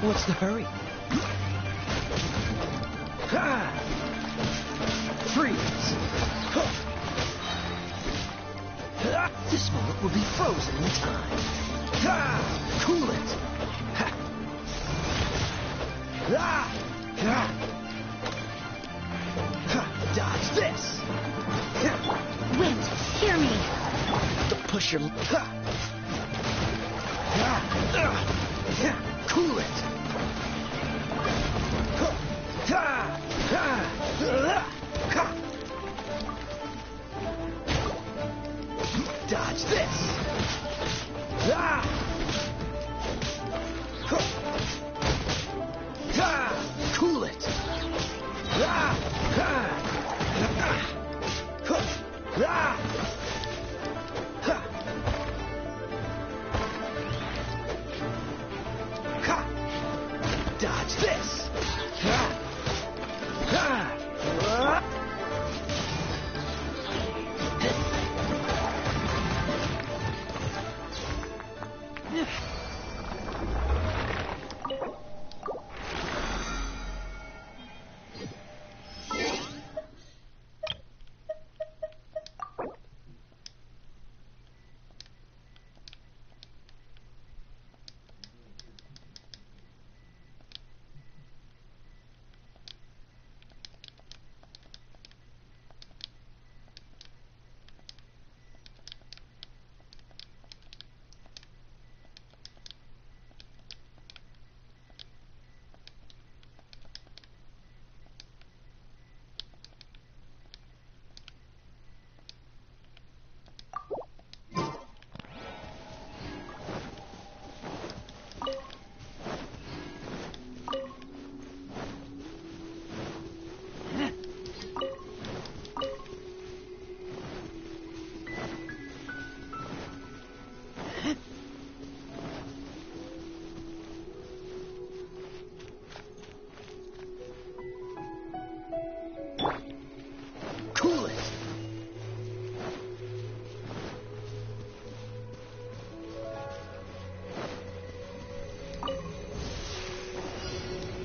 What's the hurry? Freeze! This moment will be frozen in time. Cool it! Dodge this! Wait, hear me! Don't push your... Cool it! Dodge this! Cool it! Dodge this!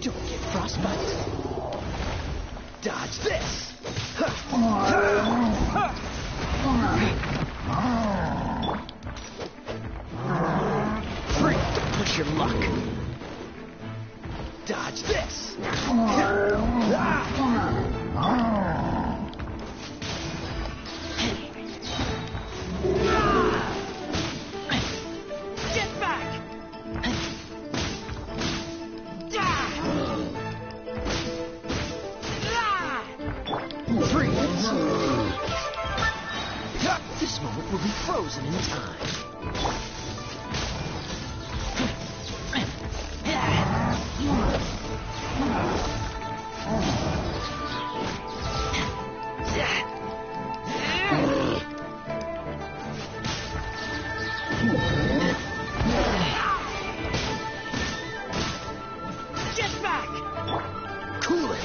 Don't get frostbite. Dodge this. Free to push your luck. Dodge this. Get back. Freeze! This moment will be frozen in time. Get back! Cool it!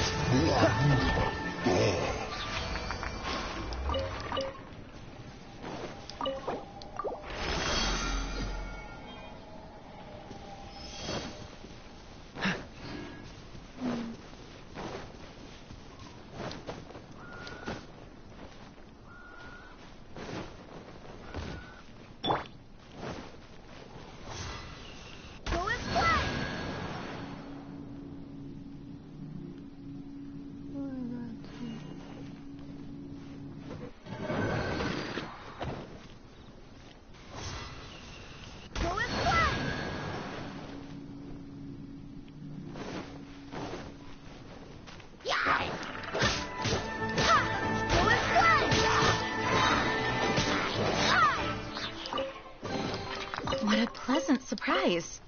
What a pleasant surprise.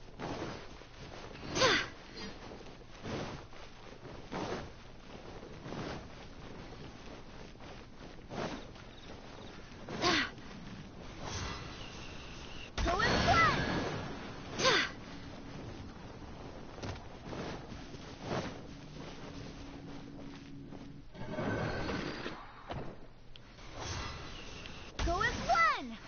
Go as one!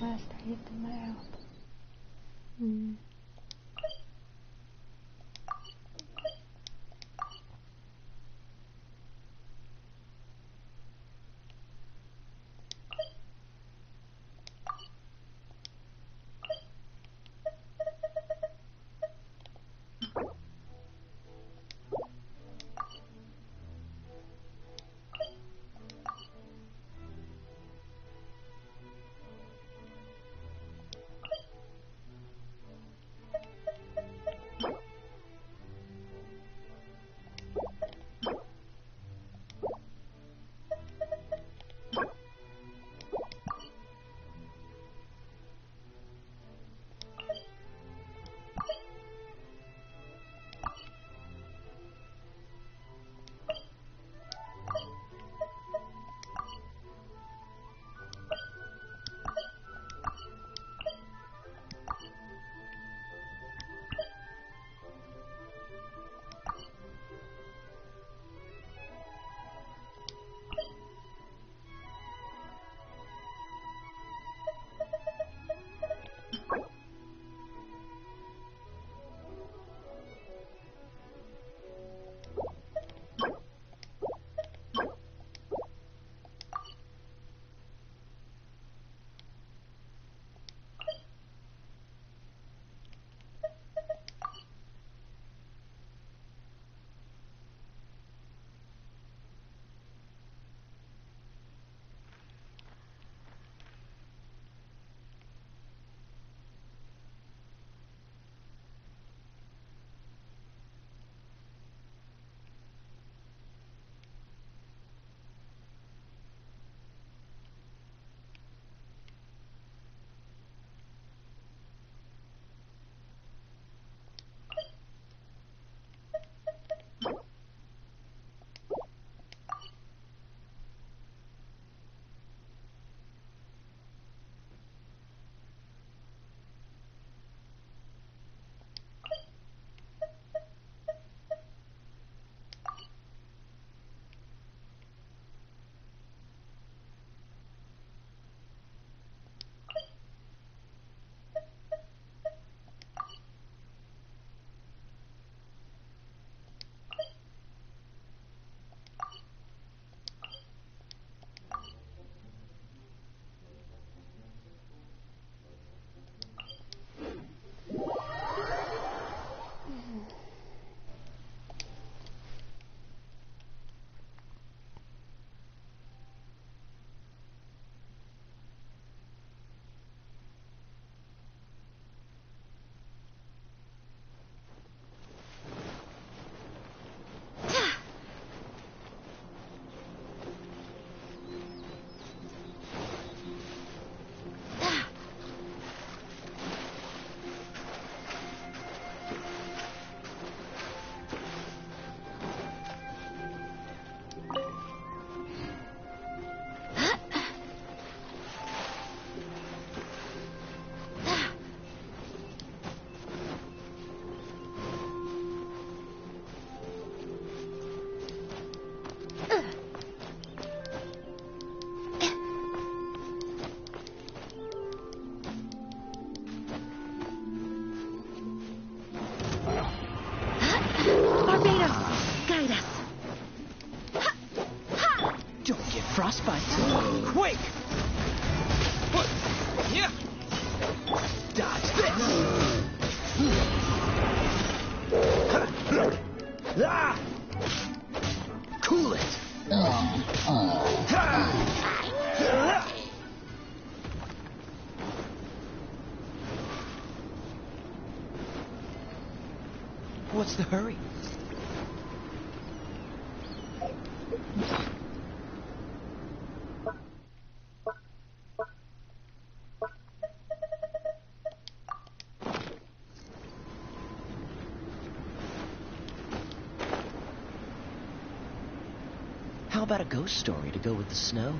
Last I hit the map. frostbite. Quick! Yeah! Dodge this! Ah! Cool it! What's the hurry? How about a ghost story to go with the snow?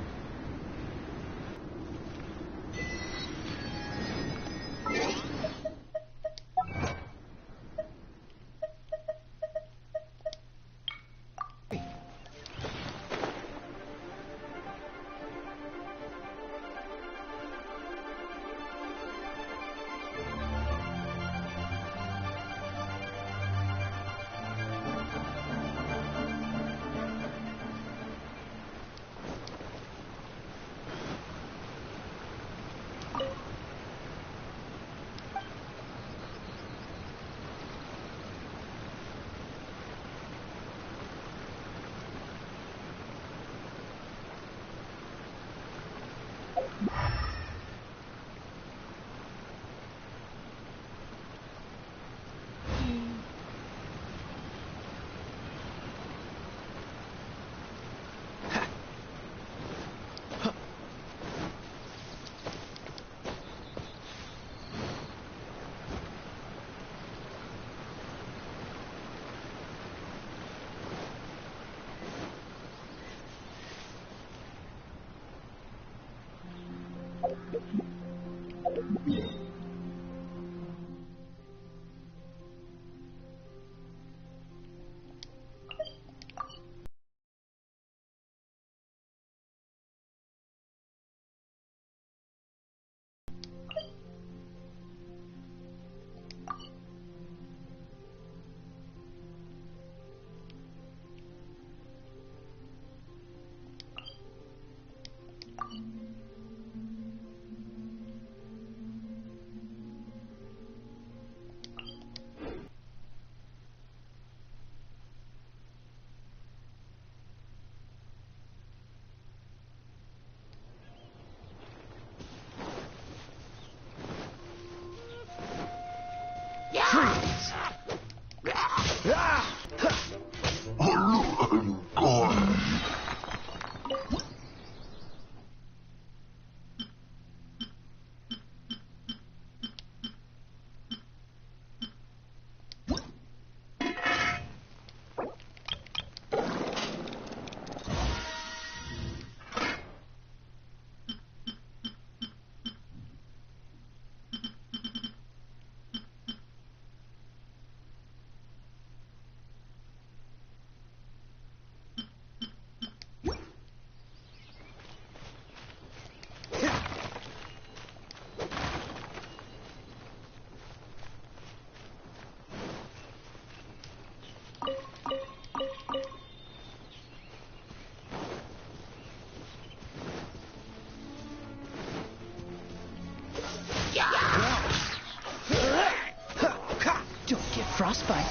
Don't get frostbite.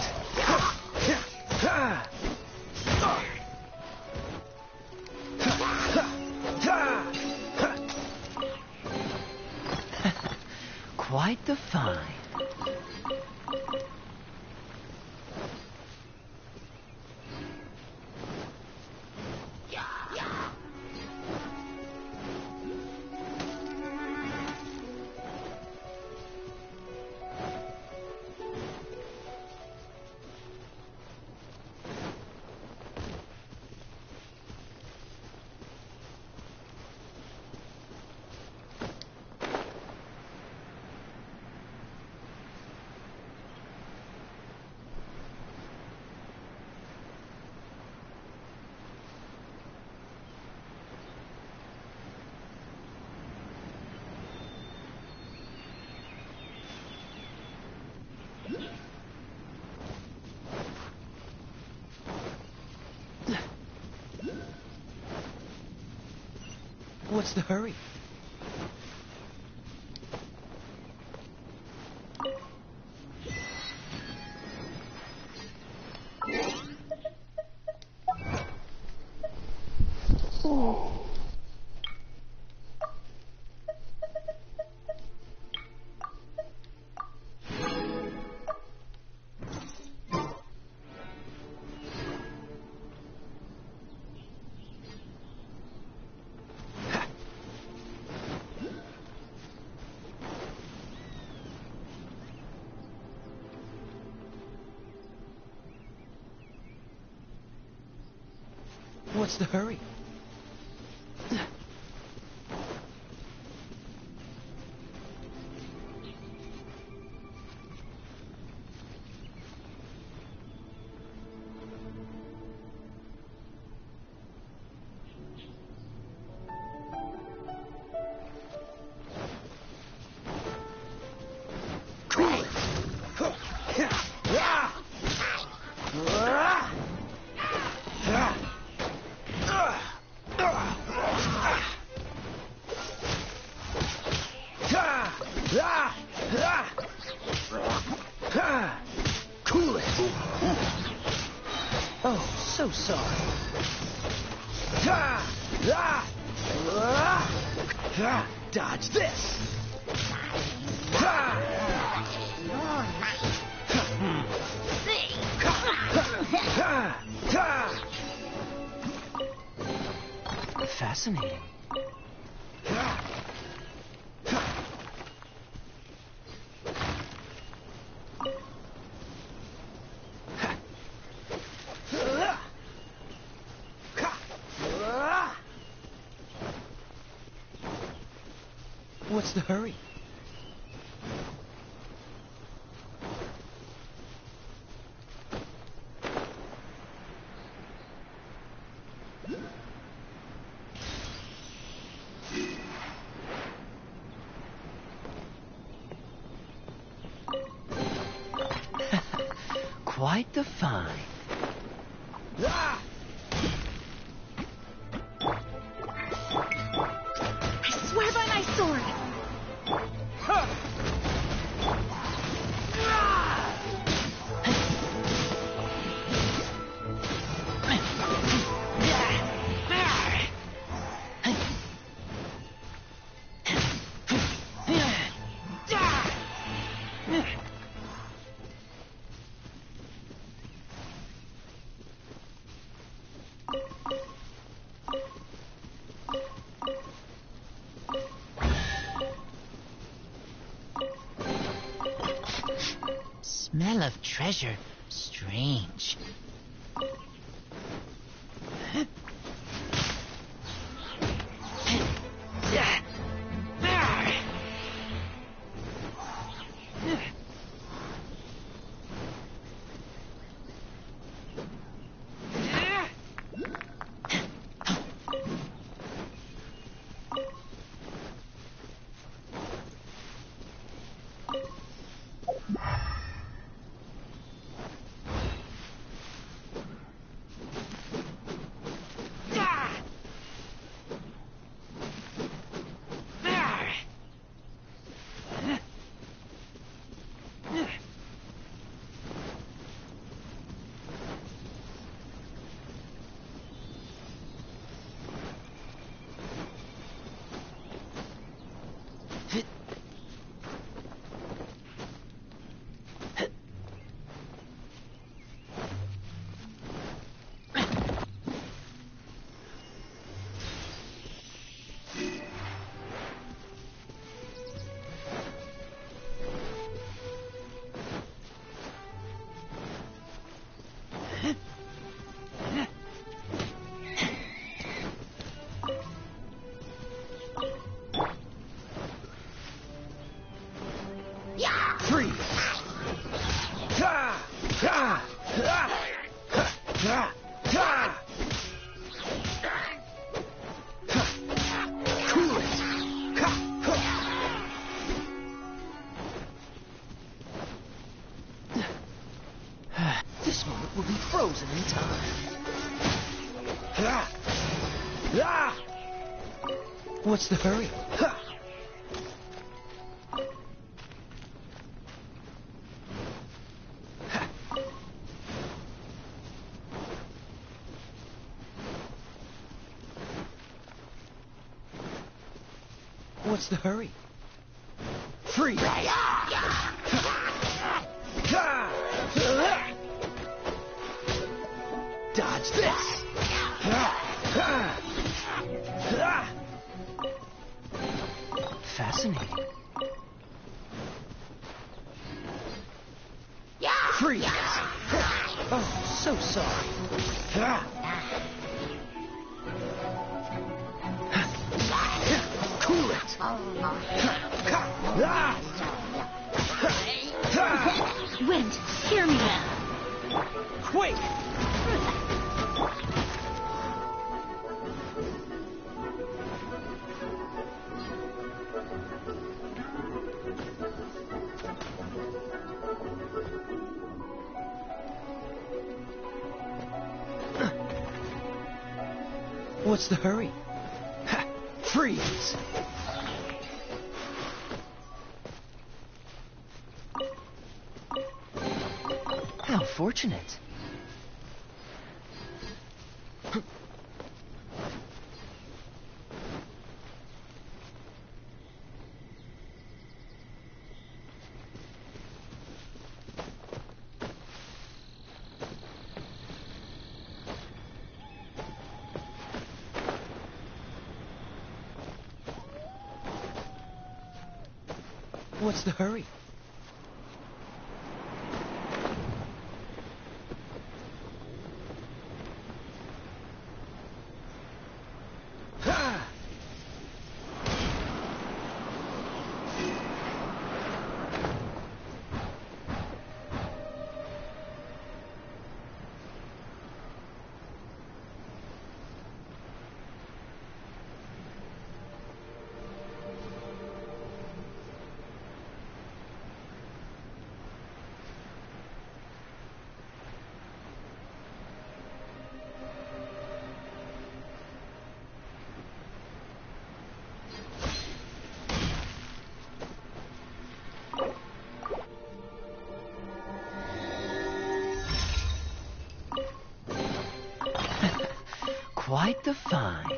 Quite the find. What's the hurry? What's the hurry? Cool it. Oh, so sorry. Dodge this. Fascinating. What's the hurry? Quite the find. I swear by my sword. Smell of treasure. Strange. This moment will be frozen in time. What's the hurry? What's the hurry? Freeze! Dodge this! Fascinating. Freeze! Oh, so sorry. Wind, hear me. Quick! What's the hurry? Ha! Freeze! How fortunate. What's the hurry? Ha! Quite the find.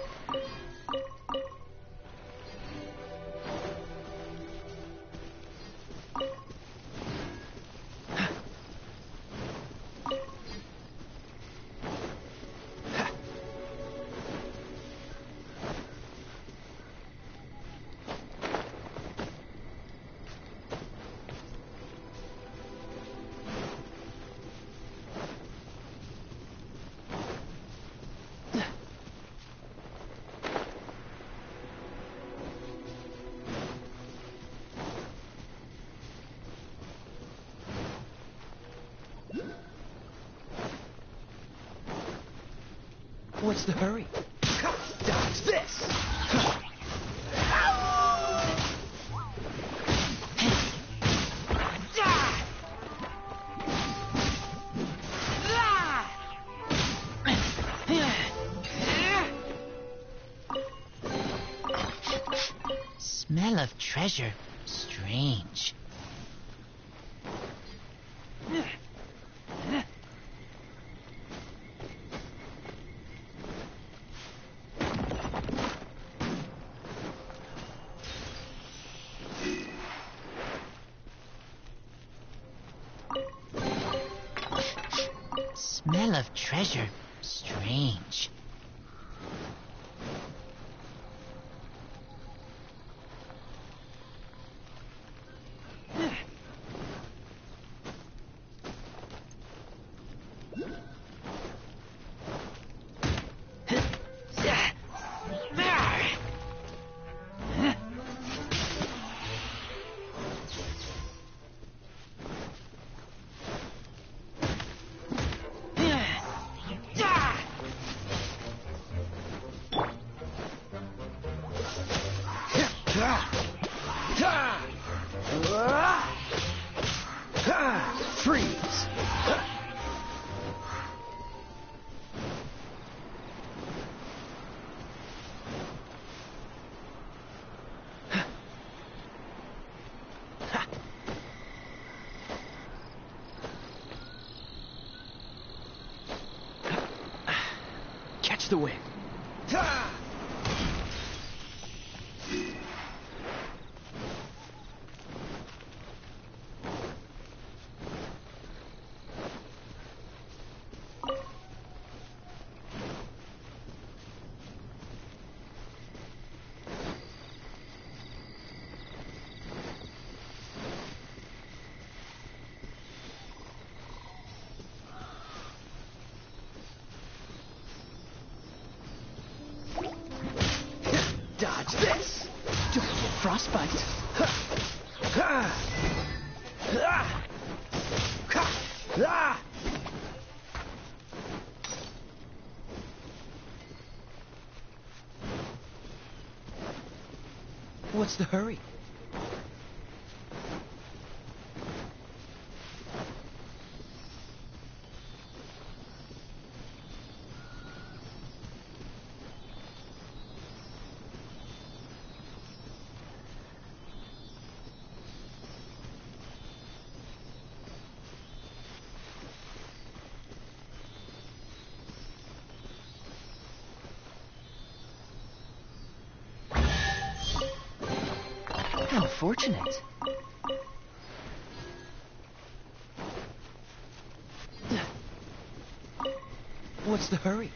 What's the hurry? Dodge this! Smell of treasure. Strange. Smell of treasure. Strange. Freeze! Catch the wind. frostbite. What's the hurry? How fortunate. What's the hurry?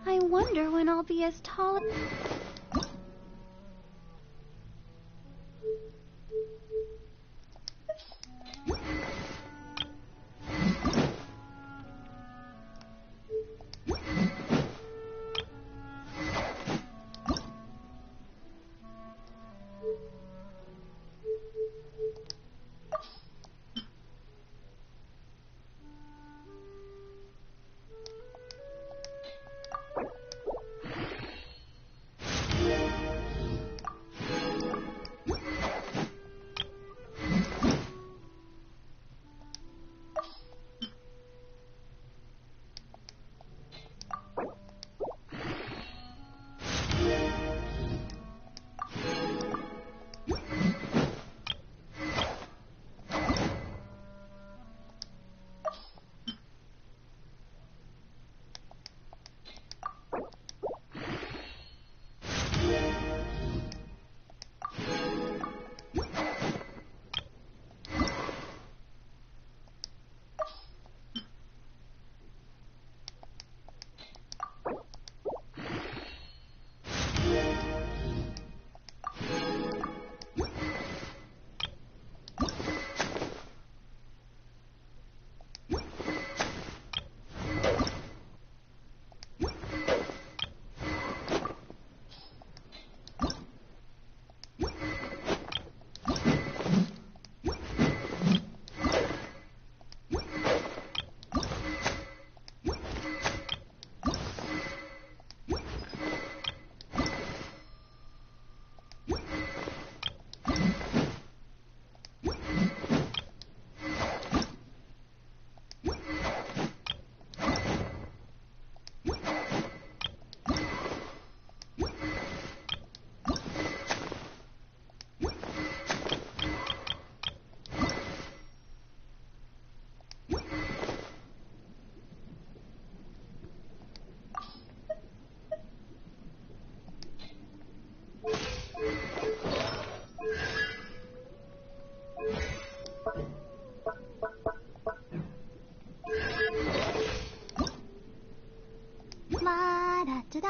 I wonder when I'll be as tall. 知道。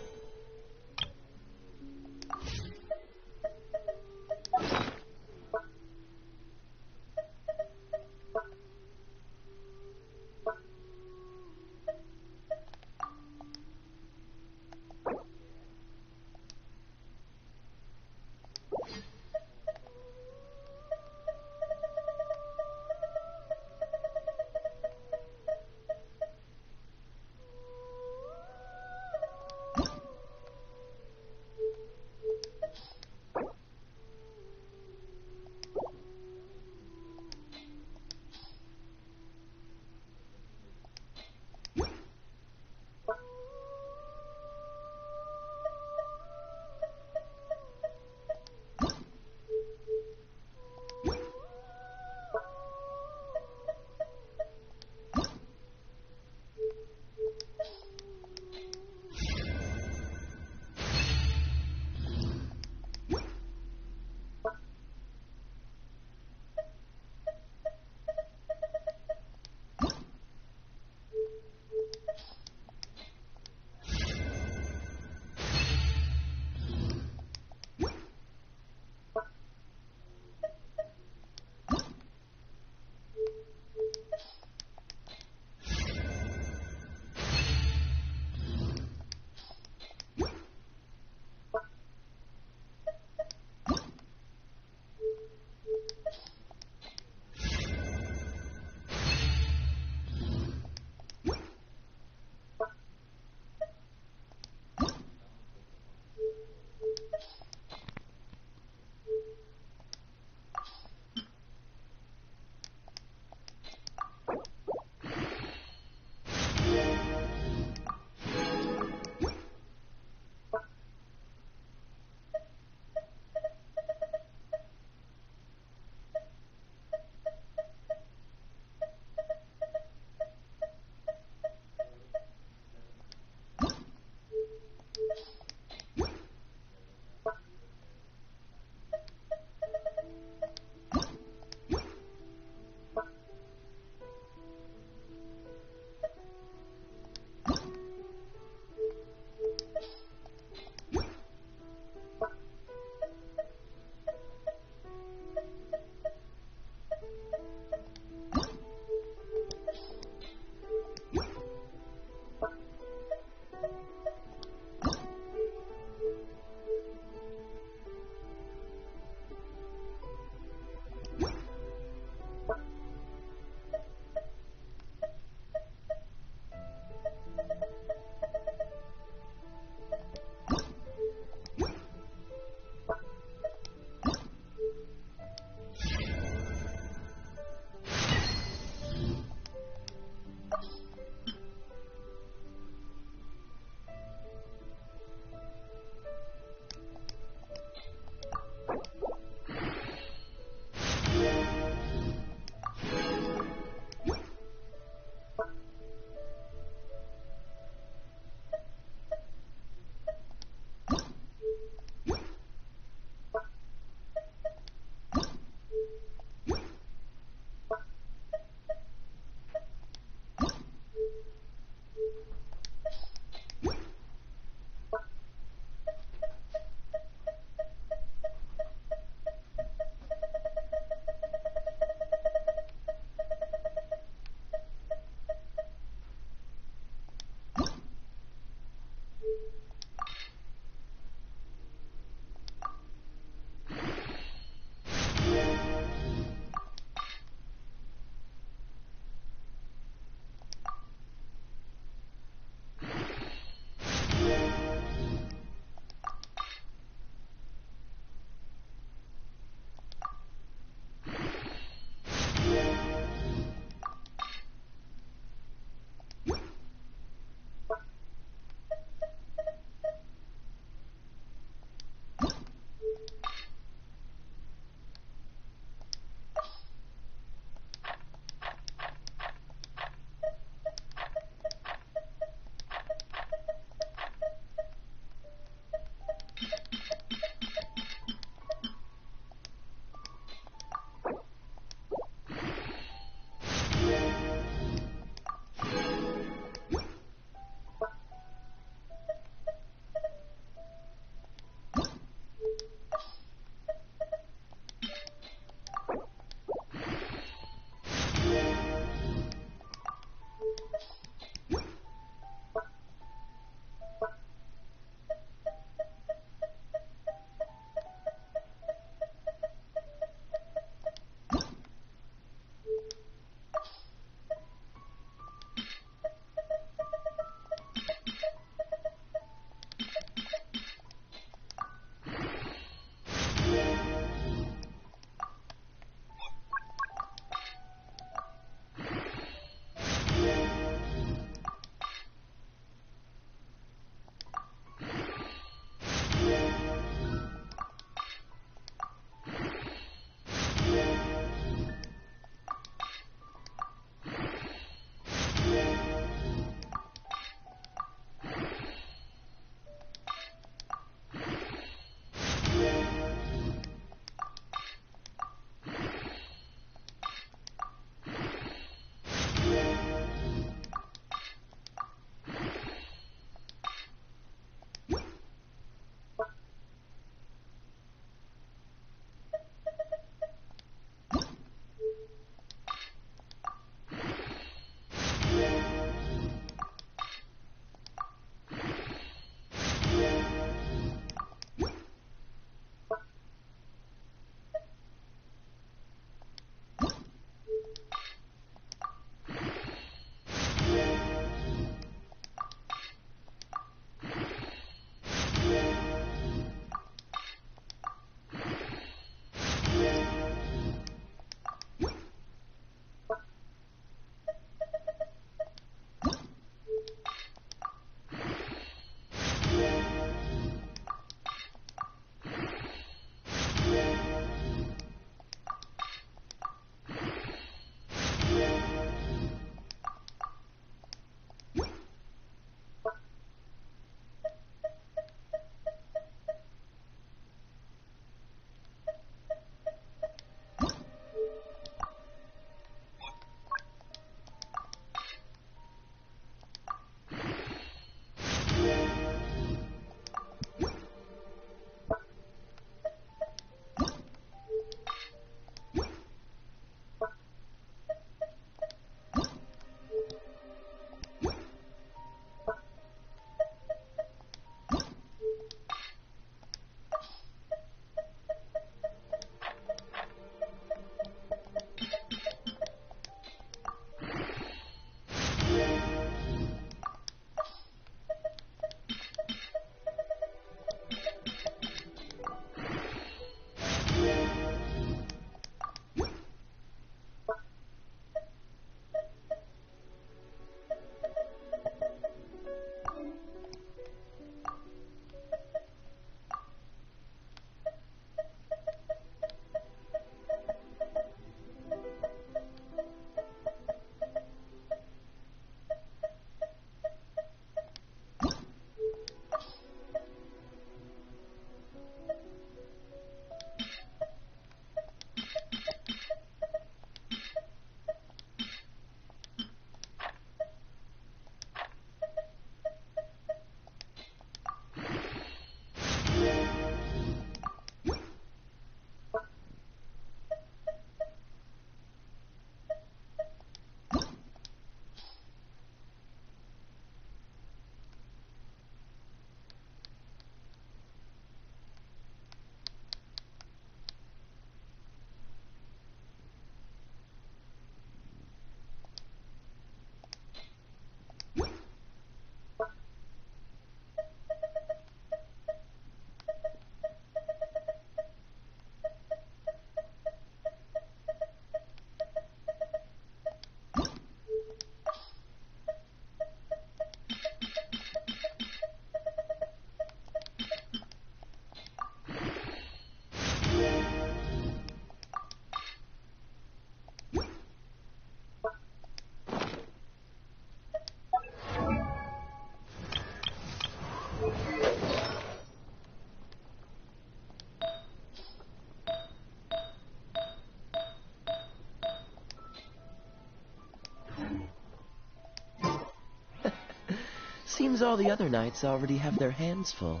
Seems all the other knights already have their hands full.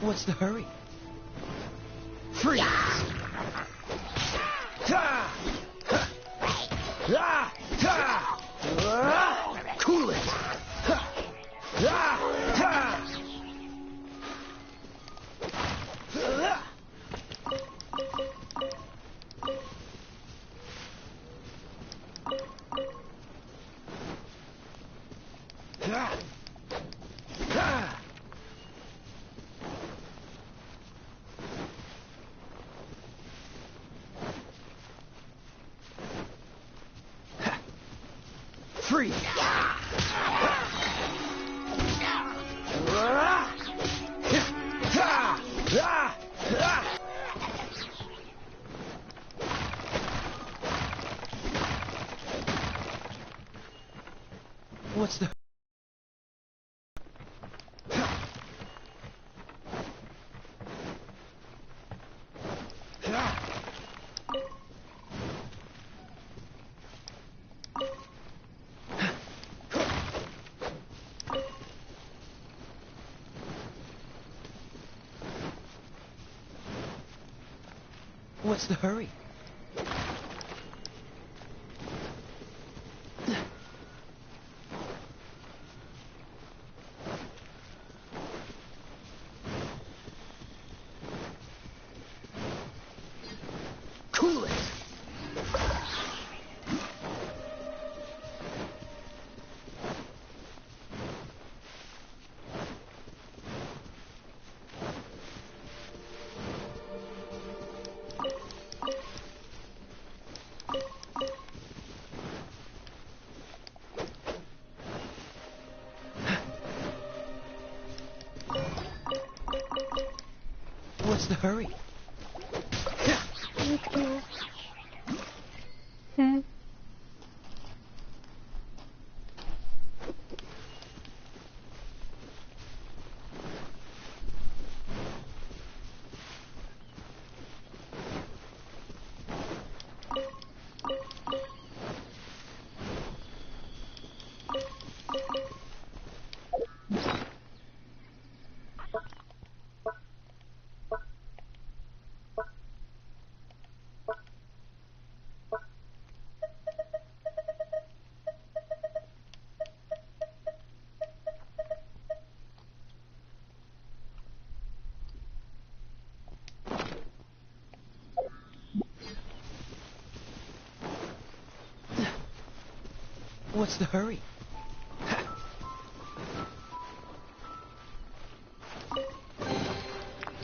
What's the hurry? Freeze! Cool it! Free! What's the... What's the hurry? Cool it! What's the hurry? What's the hurry?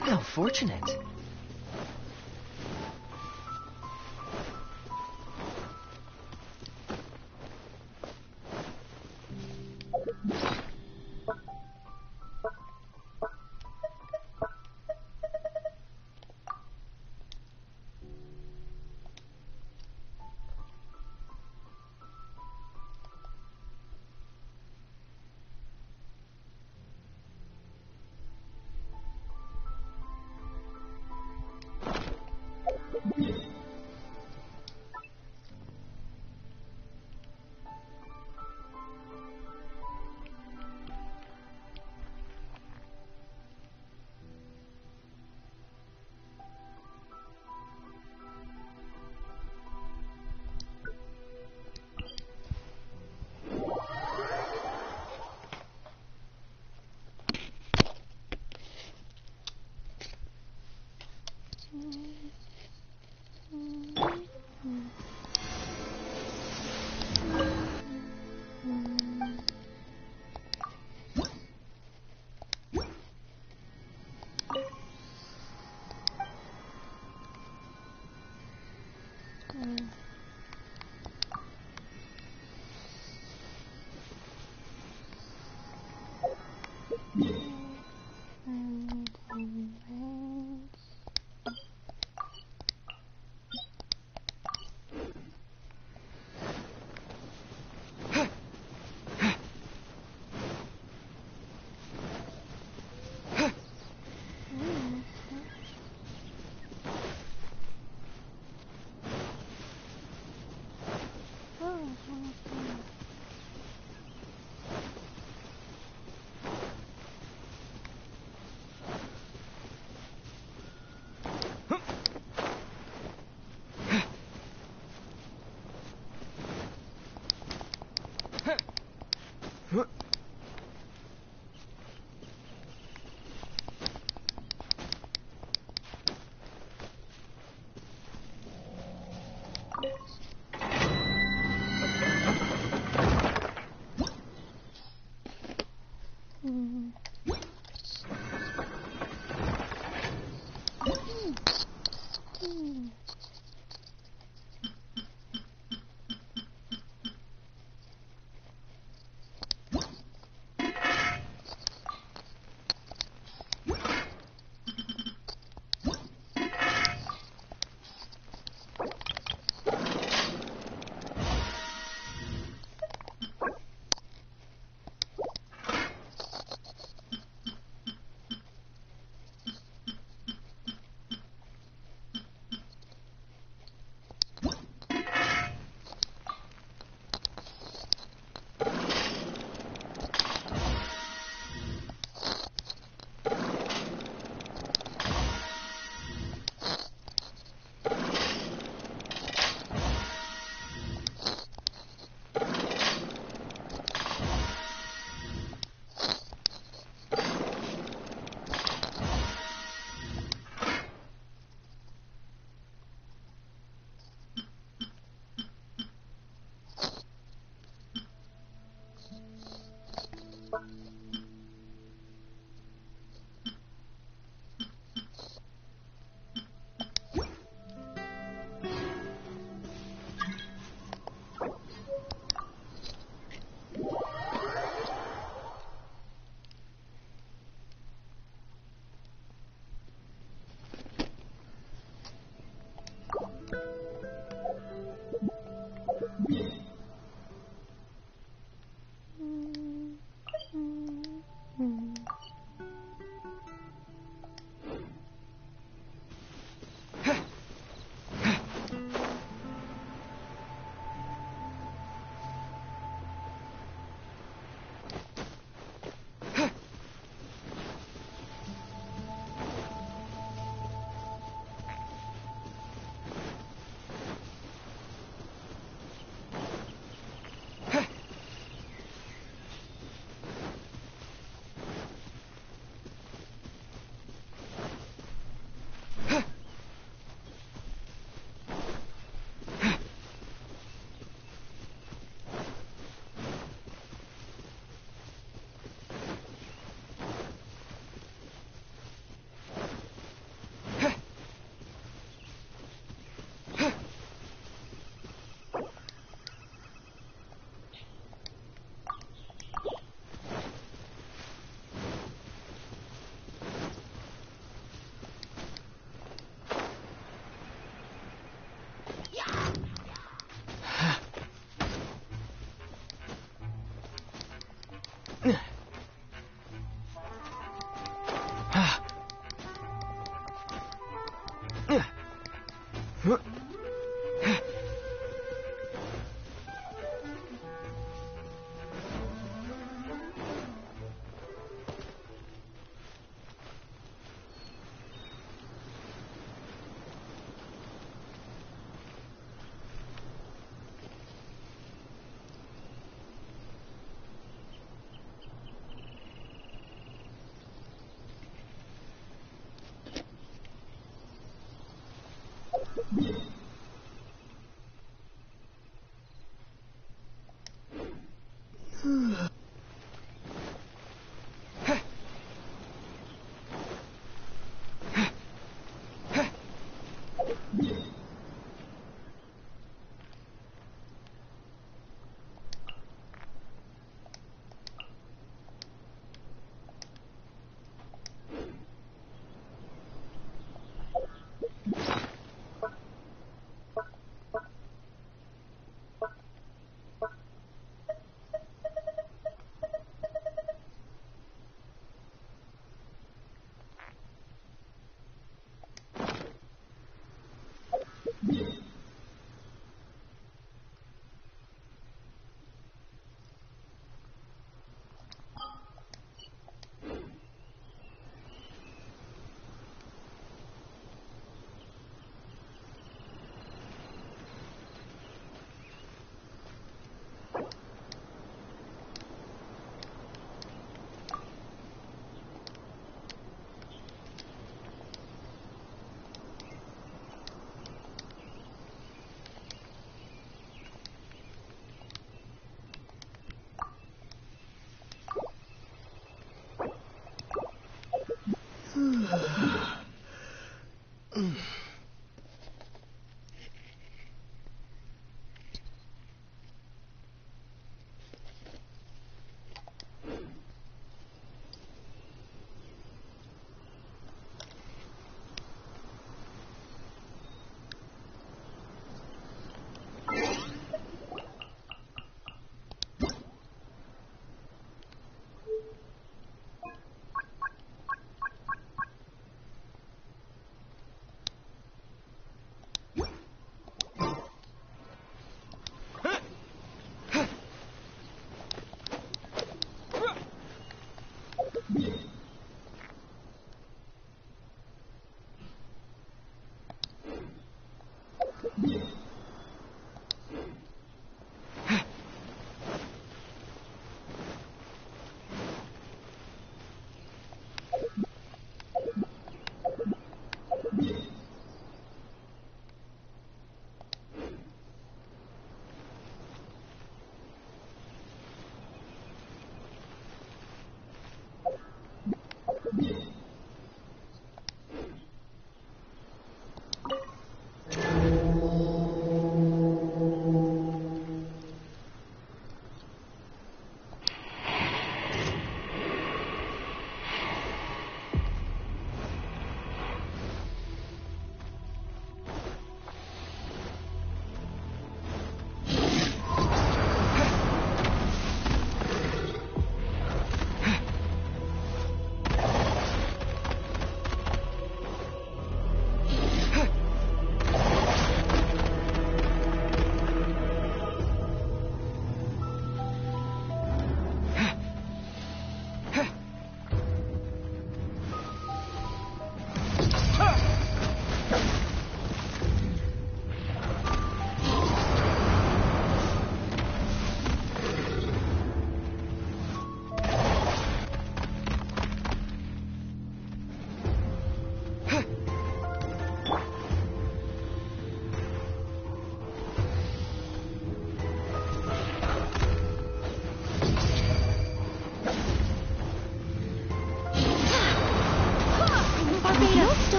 How fortunate.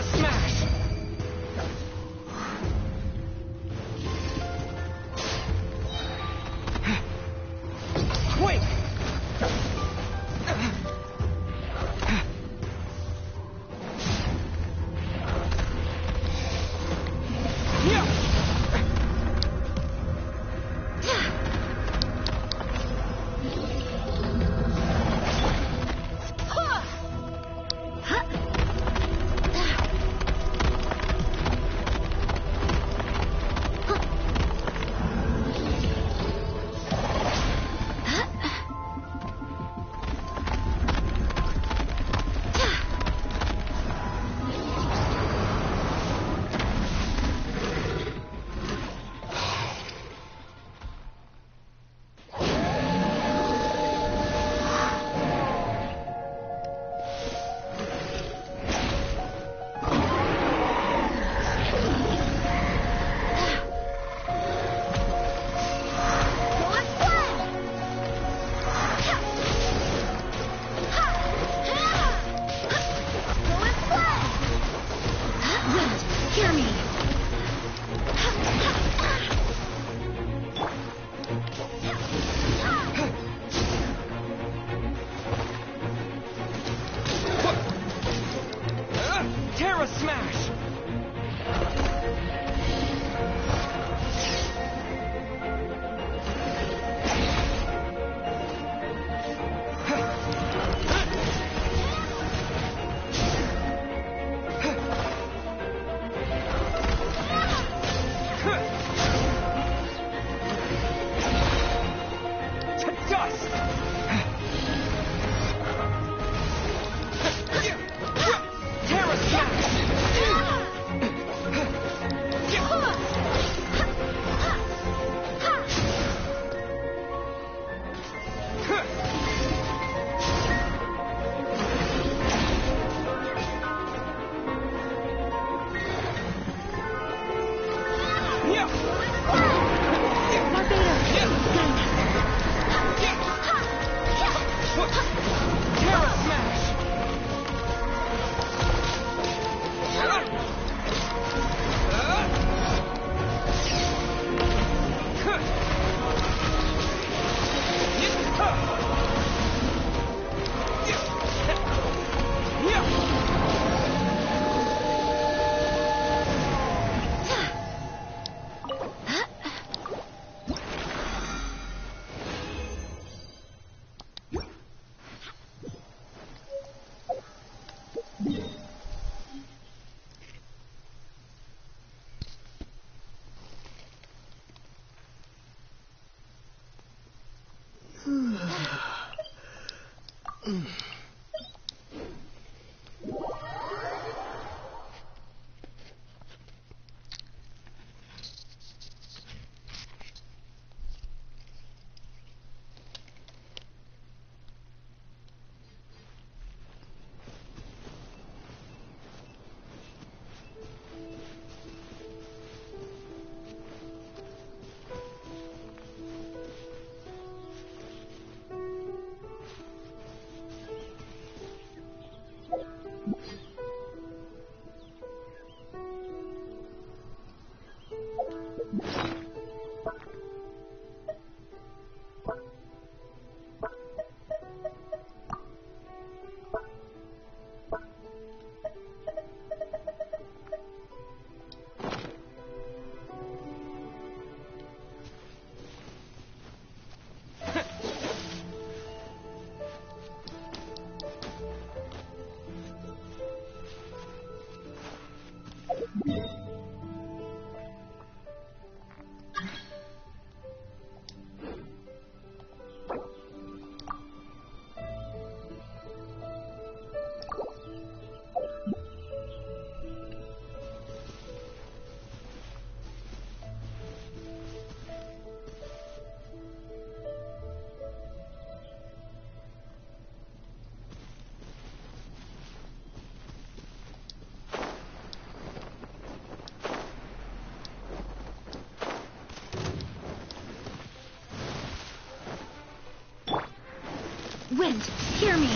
Terra Smash! Quake! Terra Smash! Wind, hear me!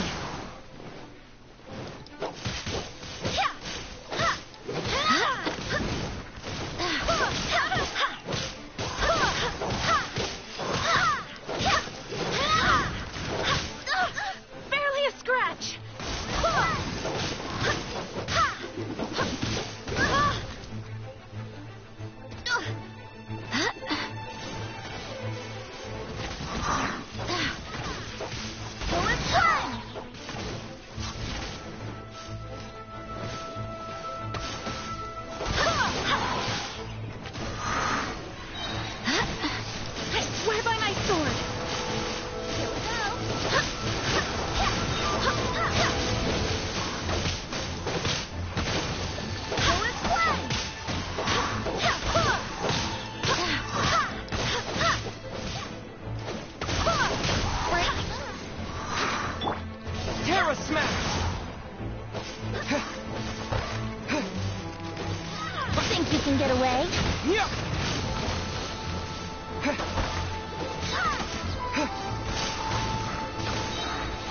think you can get away? Yeah.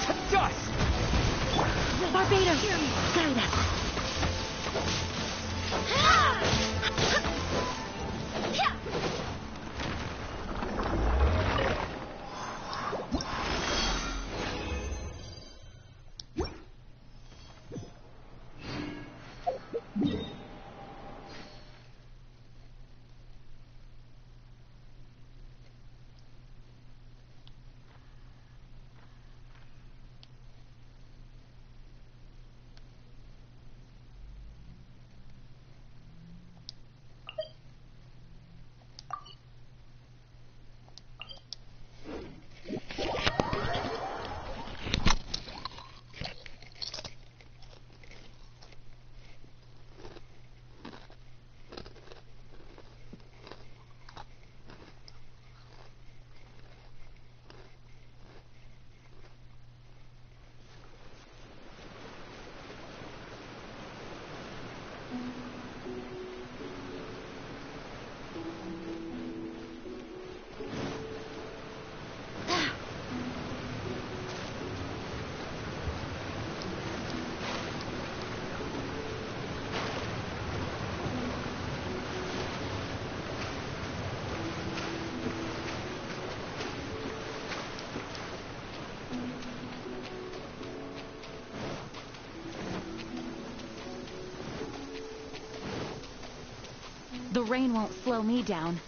To dust. Barbados, guide us. The rain won't slow me down.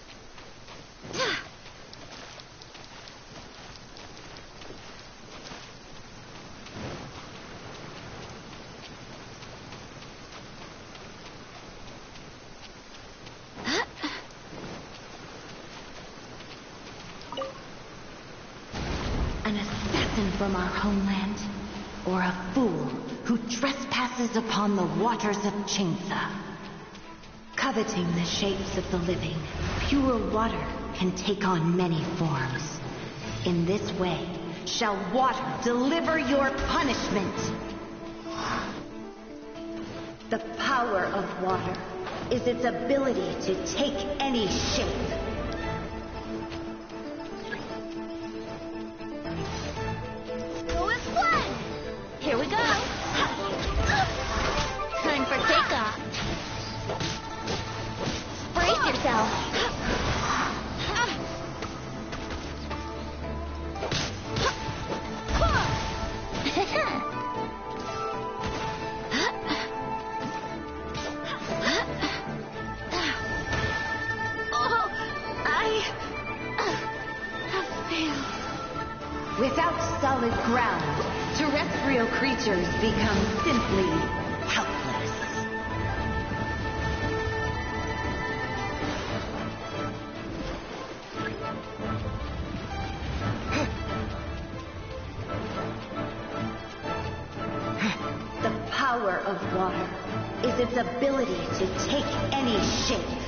An assassin from our homeland, or a fool who trespasses upon the waters of Chingsa. Coveting the shapes of the living, pure water can take on many forms. In this way, shall water deliver your punishment. The power of water is its ability to take any shape. Go with fun! Here we go! Time for takeoff! Brace yourself! Without solid ground, terrestrial creatures become simply helpless. The power of water is its ability to take any shape.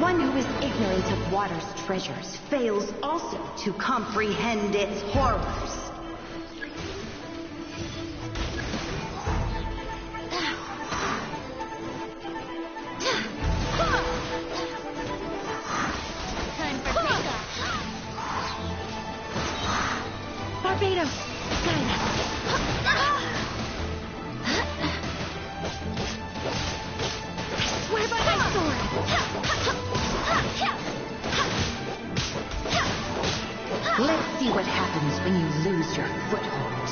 One who is ignorant of water's treasures fails also to comprehend its horrors. Time for takeoff! Barbados, guide us. Swear by my sword! Let's see what happens when you lose your foothold.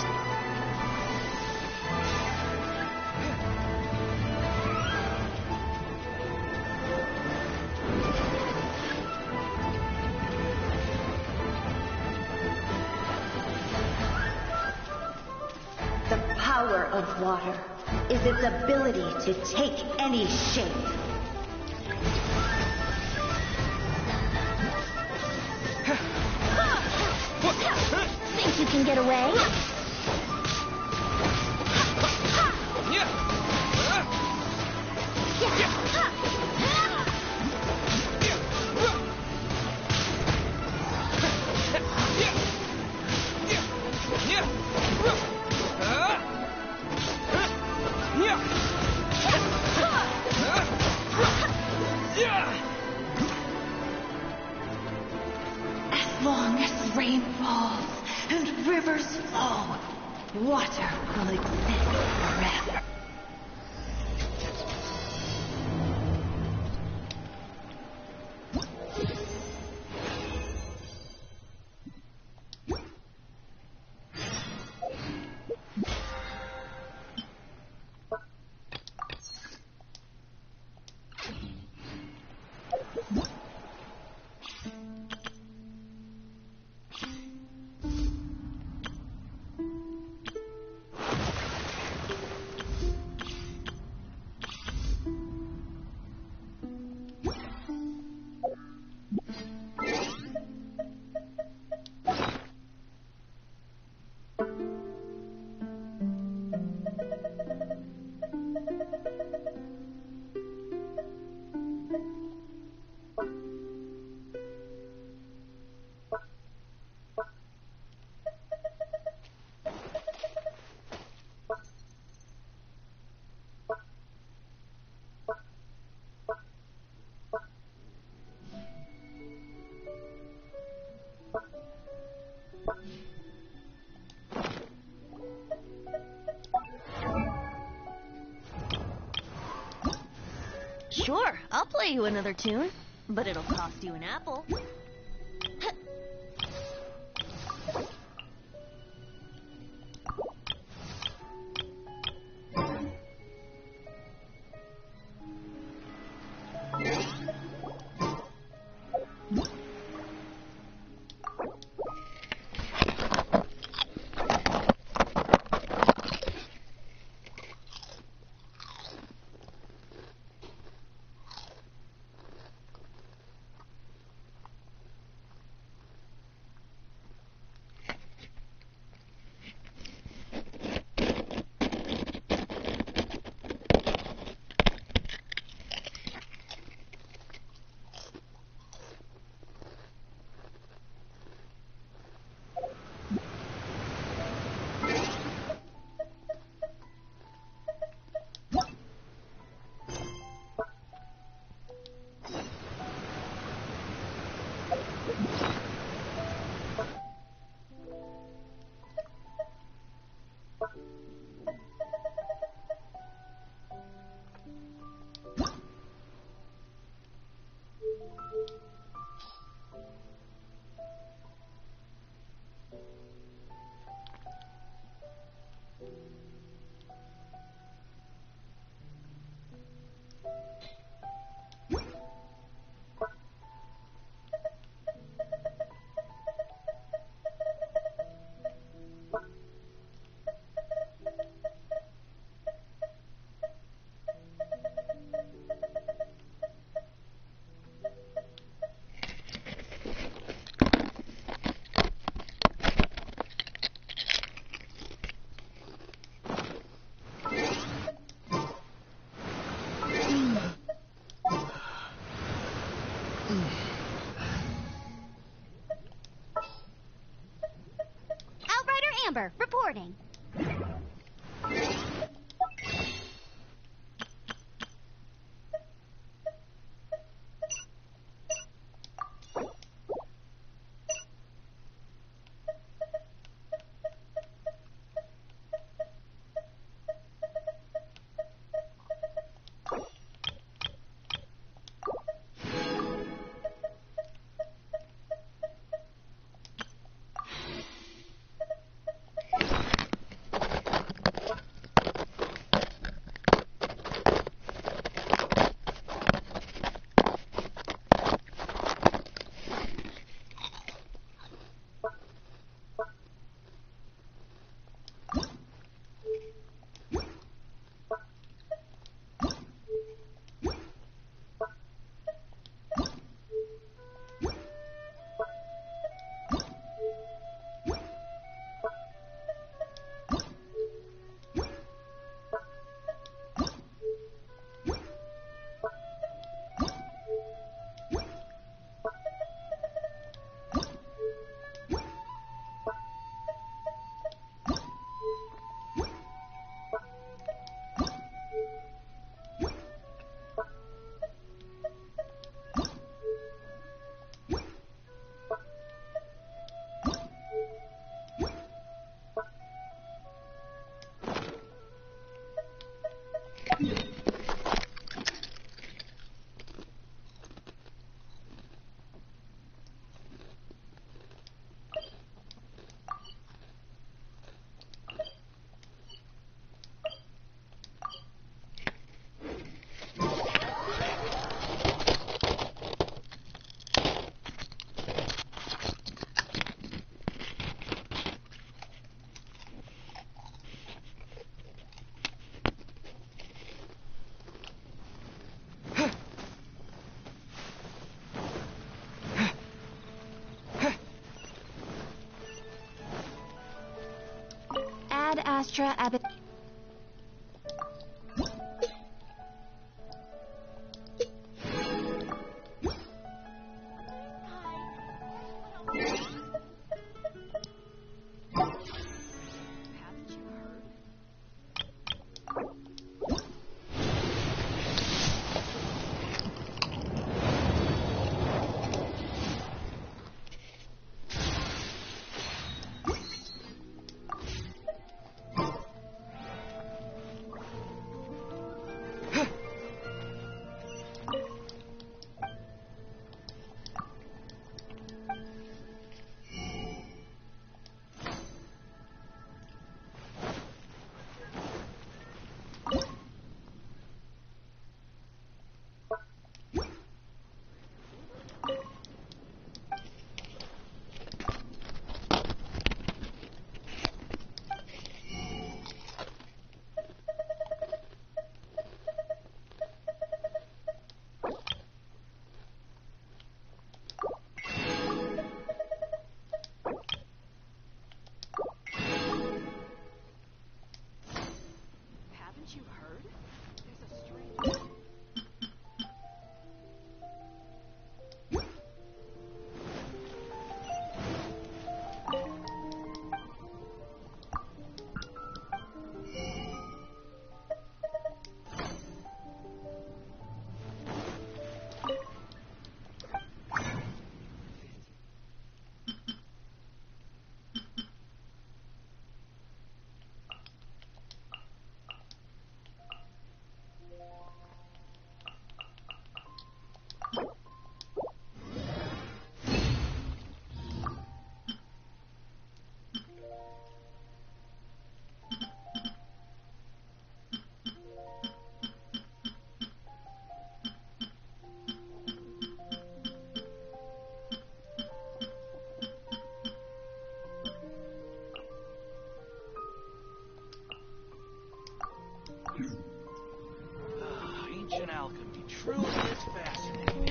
power of water is its ability to take any shape. Think you can get away? As long as rain falls and rivers flow, water will exist forever. Sure, I'll play you another tune, but it'll cost you an apple. Amber, reporting. Ad Astra Abbot. Ancient alchemy truly is fascinating.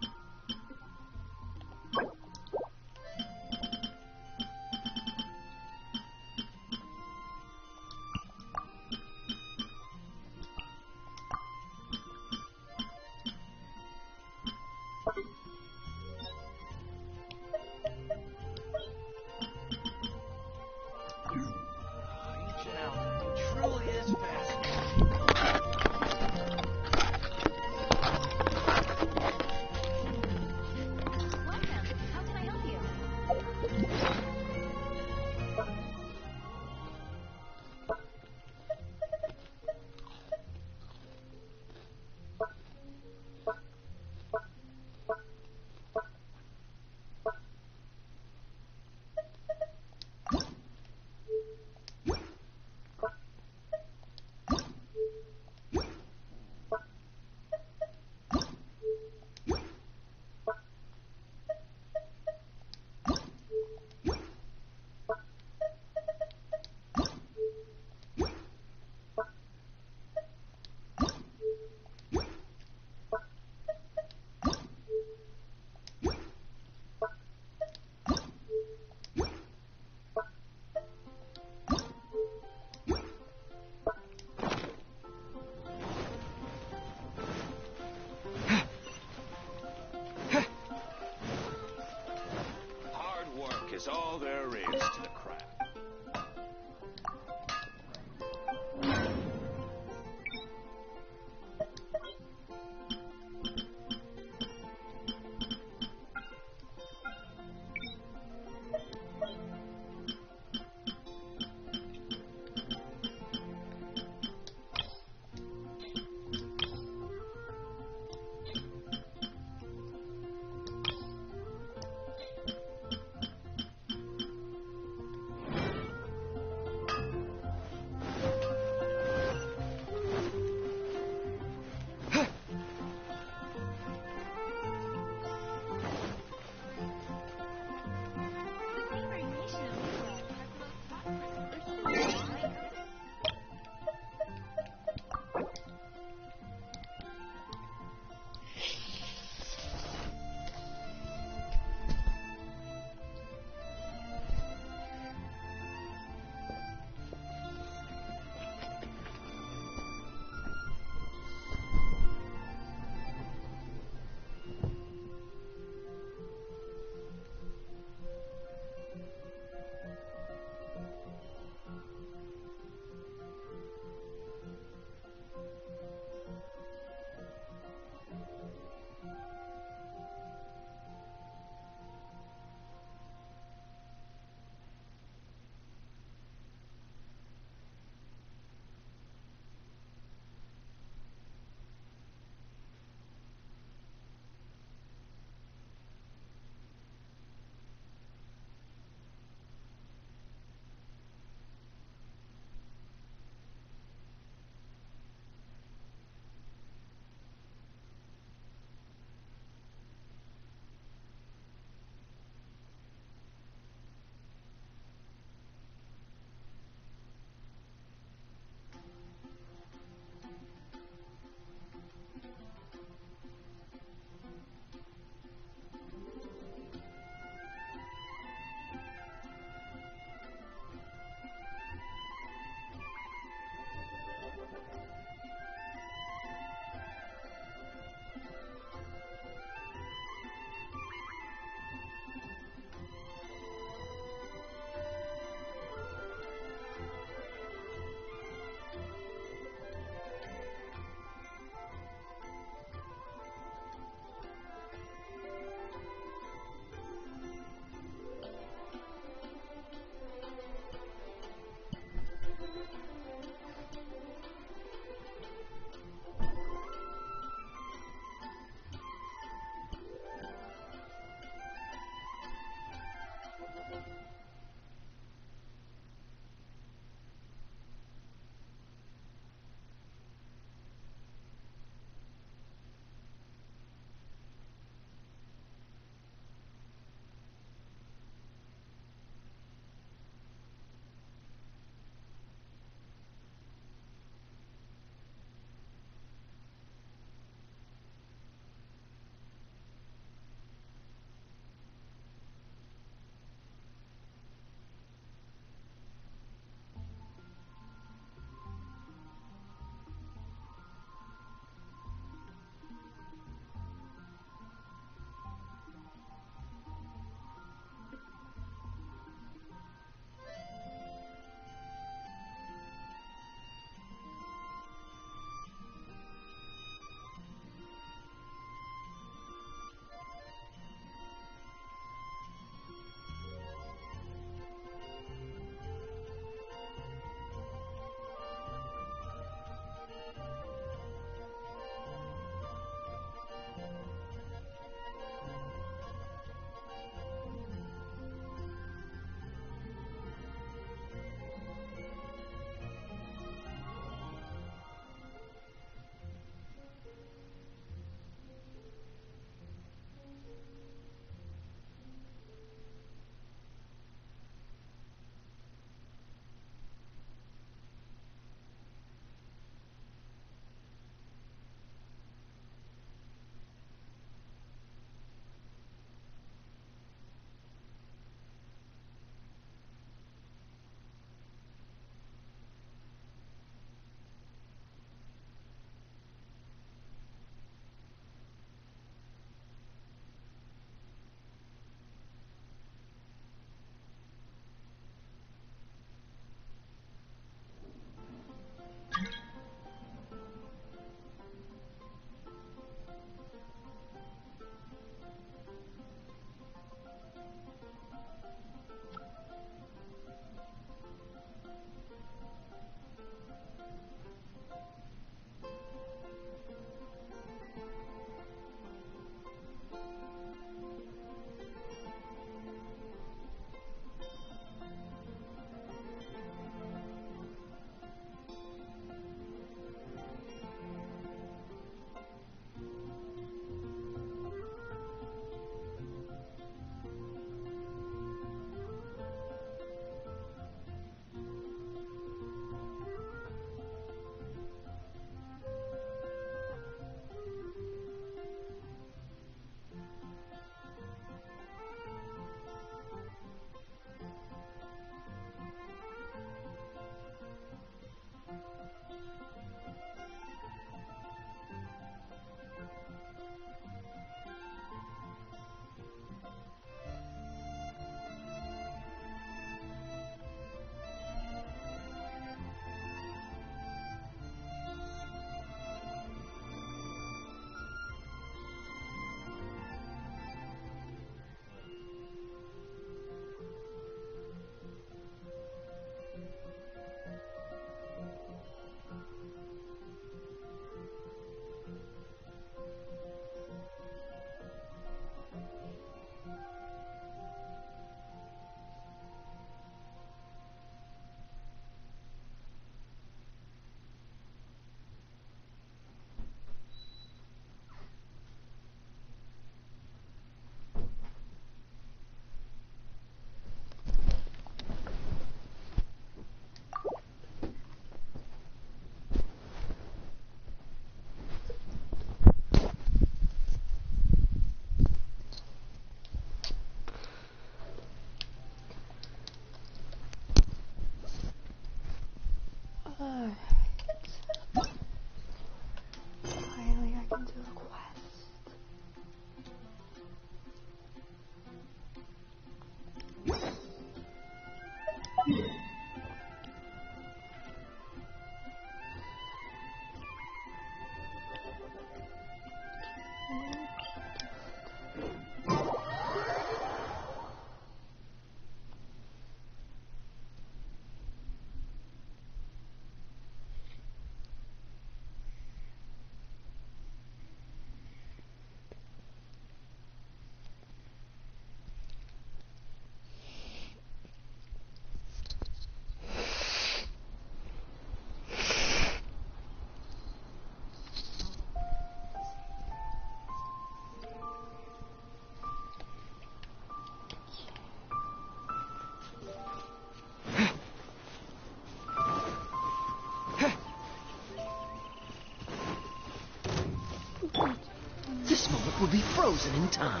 will be frozen in time.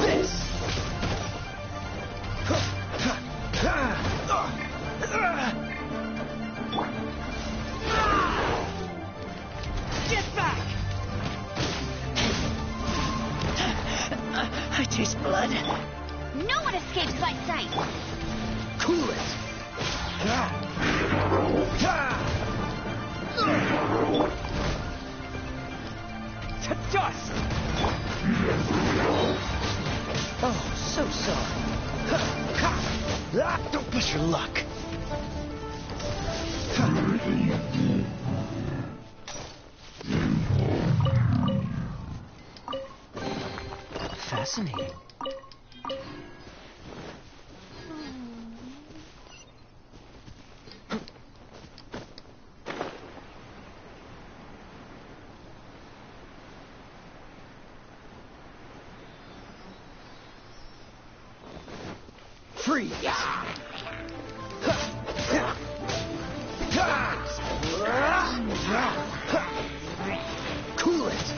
This! Get back! I taste blood. No one escapes my sight. Cool it! To dust! Oh, so sorry. Don't push your luck. Fascinating. Freeze! Cool it!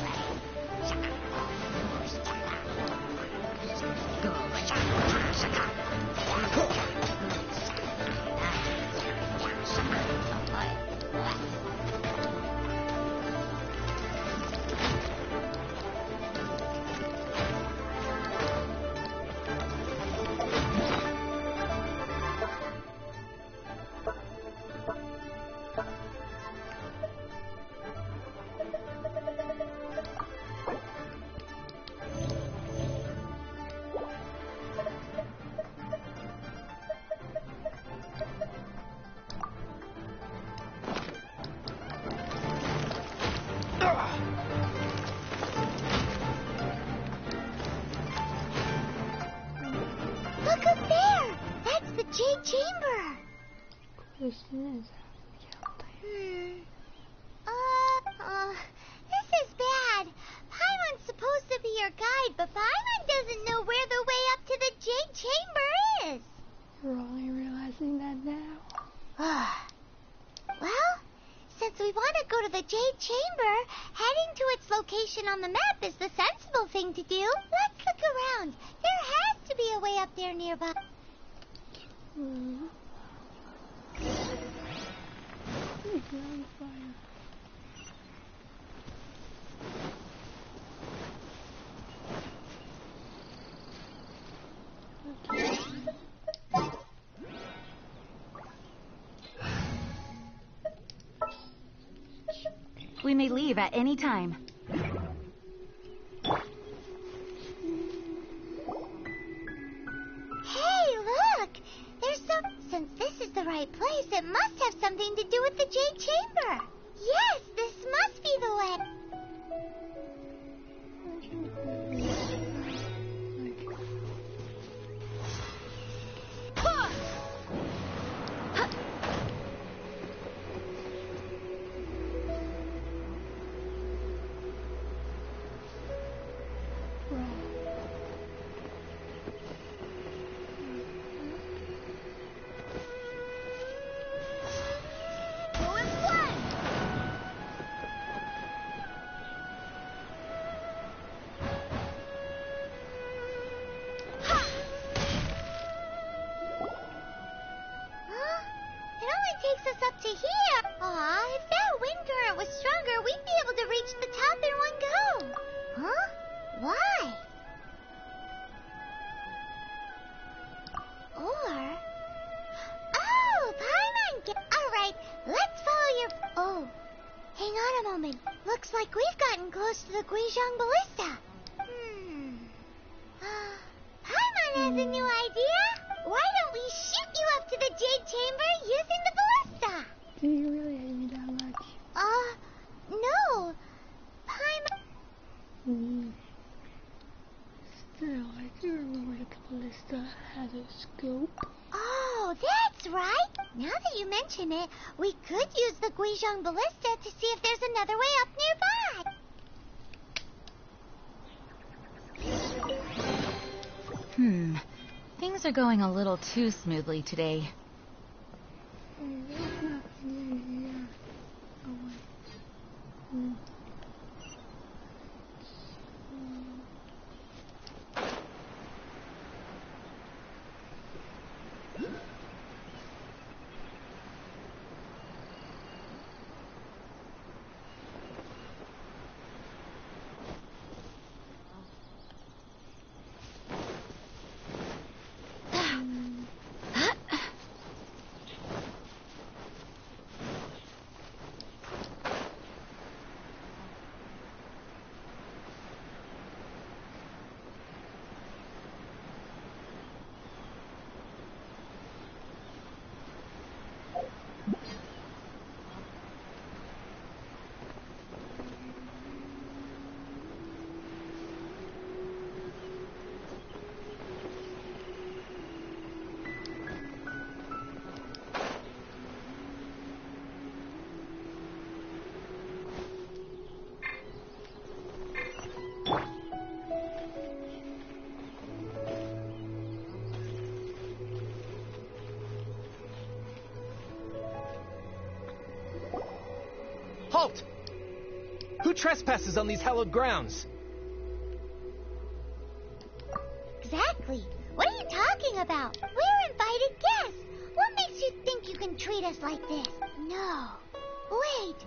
Look up there! That's the Jade Chamber! Question is, this is bad. Paimon's supposed to be your guide, but Paimon doesn't know where the way up to the Jade Chamber is. you're only realizing that now. Well, since we want to go to the Jade Chamber, heading to its location on the map is the sensible thing to do. Let's look around. There has to be a way up there nearby. We may leave at any time. Hey, look! Since this is the right place, it must have something to do with the Jade Chamber. Yes, this must be the way. Takes us up to here. Aw, if that wind current was stronger, we'd be able to reach the top in one go. Huh? Why? Or... Oh, Paimon! Alright, let's follow your... Oh, hang on a moment. Looks like we've gotten close to the Guizhong Ballista. Paimon has a new idea. Why don't we shoot you up to the Jade Chamber using the ballista? Do you really hate me that much? No. Paimon... Still, I do remember that the ballista had a scope. Oh, that's right. Now that you mention it, we could use the Guizhong Ballista to see if there's another way up nearby. Things are going a little too smoothly today. There's nothing in here. Halt! Who trespasses on these hallowed grounds? Exactly. What are you talking about? We're invited guests. What makes you think you can treat us like this? No. Wait.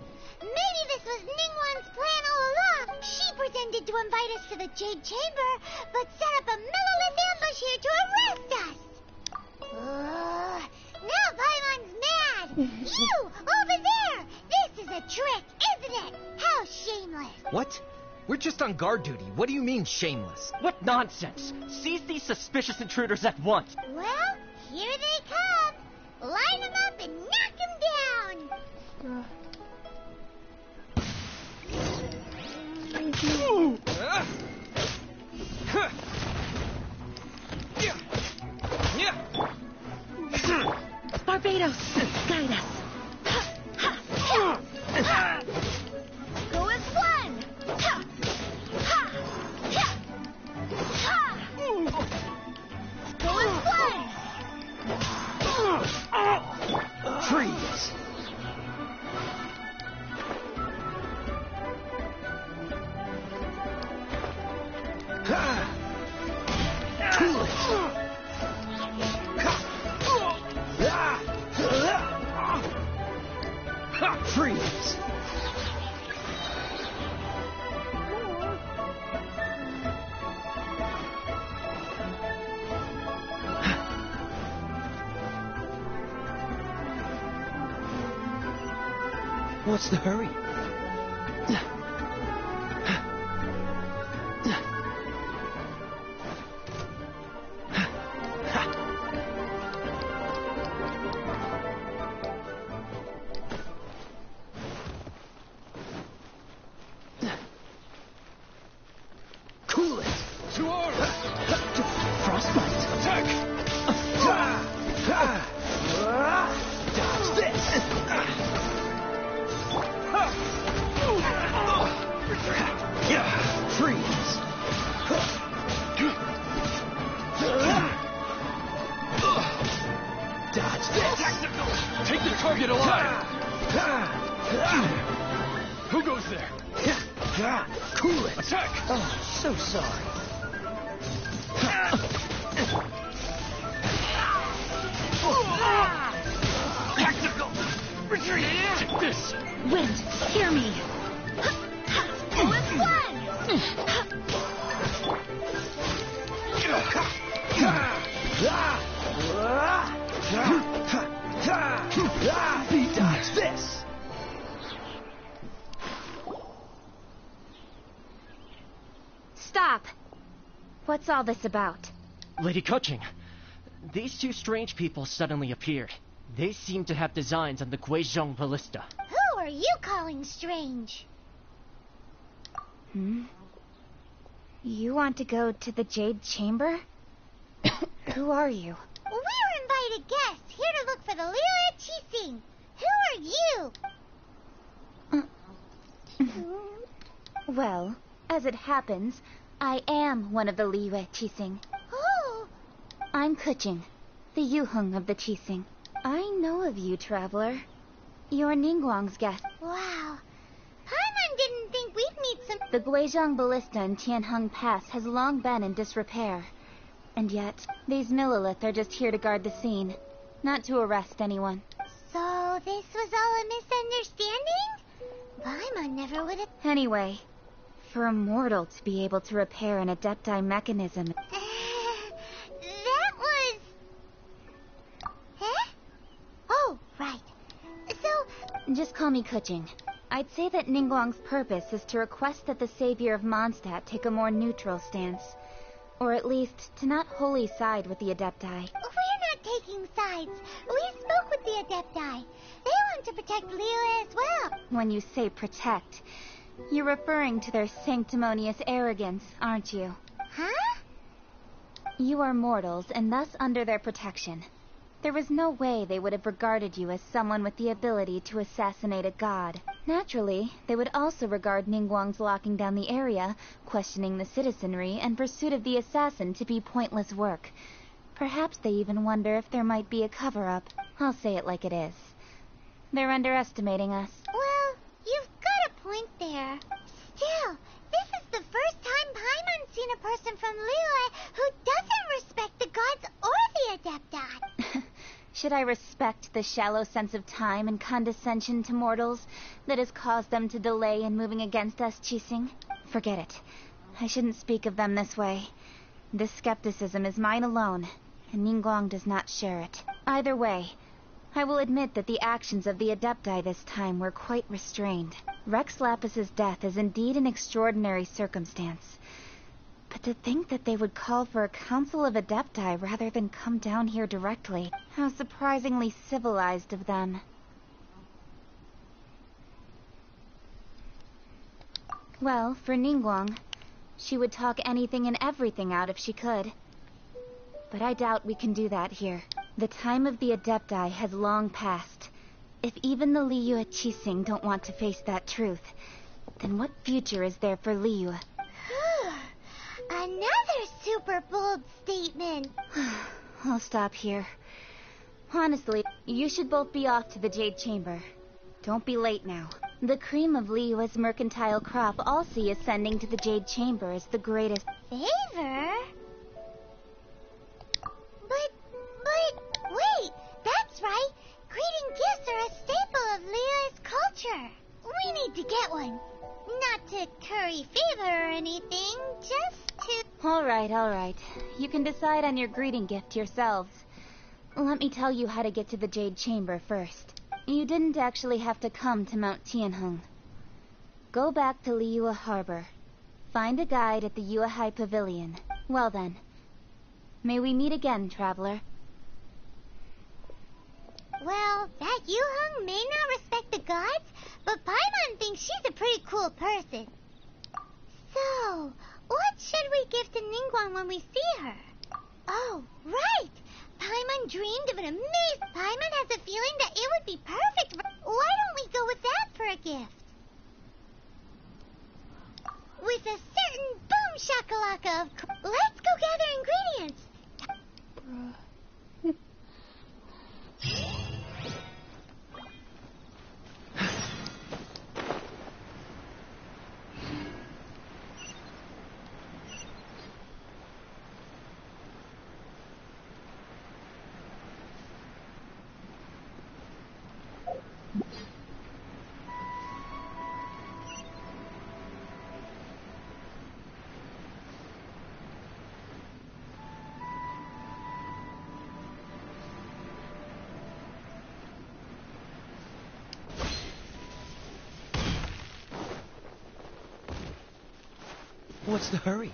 Maybe this was Ningguang's plan all along. She pretended to invite us to the Jade Chamber, but set up a Mellowith ambush here to arrest us. Now Paimon's mad. You, over there. This is a trick, isn't it? How shameless. What? We're just on guard duty. What do you mean, shameless? What nonsense! Seize these suspicious intruders at once! Well, here they come. Line them up and knock them down. Barbados, guide us. Go as one. Go as one. Freeze! Cool it! Freeze! What's the hurry? Cool it! To order! Frostbite! Attack! Dodge this! Freeze! Dodge this! Take the target alive! Who goes there? Cool it! Attack! Oh, so sorry. Tactical! Retreat! Take this! Wind, hear me. Go as one. Dodge this! Stop! What's all this about? Lady Kuching, these two strange people suddenly appeared. They seem to have designs on the Guizhong ballista. Who are you calling strange? You want to go to the Jade Chamber? Who are you? We're invited guests here to look for the Liu Qixing. Who are you? Well, as it happens, I am one of the Liu Qixing. Who? I'm Kuching, the Yuheng of the Qixing. I know of you, traveler. You're Ningguang's guest. Wow. Paimon The Guizhong Ballista in Tianheng Pass has long been in disrepair. And yet, these Millilith are just here to guard the scene, not to arrest anyone. So this was all a misunderstanding? Paimon never would have... Anyway, for a mortal to be able to repair an Adepti mechanism... that was... Huh? Oh, right. So... Just call me Kuching. I'd say that Ningguang's purpose is to request that the savior of Mondstadt take a more neutral stance. Or at least, to not wholly side with the Adepti. We're not taking sides. We spoke with the Adepti. They want to protect Liyue as well. When you say protect, you're referring to their sanctimonious arrogance, aren't you? Huh? You are mortals, and thus under their protection. There was no way they would have regarded you as someone with the ability to assassinate a god. Naturally, they would also regard Ningguang's locking down the area, questioning the citizenry, and pursuit of the assassin to be pointless work. Perhaps they even wonder if there might be a cover-up. I'll say it like it is. They're underestimating us. Well, you've got a point there. Still, this is the first time Paimon's seen a person from Liyue who doesn't respect the gods or the Adepti. Should I respect the shallow sense of time and condescension to mortals that has caused them to delay in moving against us, Qixing? Forget it. I shouldn't speak of them this way. This skepticism is mine alone, and Ningguang does not share it. Either way, I will admit that the actions of the Adepti this time were quite restrained. Rex Lapis's death is indeed an extraordinary circumstance. But to think that they would call for a council of Adepti rather than come down here directly. How surprisingly civilized of them. Well, for Ningguang, she would talk anything and everything out if she could. But I doubt we can do that here. The time of the Adepti has long passed. If even the Liyue Qixing don't want to face that truth, then what future is there for Liyue? Another super bold statement. I'll stop here. Honestly, you should both be off to the Jade Chamber. Don't be late now. The cream of Liyue's mercantile crop all see ascending to the Jade Chamber as the greatest favor? But, wait, that's right. Greeting gifts are a staple of Liyue's culture. We need to get one. Not to curry favor or anything, just to... All right. You can decide on your greeting gift yourselves. Let me tell you how to get to the Jade Chamber first. You didn't actually have to come to Mount Tianheng. Go back to Liyue Harbor. Find a guide at the Yuehai Pavilion. Well then, may we meet again, traveler. Well, that Yuheng may not respect the gods, but Paimon thinks she's a pretty cool person. So, what should we give to Ningguang when we see her? Oh, right! Paimon dreamed of an amazing... Paimon has a feeling that it would be perfect for... Why don't we go with that for a gift? With a certain boom shakalaka of... Let's go gather ingredients! What's the hurry?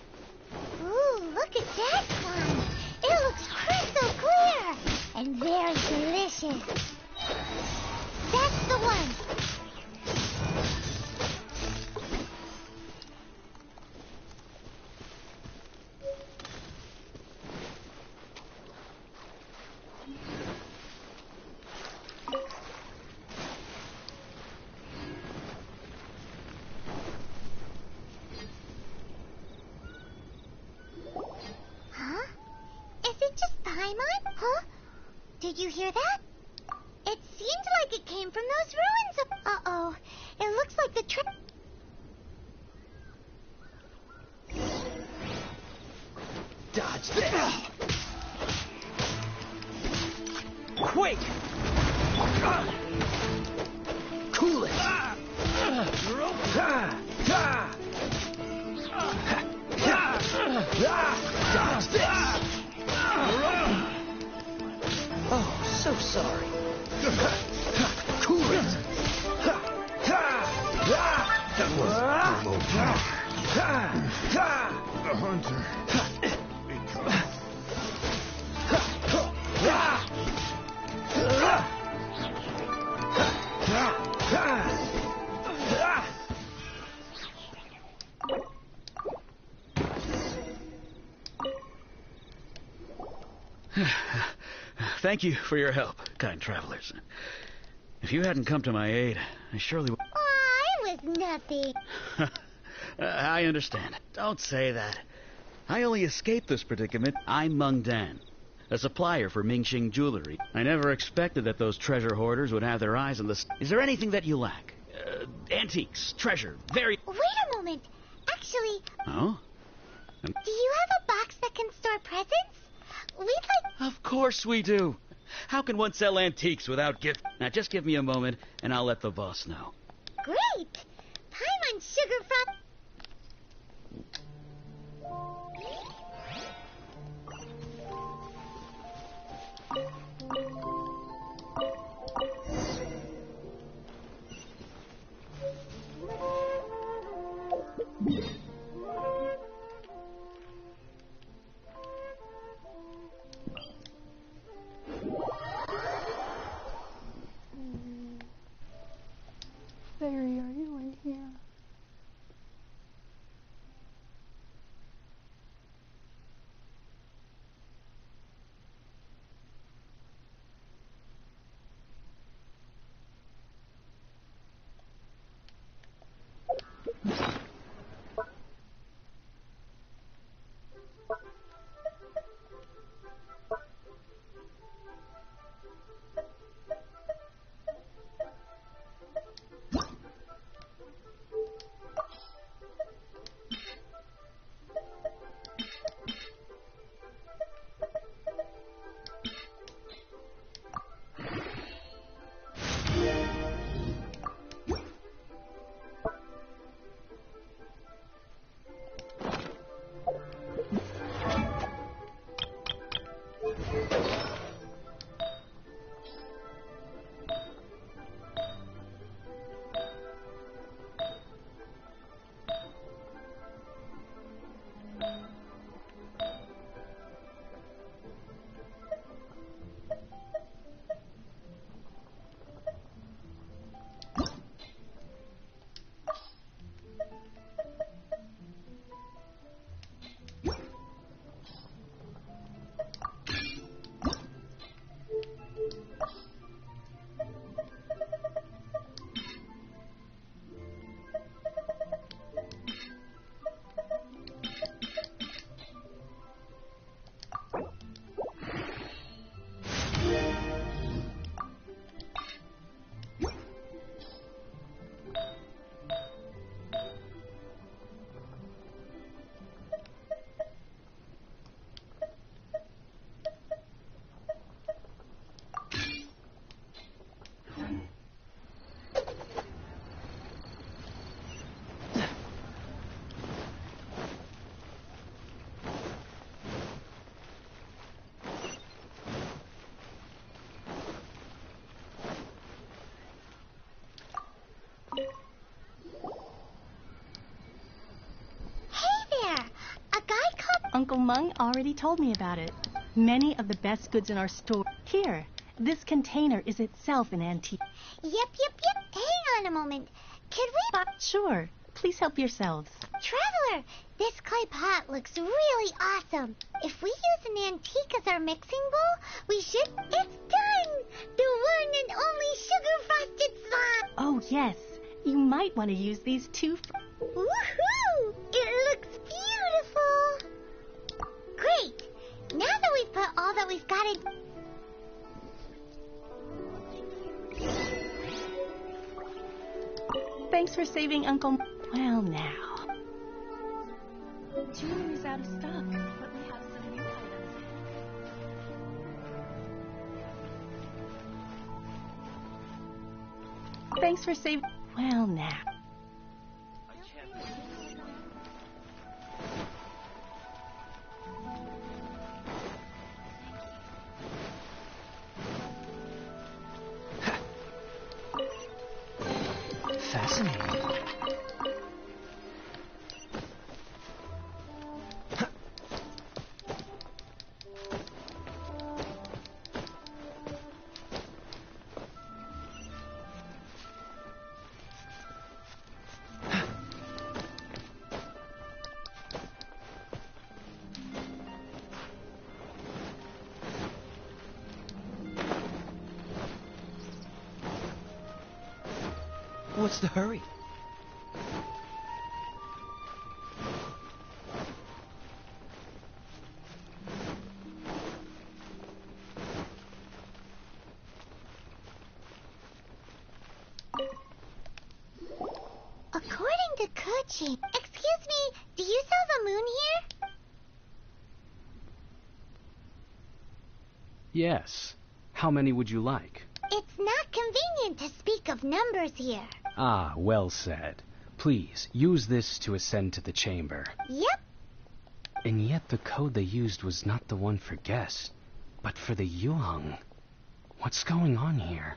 Ooh, look at that one. It looks crystal clear and very delicious. That's the one. Did you hear that? It seemed like it came from those ruins. Uh-oh. It looks like the Dodge this! Quake! Cool it! Dodge this! Oh, so sorry. Cool it! That was the hunter. Thank you for your help, kind travelers. If you hadn't come to my aid, I surely would... Aw, it was nothing. I understand. Don't say that. I only escaped this predicament. I'm Meng Dan, a supplier for Mingxing jewelry. I never expected that those treasure hoarders would have their eyes on the... Is there anything that you lack? Antiques, treasure, very... Wait a moment. Actually... Oh? Do you have a box that can store presents? We'd like... Of course we do. How can one sell antiques without gift? Now just give me a moment, and I'll let the boss know. Great! Time on Sugar Frog... Fairy, are you in here? Uncle Meng already told me about it. Many of the best goods in our store. Here, this container is itself an antique. Yep. Hang on a moment. Could we... Sure. Please help yourselves. Traveler, this clay pot looks really awesome. If we use an antique as our mixing bowl, we should... It's done! The one and only sugar-frosted slime! Oh, yes. You might want to use these too. Woohoo! It looks beautiful! Great! Now that we've put all that we've got in... Thanks for saving Uncle... Well, now. Jewelry's out of stock, but we have some Thanks for saving... Well, now. Fascinating. What's the hurry? According to Kochi, excuse me, do you sell the moon here? Yes. How many would you like? It's not convenient to speak of numbers here. Ah, well said. Please, use this to ascend to the chamber. Yep. And yet the code they used was not the one for guests, but for the Yuheng. What's going on here?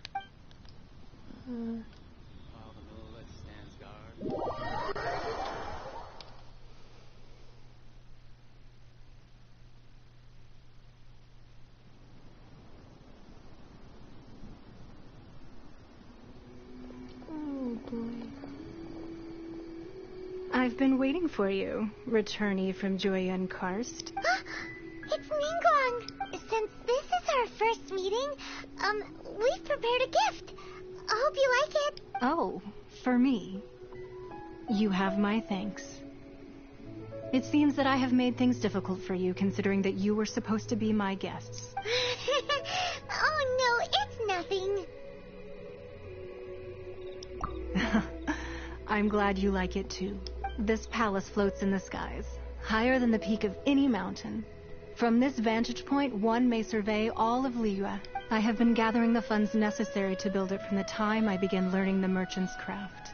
I've been waiting for you, returnee from Joyun Karst. It's Ningguang. Since this is our first meeting, we've prepared a gift. I hope you like it. Oh, for me. You have my thanks. It seems that I have made things difficult for you, considering that you were supposed to be my guests. Oh, no, it's nothing. I'm glad you like it, too. This palace floats in the skies, higher than the peak of any mountain. From this vantage point, one may survey all of Liyue. I have been gathering the funds necessary to build it from the time I began learning the merchant's craft.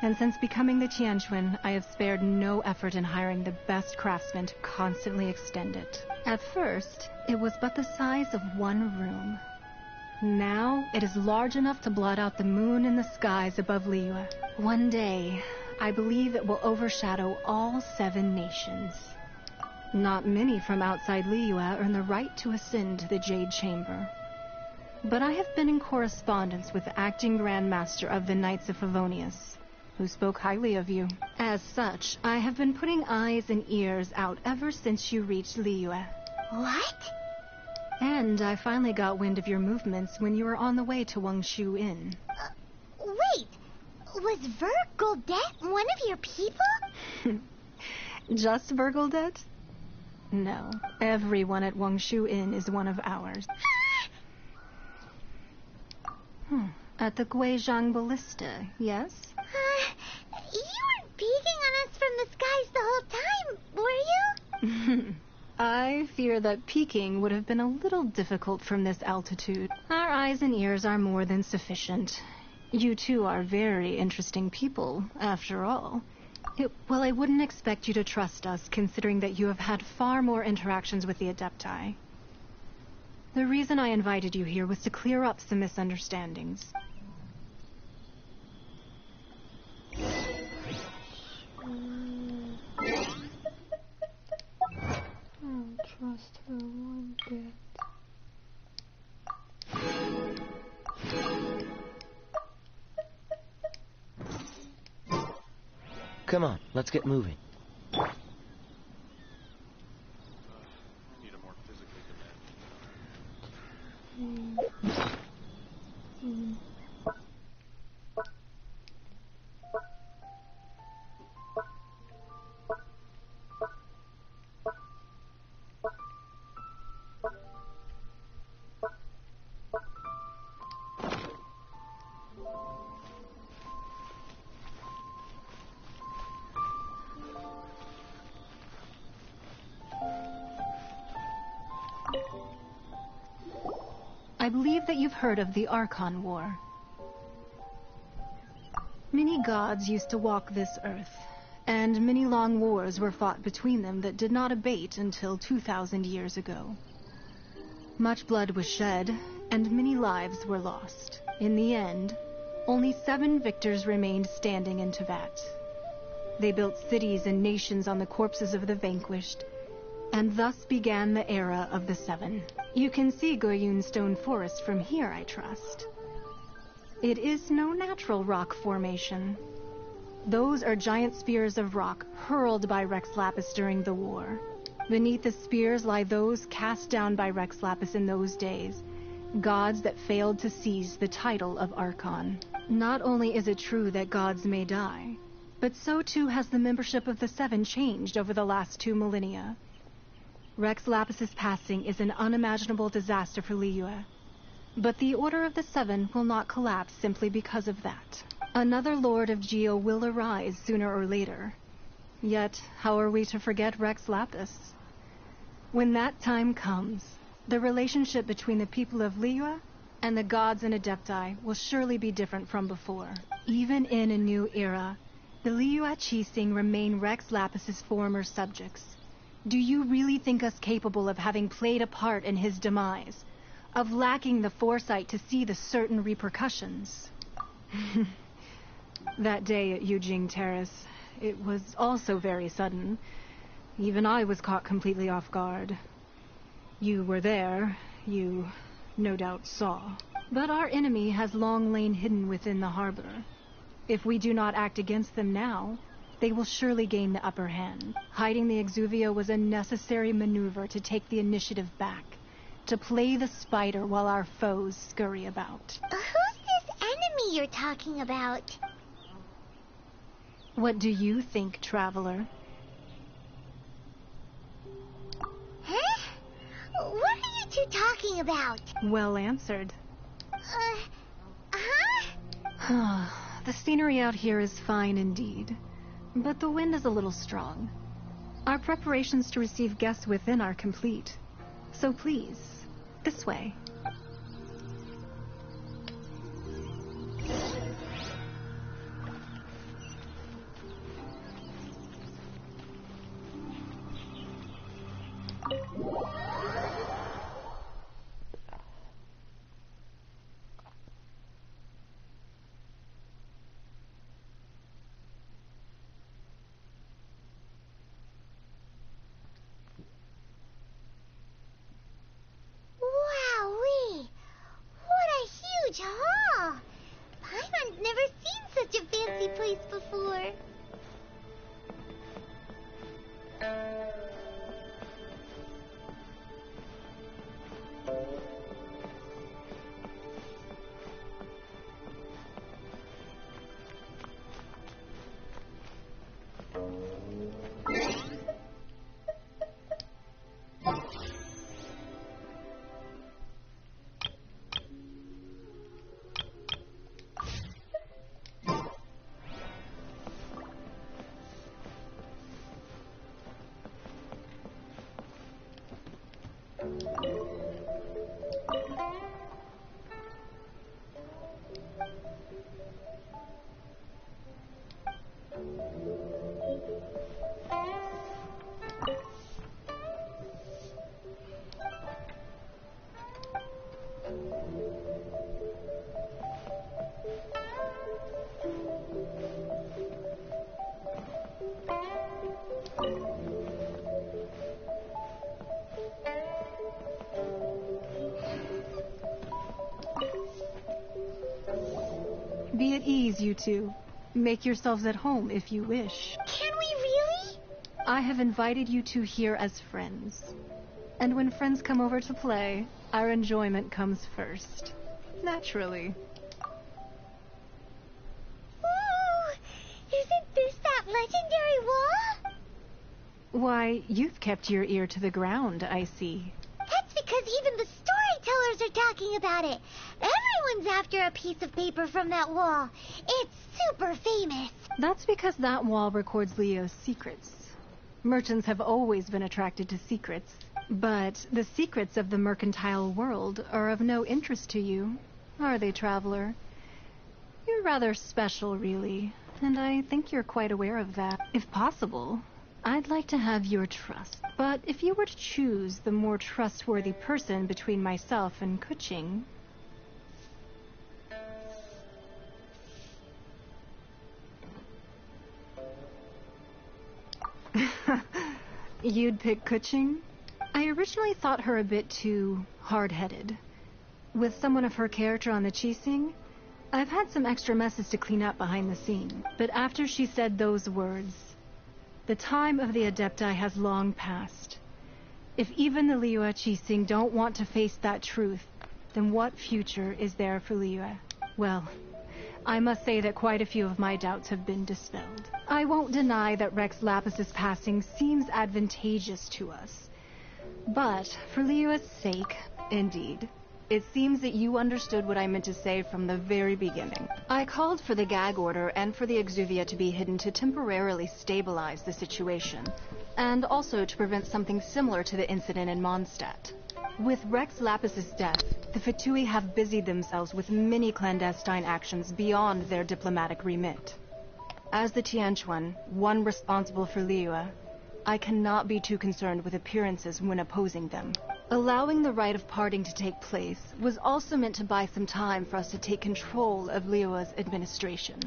And since becoming the Tianquan, I have spared no effort in hiring the best craftsmen to constantly extend it. At first, it was but the size of one room. Now, it is large enough to blot out the moon in the skies above Liyue. One day, I believe it will overshadow all 7 nations. Not many from outside Liyue earn the right to ascend to the Jade Chamber. But I have been in correspondence with the acting Grand Master of the Knights of Favonius, who spoke highly of you. As such, I have been putting eyes and ears out ever since you reached Liyue. What? And I finally got wind of your movements when you were on the way to Wangshu Inn. Wait, was Vergoldet one of your people? Just Vergoldet? No, everyone at Wangshu Inn is one of ours. At the Guizhang Ballista, yes? You weren't peeking on us from the skies the whole time, were you? I fear that peeking would have been a little difficult from this altitude. Our eyes and ears are more than sufficient. You two are very interesting people, after all. Well, I wouldn't expect you to trust us, considering that you have had far more interactions with the Adepti. The reason I invited you here was to clear up some misunderstandings. I don't trust her one bit. Come on, let's get moving. I believe that you've heard of the Archon War. Many gods used to walk this earth, and many long wars were fought between them that did not abate until 2,000 years ago. Much blood was shed, and many lives were lost. In the end, only 7 victors remained standing in Teyvat. They built cities and nations on the corpses of the vanquished, and thus began the era of the 7. You can see Goyun Stone Forest from here, I trust. It is no natural rock formation. Those are giant spears of rock hurled by Rex Lapis during the war. Beneath the spears lie those cast down by Rex Lapis in those days, gods that failed to seize the title of Archon. Not only is it true that gods may die, but so too has the membership of the 7 changed over the last 2 millennia. Rex Lapis's passing is an unimaginable disaster for Liyue, but the Order of the 7 will not collapse simply because of that. Another Lord of Geo will arise sooner or later. Yet, how are we to forget Rex Lapis? When that time comes, the relationship between the people of Liyue and the gods and Adepti will surely be different from before. Even in a new era, the Liyue Qixing remain Rex Lapis's former subjects. Do you really think us capable of having played a part in his demise? Of lacking the foresight to see the certain repercussions? That day at Yujing Terrace, it was also very sudden. Even I was caught completely off guard. You were there, you no doubt saw. But our enemy has long lain hidden within the harbor. If we do not act against them now, they will surely gain the upper hand. Hiding the Exuvio was a necessary maneuver to take the initiative back, to play the spider while our foes scurry about. Who's this enemy you're talking about? What do you think, traveler? Huh? What are you two talking about? Well answered. Huh? The scenery out here is fine indeed, but the wind is a little strong. Our preparations to receive guests within are complete. So please, this way. Hall! Paimon's never seen such a fancy place before. Be at ease, you two. Make yourselves at home if you wish. Can we really? I have invited you two here as friends. And when friends come over to play, our enjoyment comes first. Naturally. Ooh! Isn't this that legendary wall? Why, you've kept your ear to the ground, I see. That's because even the storytellers are talking about it. Everyone's after a piece of paper from that wall. It's super famous. That's because that wall records Leo's secrets. Merchants have always been attracted to secrets. But the secrets of the mercantile world are of no interest to you, are they, traveler? You You're rather special, really, and I think you're quite aware of that. If possible, I'd like to have your trust. But if you were to choose the more trustworthy person between myself and Kuching... You'd pick Kuching? I originally thought her a bit too hard-headed. With someone of her character on the Qixing, I've had some extra messes to clean up behind the scene. But after she said those words, the time of the Adepti has long passed. If even the Liyue Qixing don't want to face that truth, then what future is there for Liyue? Well, I must say that quite a few of my doubts have been dispelled. I won't deny that Rex Lapis's passing seems advantageous to us. But, for Liyue's sake, indeed, it seems that you understood what I meant to say from the very beginning. I called for the gag order and for the exuvia to be hidden to temporarily stabilize the situation, and also to prevent something similar to the incident in Mondstadt. With Rex Lapis's death, the Fatui have busied themselves with many clandestine actions beyond their diplomatic remit. As the Tianquan, one responsible for Liyue, I cannot be too concerned with appearances when opposing them. Allowing the rite of parting to take place was also meant to buy some time for us to take control of Liyue's administration.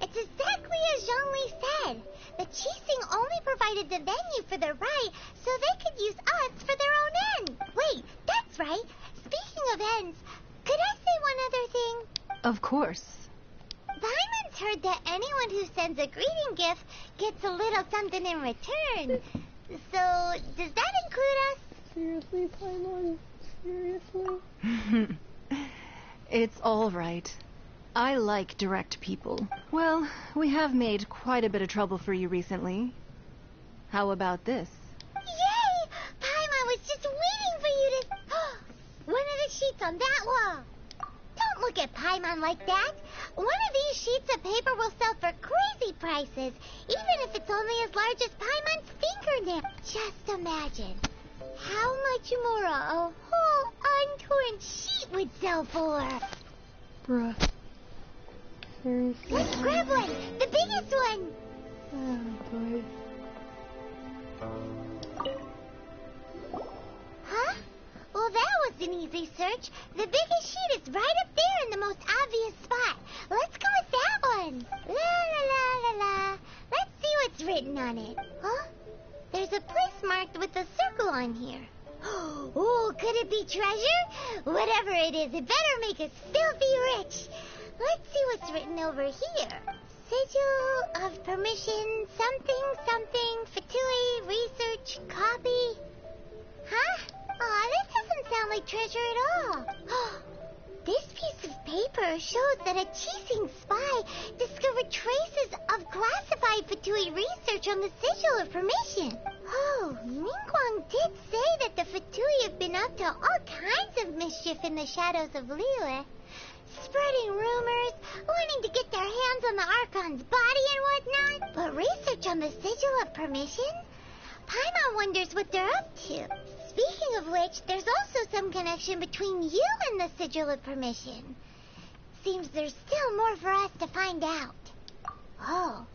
It's exactly as Zhongli said. The Qixing only provided the venue for their rite so they could use us for their own end. Wait, that's right. Speaking of ends, could I say one other thing? Of course. Paimon's heard that anyone who sends a greeting gift gets a little something in return. So, does that include us? Seriously, Paimon? Seriously? It's all right. I like direct people. Well, we have made quite a bit of trouble for you recently. How about this? Yay! Paimon was just waiting for you to... One of the sheets on that wall. Don't look at Paimon like that. One of these sheets of paper will sell for crazy prices, even if it's only as large as Paimon's fingernail. Just imagine how much more a whole untorn sheet would sell for. Bruh. Seriously? Let's grab one! The biggest one! Oh, boy. Huh? Well, that was an easy search. The biggest sheet is right up there in the most obvious spot. Let's go with that one. La la la la la. Let's see what's written on it. Huh? There's a place marked with a circle on here. Oh, could it be treasure? Whatever it is, it better make us filthy rich. Let's see what's written over here. Sigil of permission, something, Fatui, research, copy. Huh? Aw, that doesn't sound like treasure at all. This piece of paper shows that a Qixing spy discovered traces of classified Fatui research on the Sigil of Permission. Oh, Ningguang did say that the Fatui have been up to all kinds of mischief in the shadows of Liyue. Spreading rumors, wanting to get their hands on the Archon's body and whatnot. But research on the Sigil of Permission? Paimon wonders what they're up to. Speaking of which, there's also some connection between you and the Sigil of Permission. Seems there's still more for us to find out. Oh,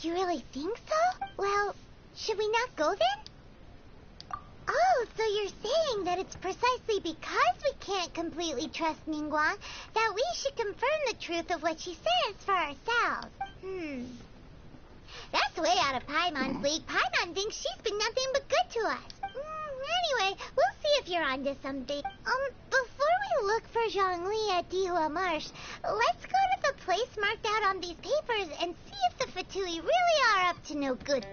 you really think so? Well, should we not go then? Oh, so you're saying that it's precisely because we can't completely trust Ningguang that we should confirm the truth of what she says for ourselves. That's way out of Paimon's league. Paimon thinks she's been nothing but good to us. Anyway, we'll see if you're onto something. Before we look for Zhongli at Dihua Marsh, let's go to the place marked out on these papers and see if the Fatui really are up to no good.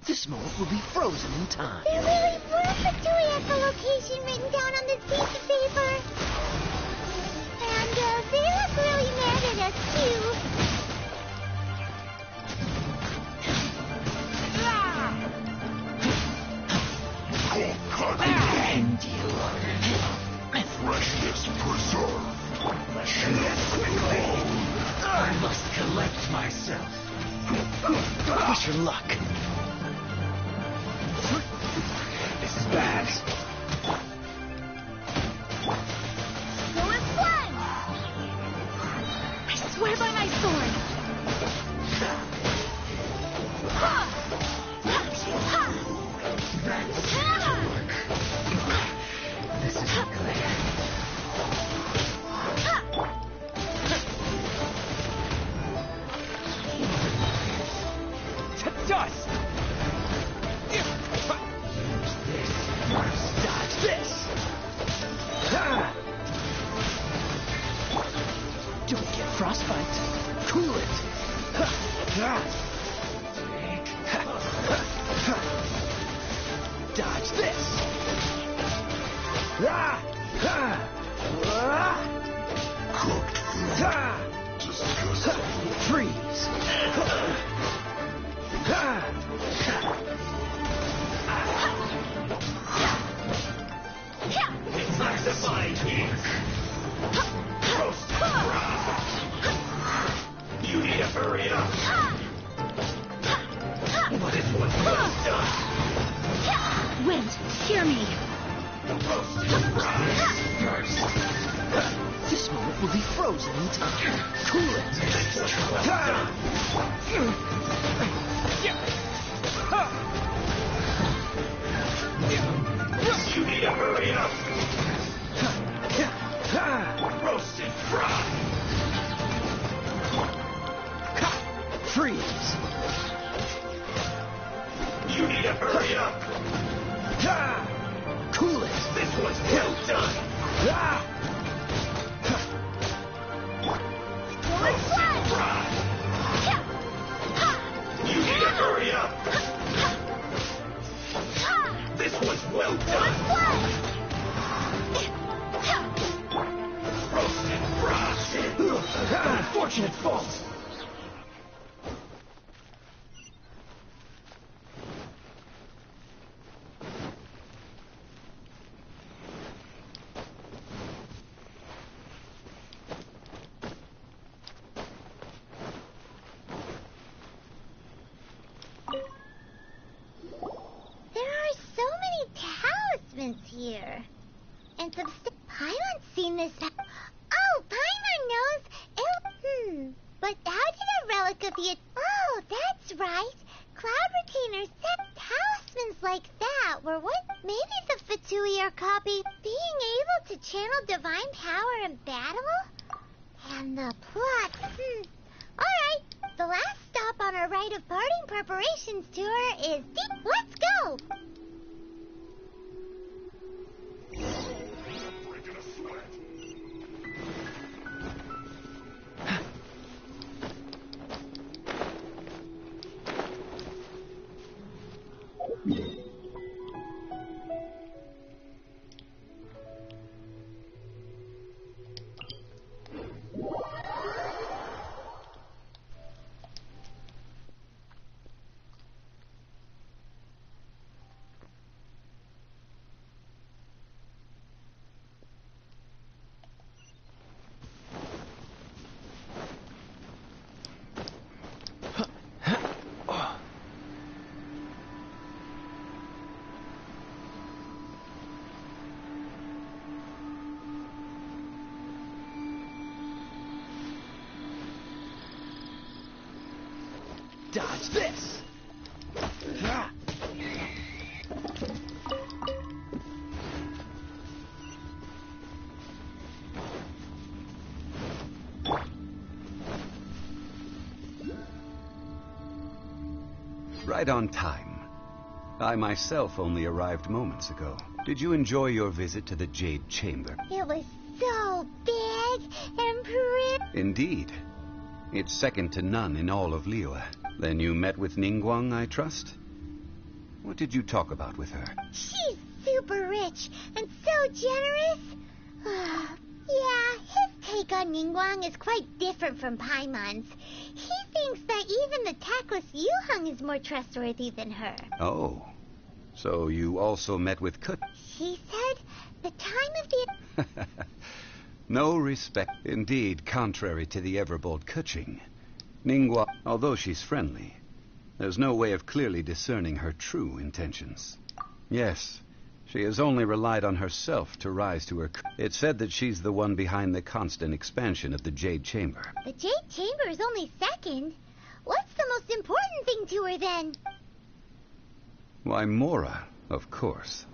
This moment will be frozen in time. They're really perfect to echolocation written down on this piece of paper. And they look really mad at us, too. And you. Freshness preserved. I must collect myself. Wish your luck. This is bad. Go and fly! I swear by my sword. This isn't good. To dust! Dodge this! Cooked food. Disgusting. Freeze! Detoxify teeth. Roast raw. You need to hurry up. This one's well done. Wind, hear me. Roasted fries first. This moment will be frozen in time. Cool it. This one's well done. You need to hurry up. Roasted fry. Freeze! You need to hurry up. Cool it. This one's well done. Roasted fry. You need to hurry up. This one's well done. Roasted fry. Unfortunate fault. Here. And some Paimon's seen this. Oh, Paimon knows. But how did a relic of the... Oh, that's right. Cloud retainers set talismans like that were what? Maybe the Fatui are copy being able to channel divine power in battle? And the plot. Alright, the last stop on our rite of parting preparations tour is deep. Let's go! Dodge this! Right on time. I myself only arrived moments ago. Did you enjoy your visit to the Jade Chamber? It was so big and pretty. Indeed. It's second to none in all of Liyue. Then you met with Ningguang, I trust? What did you talk about with her? She's super rich and so generous. Yeah, his take on Ningguang is quite different from Paimon's. He thinks that even the tactless Yuheng is more trustworthy than her. Oh. So you also met with Kut? She said the time of the... No respect. Indeed, contrary to the ever-bold Kuching. Ningguang, although she's friendly, there's no way of clearly discerning her true intentions. Yes, she has only relied on herself to rise to her... It's said that she's the one behind the constant expansion of the Jade Chamber. The Jade Chamber is only second. What's the most important thing to her, then? Why, Mora, of course.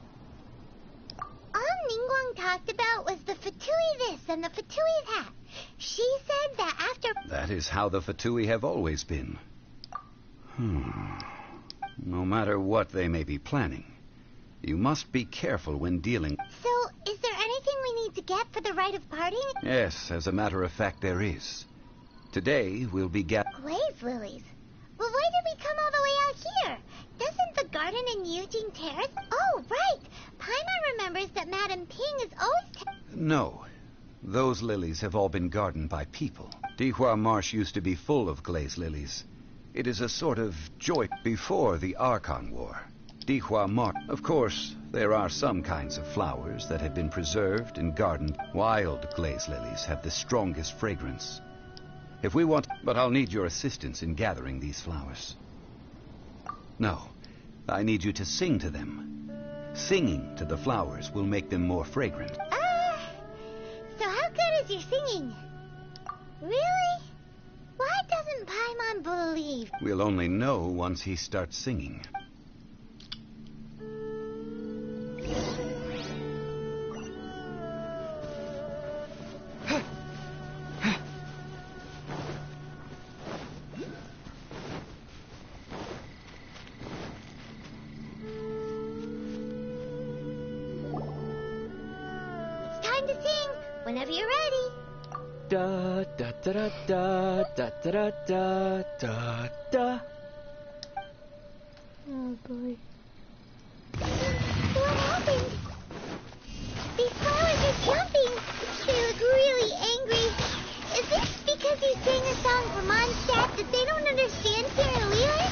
All Ningguang talked about was the Fatui this and the Fatui that. She said that after... That is how the Fatui have always been. No matter what they may be planning, you must be careful when dealing... So, is there anything we need to get for the rite of parting? Yes, as a matter of fact, there is. Today, we'll be Glaze lilies? Well, why did we come all the way out here? Doesn't the garden in Eugene Terrace... Oh, noticed that Madam Ping is always... No. Those lilies have all been gardened by people. Dihua Marsh used to be full of glaze lilies. It is a sort of joy before the Archon War. Dihua Marsh... Of course, there are some kinds of flowers that have been preserved and gardened. Wild glaze lilies have the strongest fragrance. If we want... But I'll need your assistance in gathering these flowers. No, I need you to sing to them. Singing to the flowers will make them more fragrant. So how good is your singing? Really? Why doesn't Paimon believe? We'll only know once he starts singing. Whenever you're ready. Da da da da da da da da da da. Oh boy. What happened? These flowers are jumping. They look really angry. Is this because you sang a song for Mondstadt that they don't understand here in Liyue?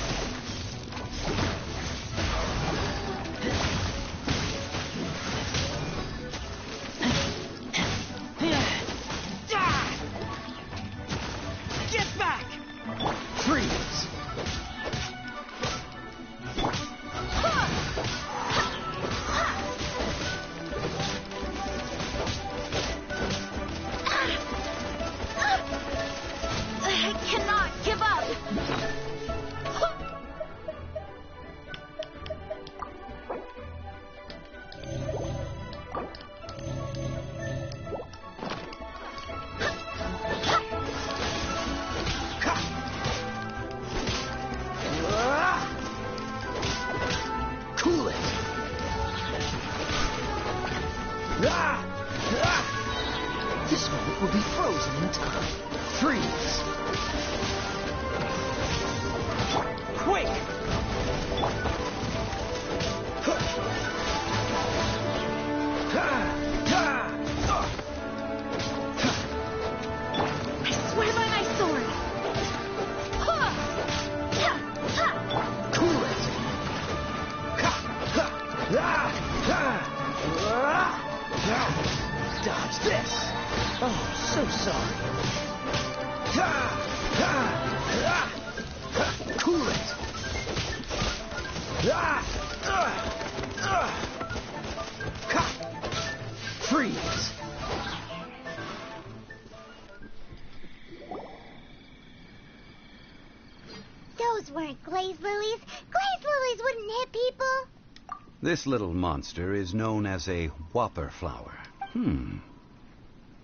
Freeze! I cannot give up! Cool it! This moment will be frozen in time. Freeze! Quick! I swear by my sword! Cool it! Dodge this! Oh, so sorry. Cool it! Freeze! Those weren't glaze lilies. Glaze lilies wouldn't hit people. This little monster is known as a whopper flower.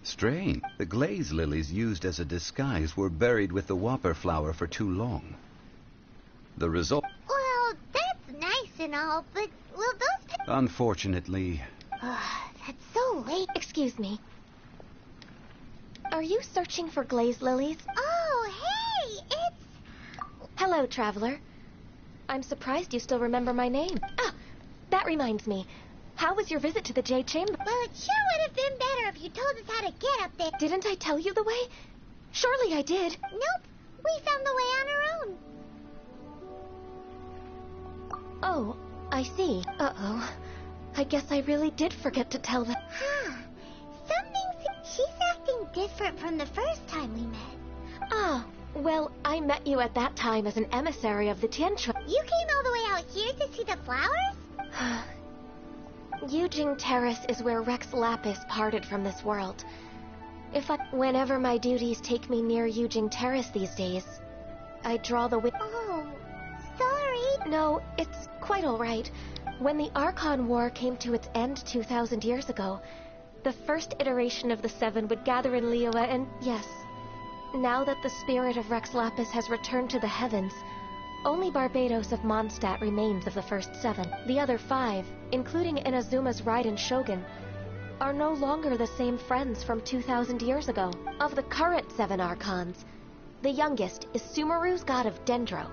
Strange. The glaze lilies used as a disguise were buried with the whopper flower for too long. The result... Well, that's nice and all, but will those... Unfortunately... That's so late. Excuse me. Are you searching for glaze lilies? Oh, hey, it's... Hello, traveler. I'm surprised you still remember my name. Ah, that reminds me. How was your visit to the Jade Chamber? Well, it sure would have been better if you told us how to get up there. Didn't I tell you the way? Surely I did. Nope. We found the way on our own. Oh, I see. Uh-oh. I guess I really did forget to tell them. She's acting different from the first time we met. Ah, well, I met you at that time as an emissary of the Tianquan. You came all the way out here to see the flowers? Yujing Terrace is where Rex Lapis parted from this world. Whenever my duties take me near Yujing Terrace these days, I draw the Oh, sorry. No, it's quite all right. When the Archon War came to its end 2,000 years ago, the first iteration of the Seven would gather in Liyue and, yes, now that the spirit of Rex Lapis has returned to the heavens, only Barbados of Mondstadt remains of the first seven. The other five, including Inazuma's Raiden Shogun, are no longer the same friends from 2,000 years ago. Of the current seven Archons, the youngest is Sumeru's god of Dendro.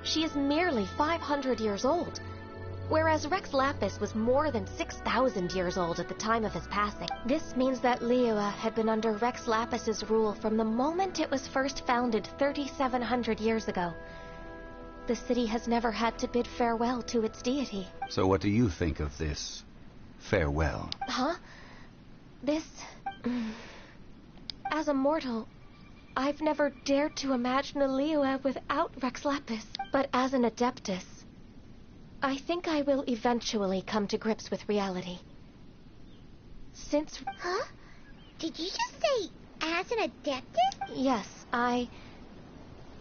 She is merely 500 years old. whereas Rex Lapis was more than 6,000 years old at the time of his passing. This means that Liyue had been under Rex Lapis's rule from the moment it was first founded 3,700 years ago. The city has never had to bid farewell to its deity. So what do you think of this farewell? Huh? This... As a mortal, I've never dared to imagine a Liyue without Rex Lapis. But as an Adeptus, I think I will eventually come to grips with reality. Since... Huh? Did you just say, as an Adeptus? Yes, I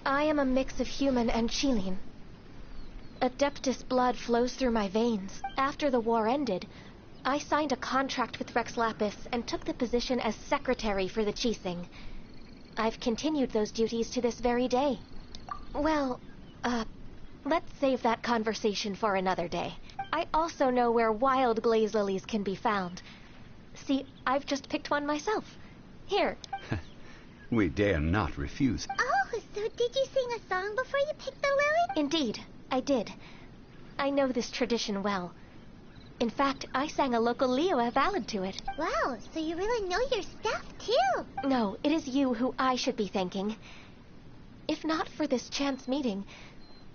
am a mix of human and Qilin. Adeptus blood flows through my veins. After the war ended, I signed a contract with Rex Lapis and took the position as secretary for the Qixing. I've continued those duties to this very day. Well, let's save that conversation for another day. I also know where wild glaze lilies can be found. See, I've just picked one myself. Here. We dare not refuse. Oh, so did you sing a song before you picked the lily? Indeed, I did. I know this tradition well. In fact, I sang a local Liyue ballad to it. Wow, so you really know your stuff, too. No, it is you who I should be thanking. If not for this chance meeting,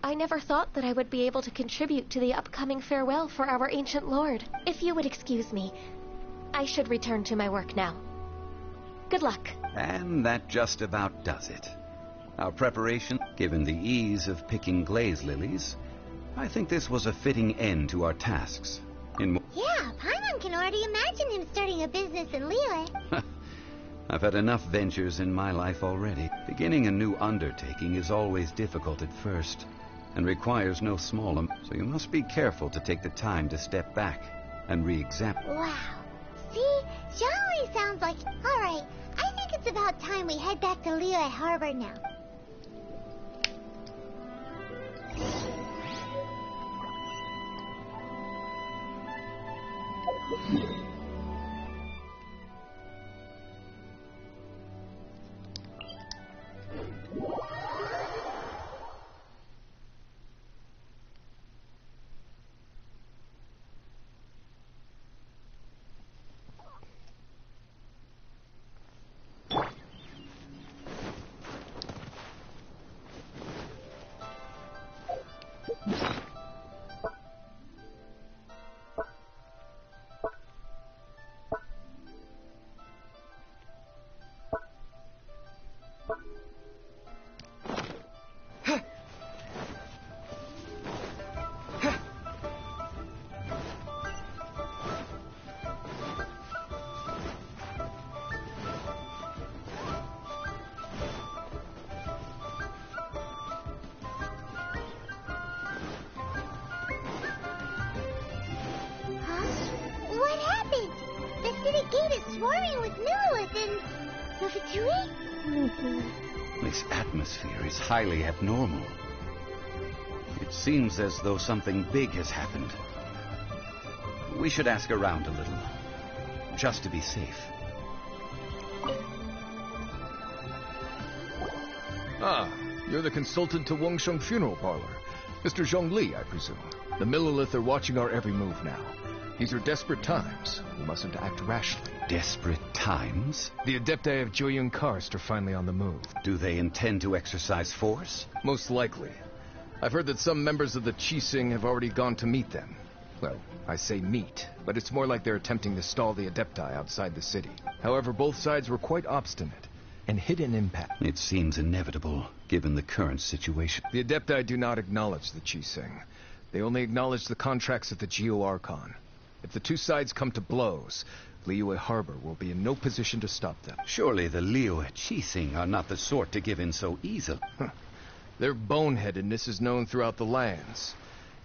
I never thought that I would be able to contribute to the upcoming farewell for our ancient lord. If you would excuse me, I should return to my work now. Good luck. And that just about does it. Our preparation, given the ease of picking glaze lilies, I think this was a fitting end to our tasks. Yeah, Paimon can already imagine him starting a business in Liyue. I've had enough ventures in my life already. Beginning a new undertaking is always difficult at first, and requires no small amount, so you must be careful to take the time to step back and re-examine. Wow. See, Zhongli sounds like... Alright, I think it's about time we head back to Liyue Harbor now. Swarming with Millilith and the Fatui? This atmosphere is highly abnormal. It seems as though something big has happened. We should ask around a little, just to be safe. Ah, you're the consultant to Wengsheng Funeral Parlor. Mr. Zhongli, I presume. The Millilith are watching our every move now. These are desperate times. We mustn't act rashly. Desperate times? The Adepti of Joyun Karst are finally on the move. Do they intend to exercise force? Most likely. I've heard that some members of the Qixing have already gone to meet them. Well, I say meet, but it's more like they're attempting to stall the Adepti outside the city. However, both sides were quite obstinate and hid an impact. It seems inevitable, given the current situation. The Adepti do not acknowledge the Qixing. They only acknowledge the contracts of the Geo-Archon. If the two sides come to blows, Liyue Harbor will be in no position to stop them. Surely the Liyue Qixing are not the sort to give in so easily. Their boneheadedness is known throughout the lands.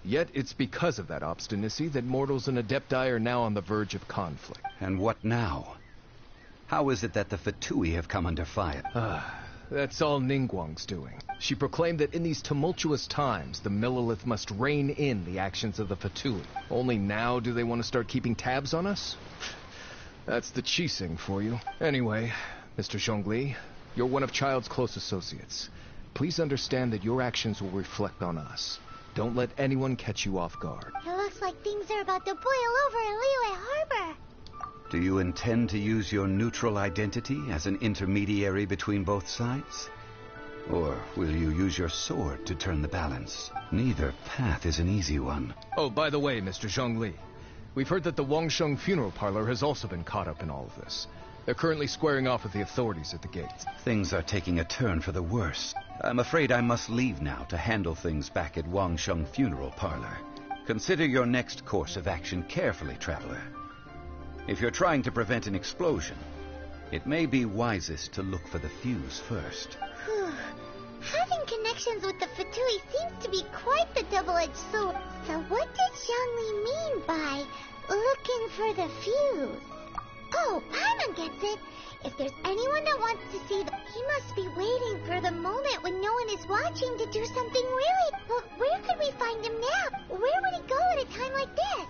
Yet it's because of that obstinacy that mortals and Adepti are now on the verge of conflict. And what now? How is it that the Fatui have come under fire? That's all Ningguang's doing. She proclaimed that in these tumultuous times, the Millilith must rein in the actions of the Fatui. Only now do they want to start keeping tabs on us? That's the Qixing for you. Anyway, Mr. Zhongli, you're one of Child's close associates. Please understand that your actions will reflect on us. Don't let anyone catch you off guard. It looks like things are about to boil over in Liyue Harbor. Do you intend to use your neutral identity as an intermediary between both sides? Or will you use your sword to turn the balance? Neither path is an easy one. Oh, by the way, Mr. Zhongli, we've heard that the Wangsheng funeral parlor has also been caught up in all of this. They're currently squaring off with the authorities at the gates. Things are taking a turn for the worse. I'm afraid I must leave now to handle things back at Wangsheng funeral parlor. Consider your next course of action carefully, traveler. If you're trying to prevent an explosion, it may be wisest to look for the fuse first. Having connections with the Fatui seems to be quite the double-edged sword. So what does Zhongli mean by looking for the fuse? Oh, Paimon gets it. If there's anyone that wants to see he must be waiting for the moment when no one is watching to do something really... But where could we find him now? Where would he go at a time like this?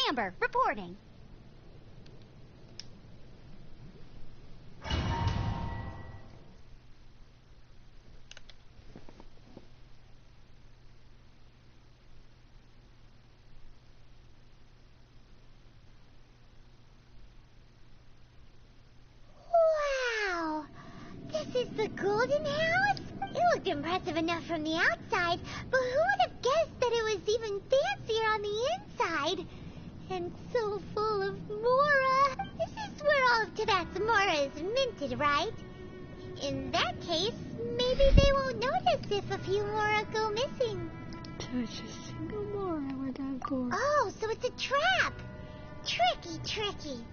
Amber, reporting. Wow! This is the Golden House? It looked impressive enough from the outside, but who would have guessed that it was even fancier on the inside? And so full of Mora. This is where all of Tibet's Mora is minted, right? In that case, maybe they won't notice if a few Mora go missing. Touch a single Mora without gore. Oh, so it's a trap. Tricky, tricky.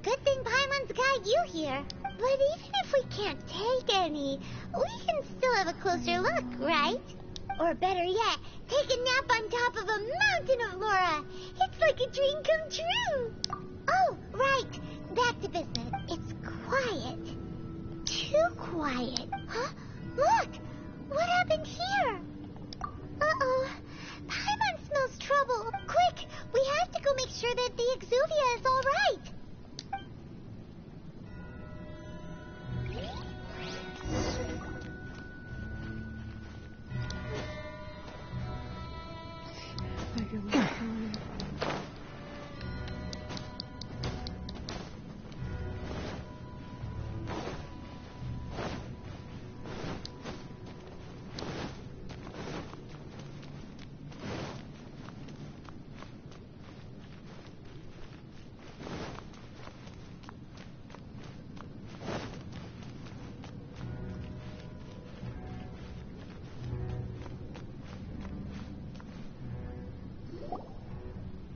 Good thing Paimon's got you here. But even if we can't take any, we can still have a closer look, right? Or better yet, take a nap on top of a mountain of Mora. It's like a dream come true. Oh, right. Back to business. It's quiet. Too quiet. Huh? Look! What happened here? Uh-oh. Paimon smells trouble. Quick! We have to go make sure that the Exuvia is all right.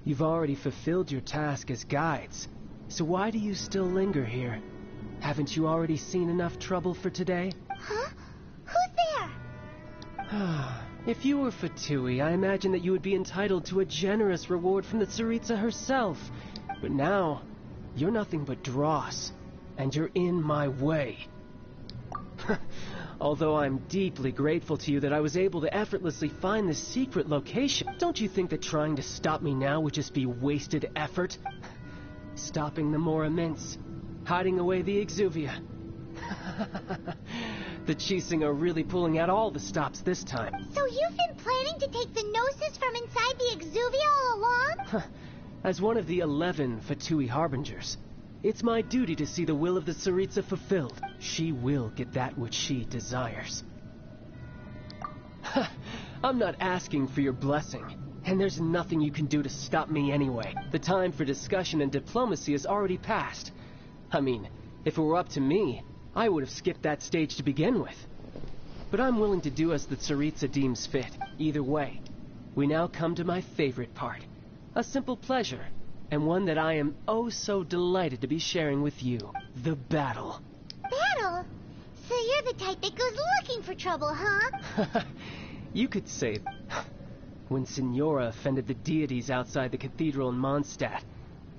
You've already fulfilled your task as guides, so why do you still linger here? Haven't you already seen enough trouble for today? Huh? Who's there? If you were Fatui, I imagine that you would be entitled to a generous reward from the Tsaritsa herself. But now, you're nothing but dross, and you're in my way. Although I'm deeply grateful to you that I was able to effortlessly find this secret location, don't you think that trying to stop me now would just be wasted effort? Stopping the Mora Mints, hiding away the Exuvia. The Chising are really pulling out all the stops this time. So you've been planning to take the Gnosis from inside the Exuvia all along? As one of the 11 Fatui Harbingers, it's my duty to see the will of the Tsaritsa fulfilled. She will get that which she desires. I'm not asking for your blessing, and there's nothing you can do to stop me anyway. The time for discussion and diplomacy has already passed. I mean, If it were up to me, I would have skipped that stage to begin with. But I'm willing to do as the Tsaritsa deems fit. Either way, we now come to my favorite part. A simple pleasure, and one that I am oh so delighted to be sharing with you. The battle. Battle? So you're the type that goes looking for trouble, huh? You could say... When Signora offended the deities outside the cathedral in Mondstadt,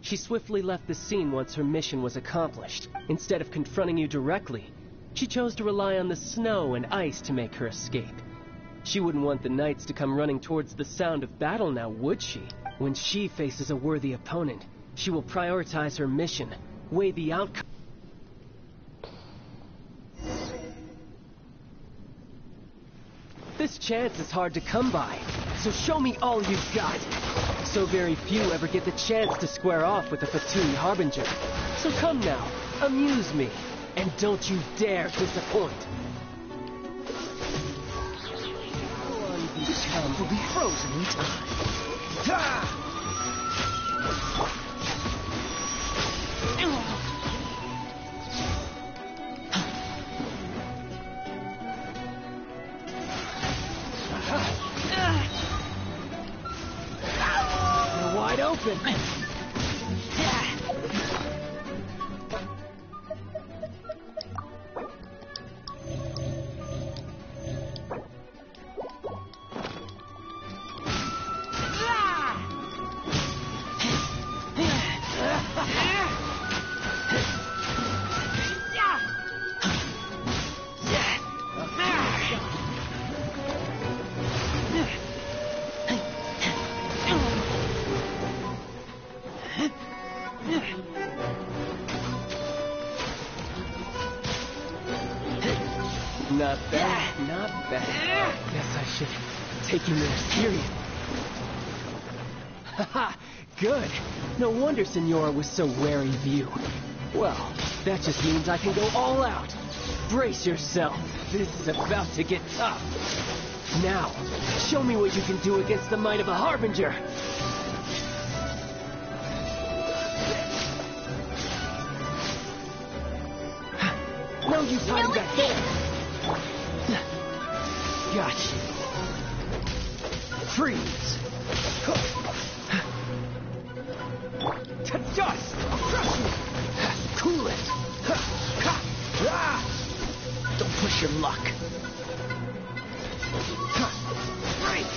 she swiftly left the scene once her mission was accomplished. Instead of confronting you directly, she chose to rely on the snow and ice to make her escape. She wouldn't want the knights to come running towards the sound of battle now, would she? When she faces a worthy opponent, she will prioritize her mission, weigh the outcome. This chance is hard to come by, so show me all you've got. So very few ever get the chance to square off with the Fatui Harbinger. So come now, amuse me, and don't you dare disappoint. This world will be frozen in time. You're wide open. Not bad, not bad. Guess I should take you more serious. Haha, good. No wonder Signora was so wary of you. Well, that just means I can go all out. Brace yourself. This is about to get tough. Now, show me what you can do against the might of a Harbinger. No use hiding back there. Gotcha. Freeze. To dust. Crush me. Cool it. Don't push your luck. Break.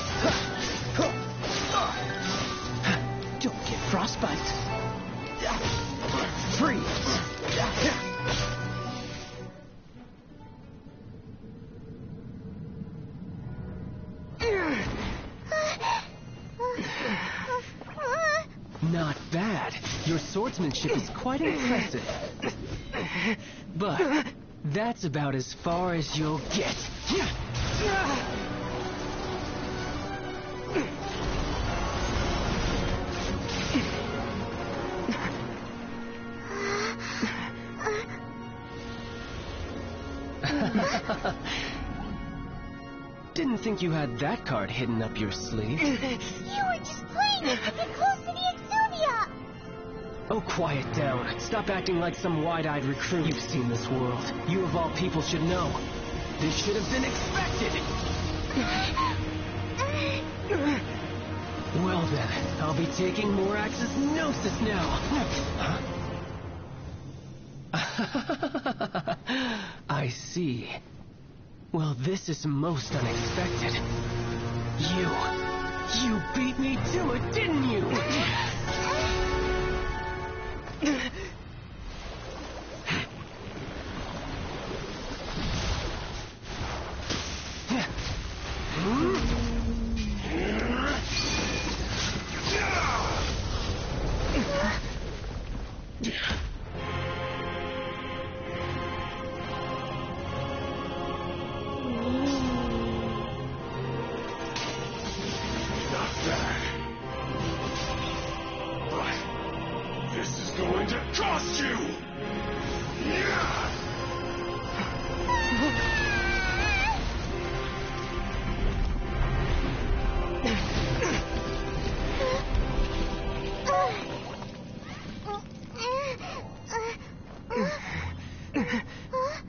Don't get frostbite. Freeze. Not bad. Your swordsmanship is quite impressive. But that's about as far as you'll get. Didn't think you had that card hidden up your sleeve. You were just playing it to get close to the Exuvia! Oh, quiet down. Stop acting like some wide-eyed recruit. You've seen this world. You of all people should know. This should have been expected! Well then, I'll be taking Morax's Gnosis now. I see. Well, this is most unexpected. You beat me to it, didn't you? This is going to Huh?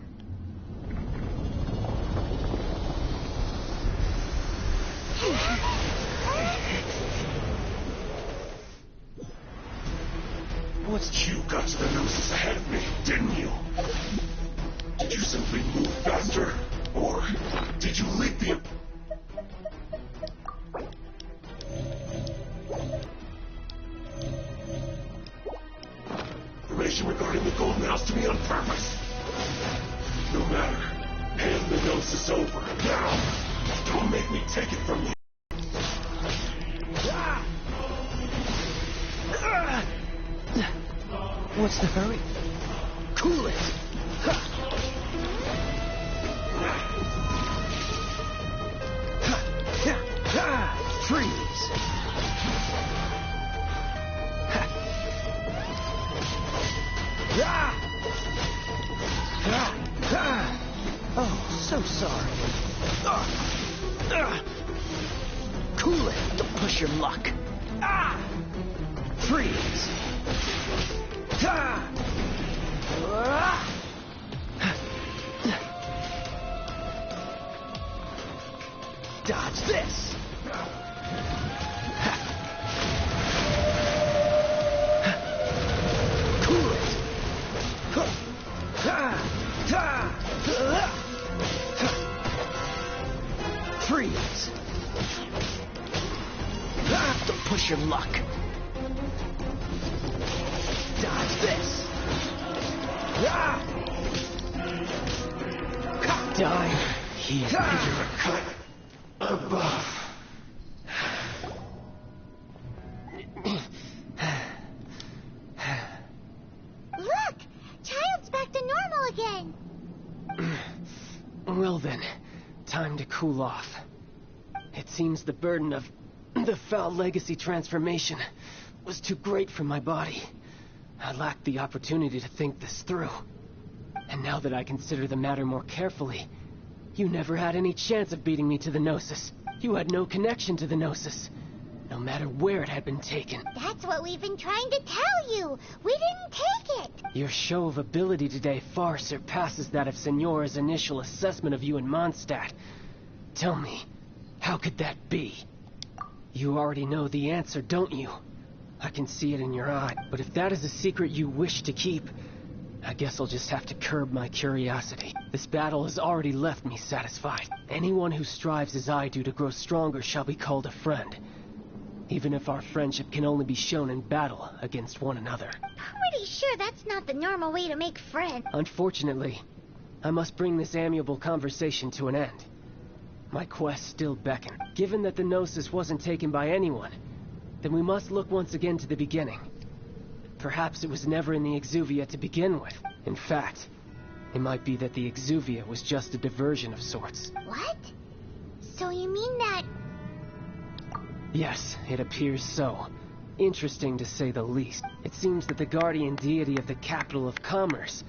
You got to the Gnosis ahead of me, didn't you? Did you simply move faster? Or did you leap the... information regarding the Golden House to me on purpose? No matter. Hand the Gnosis over, now! Don't make me take it from you. What's the hurry? Cool it! Freeze! Oh, so sorry. Cool it! Don't push your luck. Freeze! Dodge this! Cool it! Freeze! Don't push your luck. Dodge this! Die here. Above. Look! Child's back to normal again! Well then, time to cool off. It seems the burden of the foul legacy transformation was too great for my body. I lacked the opportunity to think this through. And now that I consider the matter more carefully, you never had any chance of beating me to the Gnosis. You had no connection to the Gnosis, no matter where it had been taken. That's what we've been trying to tell you! We didn't take it! Your show of ability today far surpasses that of Signora's initial assessment of you in Mondstadt. Tell me, how could that be? You already know the answer, don't you? I can see it in your eye. But if that is a secret you wish to keep, I guess I'll just have to curb my curiosity. This battle has already left me satisfied. Anyone who strives as I do to grow stronger shall be called a friend. Even if our friendship can only be shown in battle against one another. Pretty sure that's not the normal way to make friends. Unfortunately, I must bring this amiable conversation to an end. My quest still beckon. Given that the Gnosis wasn't taken by anyone, then we must look once again to the beginning. Perhaps it was never in the Exuvia to begin with. In fact, it might be that the Exuvia was just a diversion of sorts. What? So you mean that... Yes, it appears so. Interesting to say the least. It seems that the guardian deity of the capital of commerce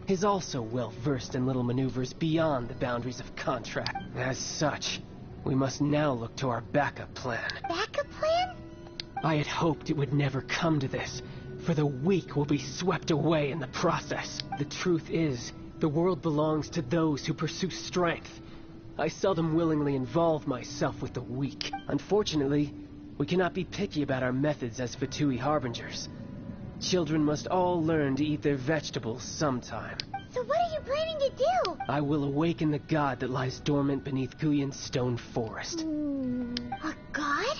is also well versed in little maneuvers beyond the boundaries of contract. As such, we must now look to our backup plan. Backup plan? I had hoped it would never come to this, for the weak will be swept away in the process. The truth is, the world belongs to those who pursue strength. I seldom willingly involve myself with the weak. Unfortunately, we cannot be picky about our methods as Fatui harbingers. Children must all learn to eat their vegetables sometime. So what are you planning to do? I will awaken the god that lies dormant beneath Guyan's stone forest. A god?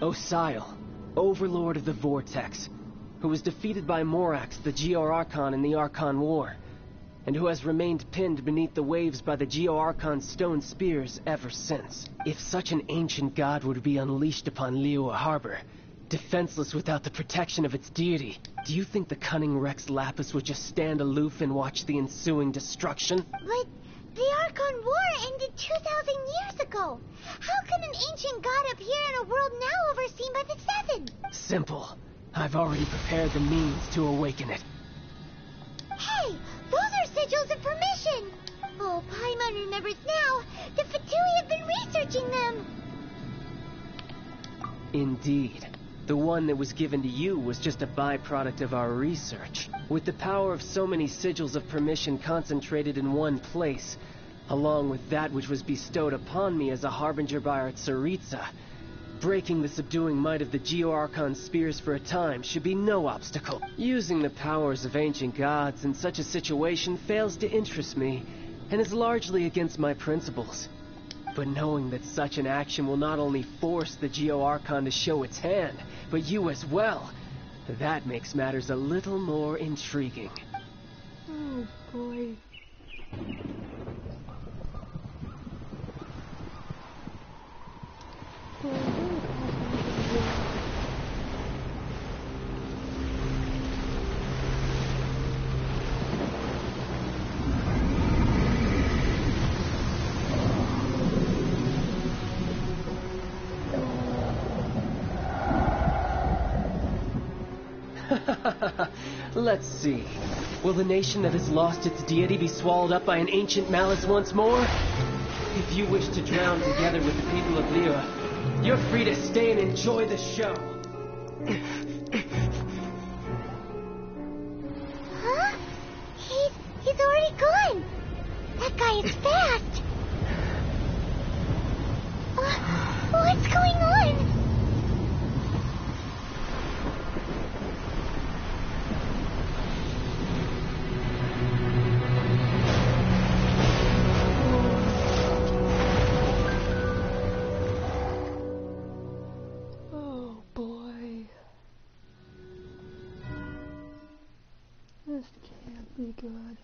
Osial, overlord of the Vortex, who was defeated by Morax, the Geo-Archon in the Archon War, and who has remained pinned beneath the waves by the Geo-Archon's stone spears ever since. If such an ancient god were to be unleashed upon Liyue Harbor, defenseless without the protection of its deity, do you think the cunning Rex Lapis would just stand aloof and watch the ensuing destruction? But the Archon War ended 2,000 years ago. How can an ancient god appear in a world now overseen by the Seven? Simple. I've already prepared the means to awaken it. Hey, those are sigils of permission. Oh, Paimon remembers now. The Fatui have been researching them. Indeed. The one that was given to you was just a byproduct of our research. With the power of so many sigils of permission concentrated in one place, along with that which was bestowed upon me as a harbinger by our Tsaritsa, breaking the subduing might of the Geo-Archon spears for a time should be no obstacle. Using the powers of ancient gods in such a situation fails to interest me, and is largely against my principles. But knowing that such an action will not only force the Geo-Archon to show its hand, but you as well, that makes matters a little more intriguing. Oh boy. Let's see. Will the nation that has lost its deity be swallowed up by an ancient malice once more? If you wish to drown together with the people of Liyue, you're free to stay and enjoy the show. Huh? He's already gone. That guy is fast. What's going on? This can't be good.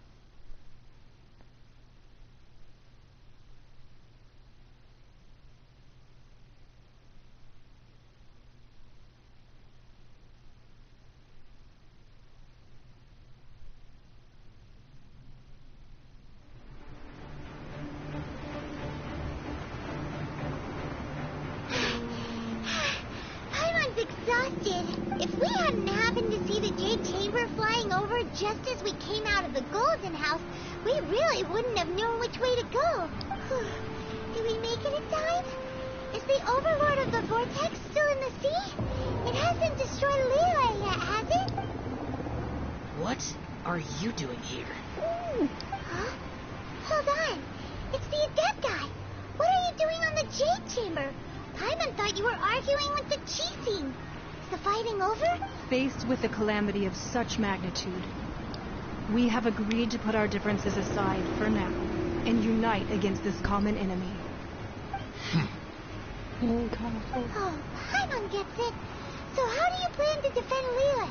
Paimon's exhausted. If we hadn't happened to see the Jade Chamber flying over just as we came out of the Golden House, we really wouldn't have known which way to go. Did we make it in time? Is the Overlord of the Vortex still in the sea? It hasn't destroyed Liyue yet, has it? What are you doing here? Huh? Hold on. It's the Adepti. What are you doing on the Jade Chamber? Paimon thought you were arguing with the Chising. Is the fighting over? Faced with a calamity of such magnitude, we have agreed to put our differences aside for now and unite against this common enemy. Oh, Paimon gets it. So how do you plan to defend Liyue?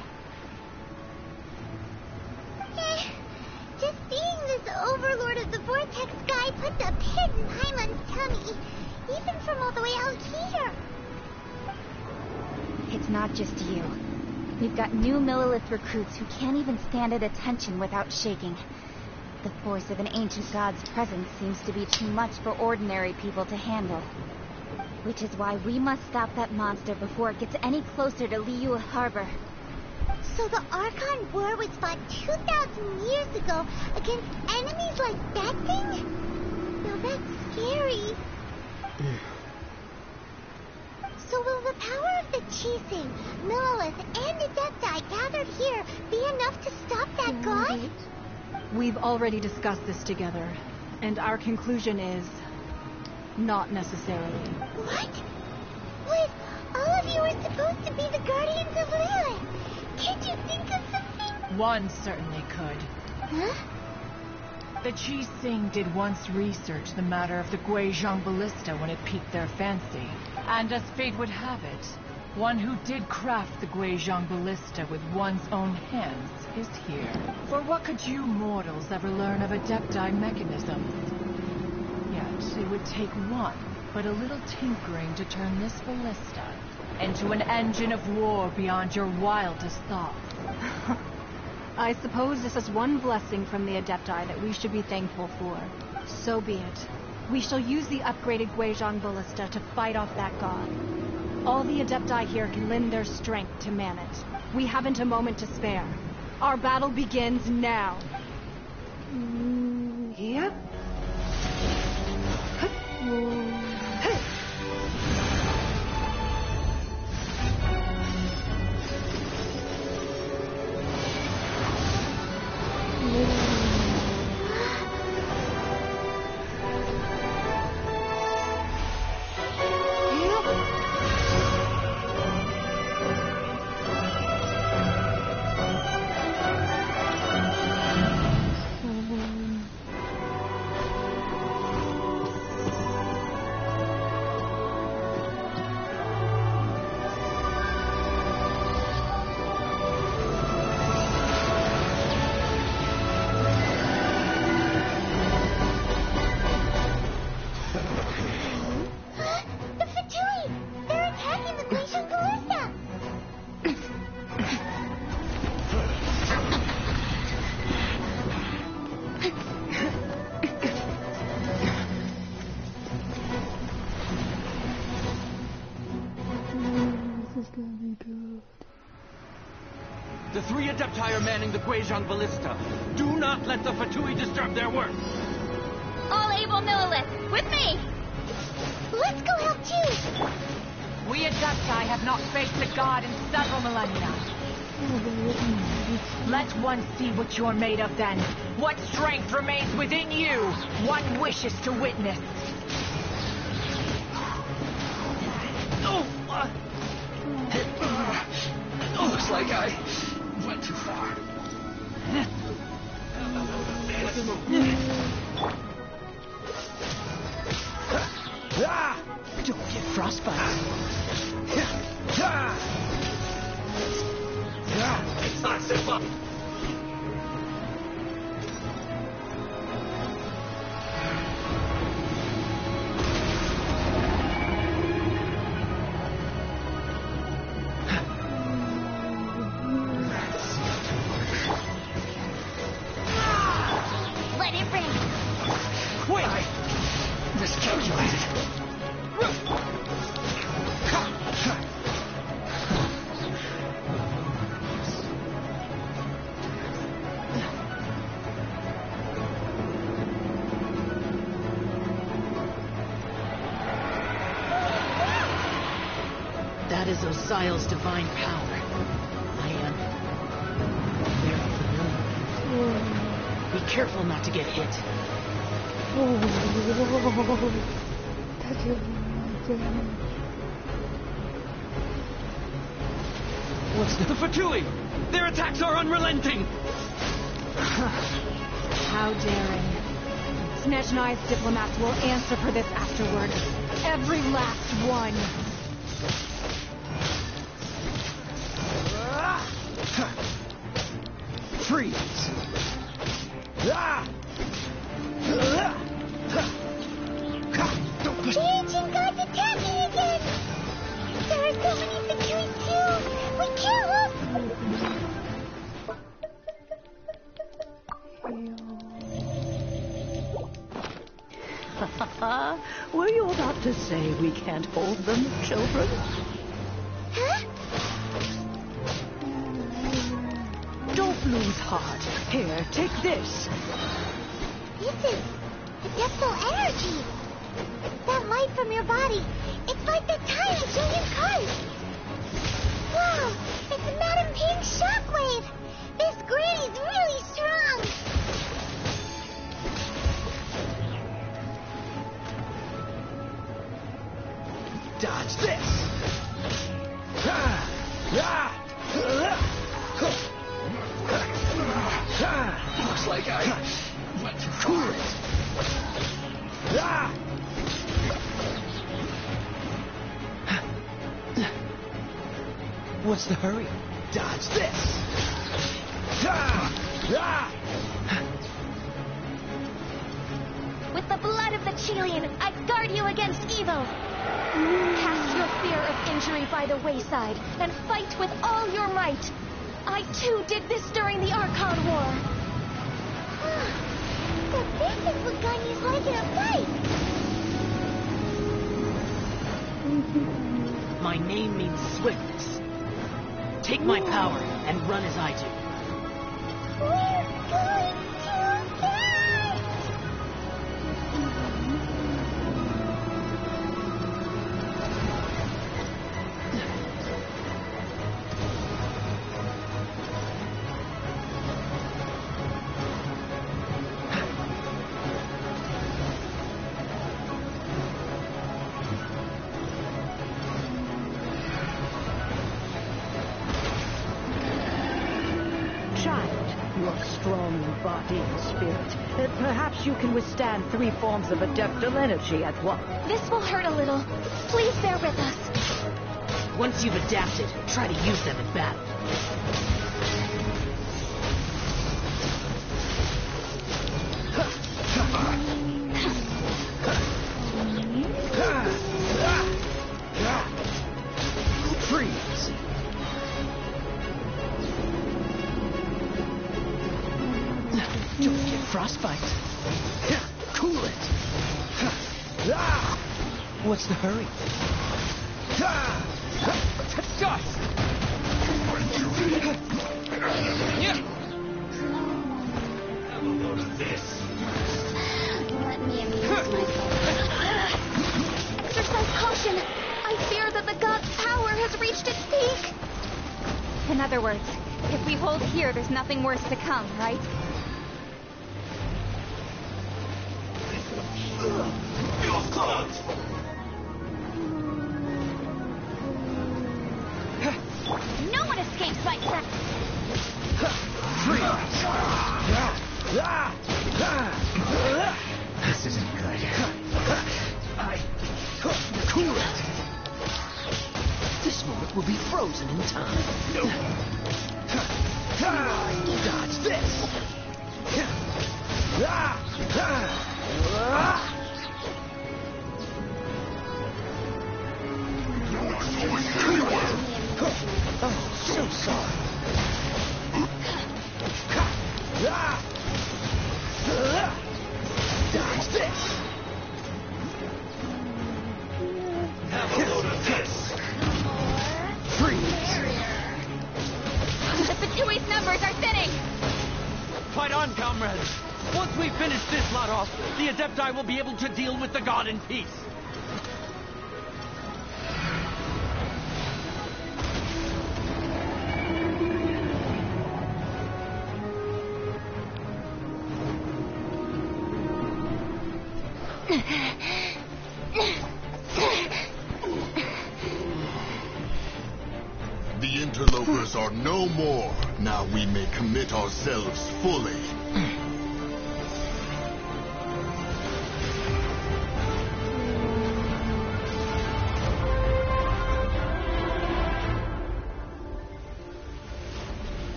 Just seeing this Overlord of the Vortex guy puts a pit in Paimon's tummy, even from all the way out here. It's not just you. We've got new Millilith recruits who can't even stand at attention without shaking. The force of an ancient god's presence seems to be too much for ordinary people to handle. Which is why we must stop that monster before it gets any closer to Liyue Harbor. So the Archon War was fought 2,000 years ago against enemies like that thing? Now that's scary. So will the power of the Chising, Millilith, and Adepti gathered here be enough to stop that god? We've already discussed this together, and our conclusion is not necessarily. What? Wait, all of you are supposed to be the guardians of Liyue. Can't you think of something? One certainly could. Huh? The Chising did once research the matter of the Guizhong ballista when it piqued their fancy. And as fate would have it, one who did craft the Guizhong ballista with one's own hands is here. For what could you mortals ever learn of Adepti mechanisms? Yet it would take one, but a little tinkering to turn this ballista into an engine of war beyond your wildest thoughts. I suppose this is one blessing from the Adepti that we should be thankful for. So be it. We shall use the upgraded Guizhong ballista to fight off that god. All the Adepti here can lend their strength to man it. We haven't a moment to spare. Our battle begins now. Yep. The 3 Adepti are manning the Guizhong Ballista. Do not let the Fatui disturb their work. All able Millilith, with me! Let's go help too! We Adepti have not faced a god in several millennia. Let one see what you're made of then. What strength remains within you? One wishes to witness. Looks like I went too far. Don't get frostbite. It's not simple. Let it rain. Wait! I miscalculated. That is Osial's divine power. I am very familiar. Be careful not to get hit. What's the Fatui? Their attacks are unrelenting! How daring. Snezhnai's diplomats will answer for this afterward. Every last one. Freeze! The ancient god's attacking again! There are so many Fatui too! We can't Were you about to say we can't hold them, children? Huh? Don't lose heart. Here, take this. This is adeptal energy. That light from your body, it's like the time in Julian Christ. Wow, it's Madame Ping's shockwave. This granny's really strong. Dodge this. Looks like I went too far. What's the hurry? Dodge this. With the blood of the Chelian, I guard you against evil. Cast your fear of injury by the wayside and fight with all your might. I too did this during the Archon War. So this is what Ganya's like in a fight. My name means swiftness. Take my power and run as I do. We're going to die! Strong in body and spirit. Perhaps you can withstand 3 forms of adeptal energy at once. This will hurt a little. Please bear with us. Once you've adapted, try to use them in battle. Freeze! Don't get frostbite. Cool it. What's the hurry? To dust! going to be. Have a load of this. Let me amuse myself. Exercise caution. I fear that the god's power has reached its peak. In other words, if we hold here, there's nothing worse to come, right? No one escapes like that. This isn't good. Cool it. This moment will be frozen in time. Dodge this. Oh, so sorry. Dodge this. Have a load of this. Freeze. The Fatui's numbers are thinning. Fight on, comrades. Once we finish this lot off, the Adepti will be able to deal with the god in peace. The interlopers are no more. Now we may commit ourselves fully.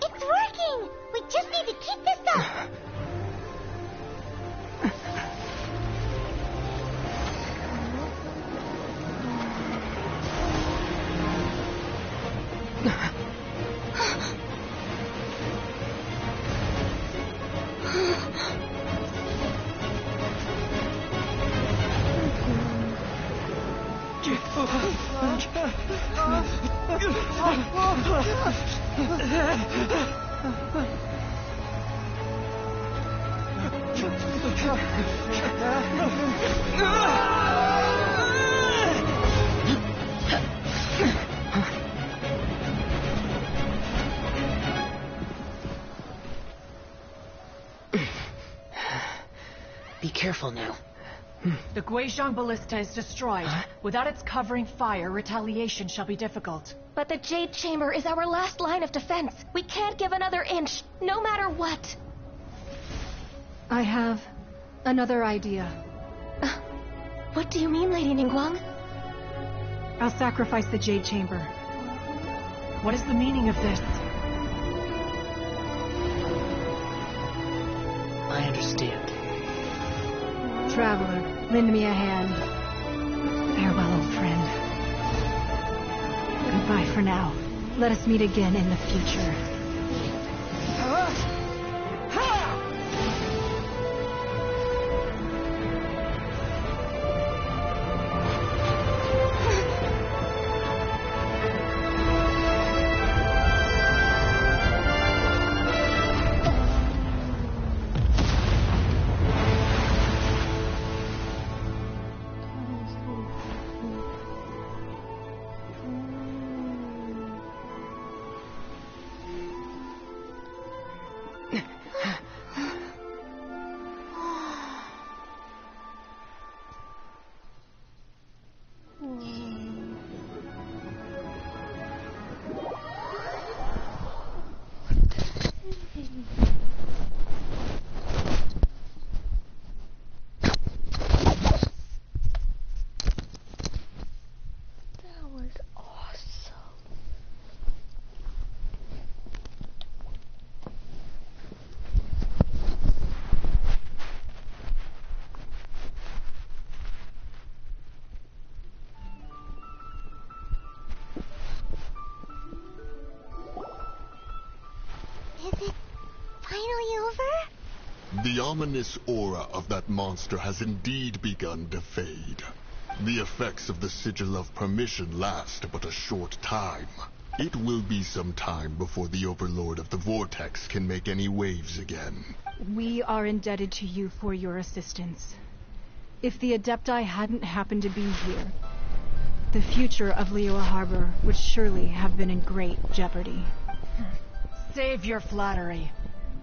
It's working! We just need to keep this up! Be careful now. The Guizhong Ballista is destroyed. Without its covering fire, retaliation shall be difficult. But the Jade Chamber is our last line of defense. We can't give another inch, no matter what. I have another idea. What do you mean, Lady Ningguang? I'll sacrifice the Jade Chamber. What is the meaning of this? I understand. Traveler, lend me a hand. Farewell, old friend. Goodbye for now. Let us meet again in the future. The ominous aura of that monster has indeed begun to fade. The effects of the Sigil of Permission last but a short time. It will be some time before the Overlord of the Vortex can make any waves again. We are indebted to you for your assistance. If the Adepti hadn't happened to be here, the future of Liyue Harbor would surely have been in great jeopardy. Save your flattery.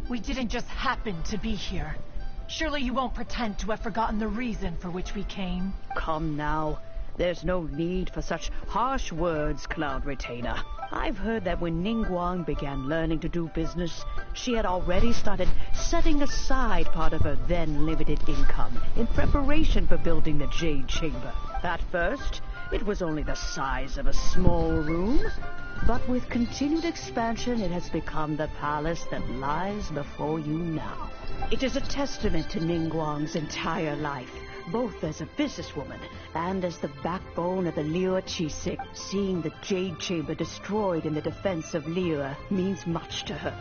We didn't just happen to be here. Surely you won't pretend to have forgotten the reason for which we came. Come now. There's no need for such harsh words, Cloud Retainer. I've heard that when Ningguang began learning to do business, she had already started setting aside part of her then limited income in preparation for building the Jade Chamber. At first, it was only the size of a small room, but with continued expansion, it has become the palace that lies before you now. It is a testament to Ningguang's entire life, both as a businesswoman and as the backbone of the Liyue Qixing. Seeing the Jade Chamber destroyed in the defense of Liyue means much to her.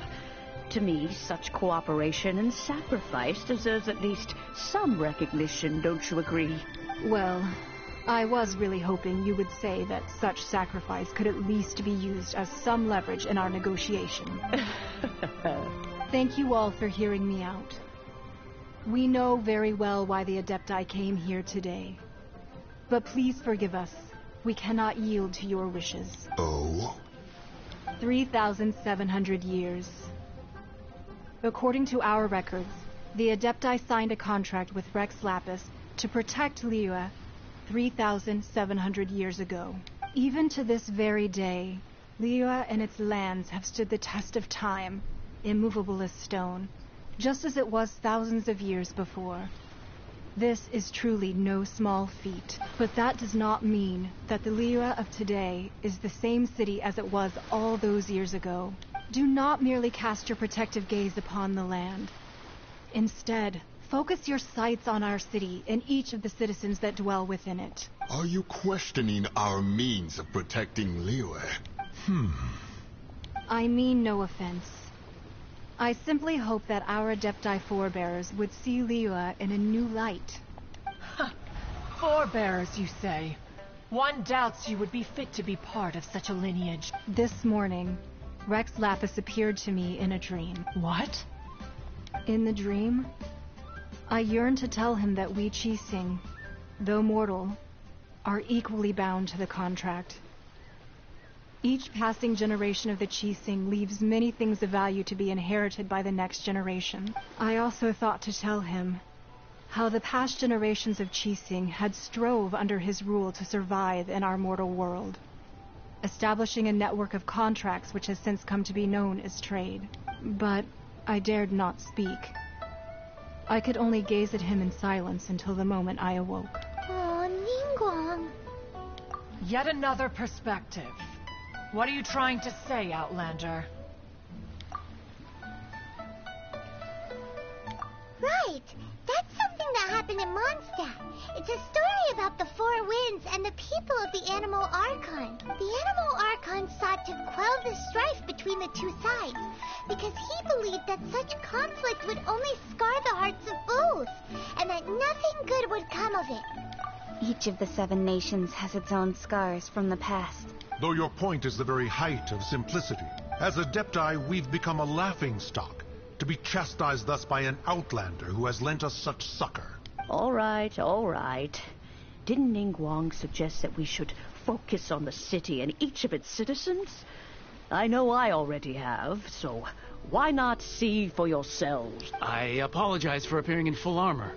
To me, such cooperation and sacrifice deserves at least some recognition, don't you agree? Well, I was really hoping you would say that such sacrifice could at least be used as some leverage in our negotiation. Thank you all for hearing me out. We know very well why the Adepti came here today. But please forgive us. We cannot yield to your wishes. Oh? 3,700 years. According to our records, the Adepti signed a contract with Rex Lapis to protect Liyue 3,700 years ago. Even to this very day, Liyue and its lands have stood the test of time, immovable as stone, just as it was thousands of years before. This is truly no small feat, but that does not mean that the Liyue of today is the same city as it was all those years ago. Do not merely cast your protective gaze upon the land. Instead, focus your sights on our city and each of the citizens that dwell within it. Are you questioning our means of protecting Liyue? I mean no offense. I simply hope that our Adepti forebears would see Liyue in a new light. Forebears, you say? One doubts you would be fit to be part of such a lineage. This morning, Rex Lapis appeared to me in a dream. What? In the dream, I yearned to tell him that we Qixing, though mortal, are equally bound to the contract. Each passing generation of the Qixing leaves many things of value to be inherited by the next generation. I also thought to tell him how the past generations of Qixing had strove under his rule to survive in our mortal world, establishing a network of contracts which has since come to be known as trade. But I dared not speak. I could only gaze at him in silence until the moment I awoke. Oh, Ningguang. Yet another perspective. What are you trying to say, Outlander? Right. That's something that happened in Mondstadt. It's a story about the Four Winds and the people of the Animal Archon. The Animal Archon sought to quell the strife between the two sides, because he believed that such conflict would only scar the hearts of both, and that nothing good would come of it. Each of the 7 nations has its own scars from the past. Though your point is the very height of simplicity. As Adepti, we've become a laughingstock, to be chastised thus by an outlander who has lent us such succor. All right, all right. Didn't Ningguang suggest that we should focus on the city and each of its citizens? I know I already have, so why not see for yourselves? I apologize for appearing in full armor.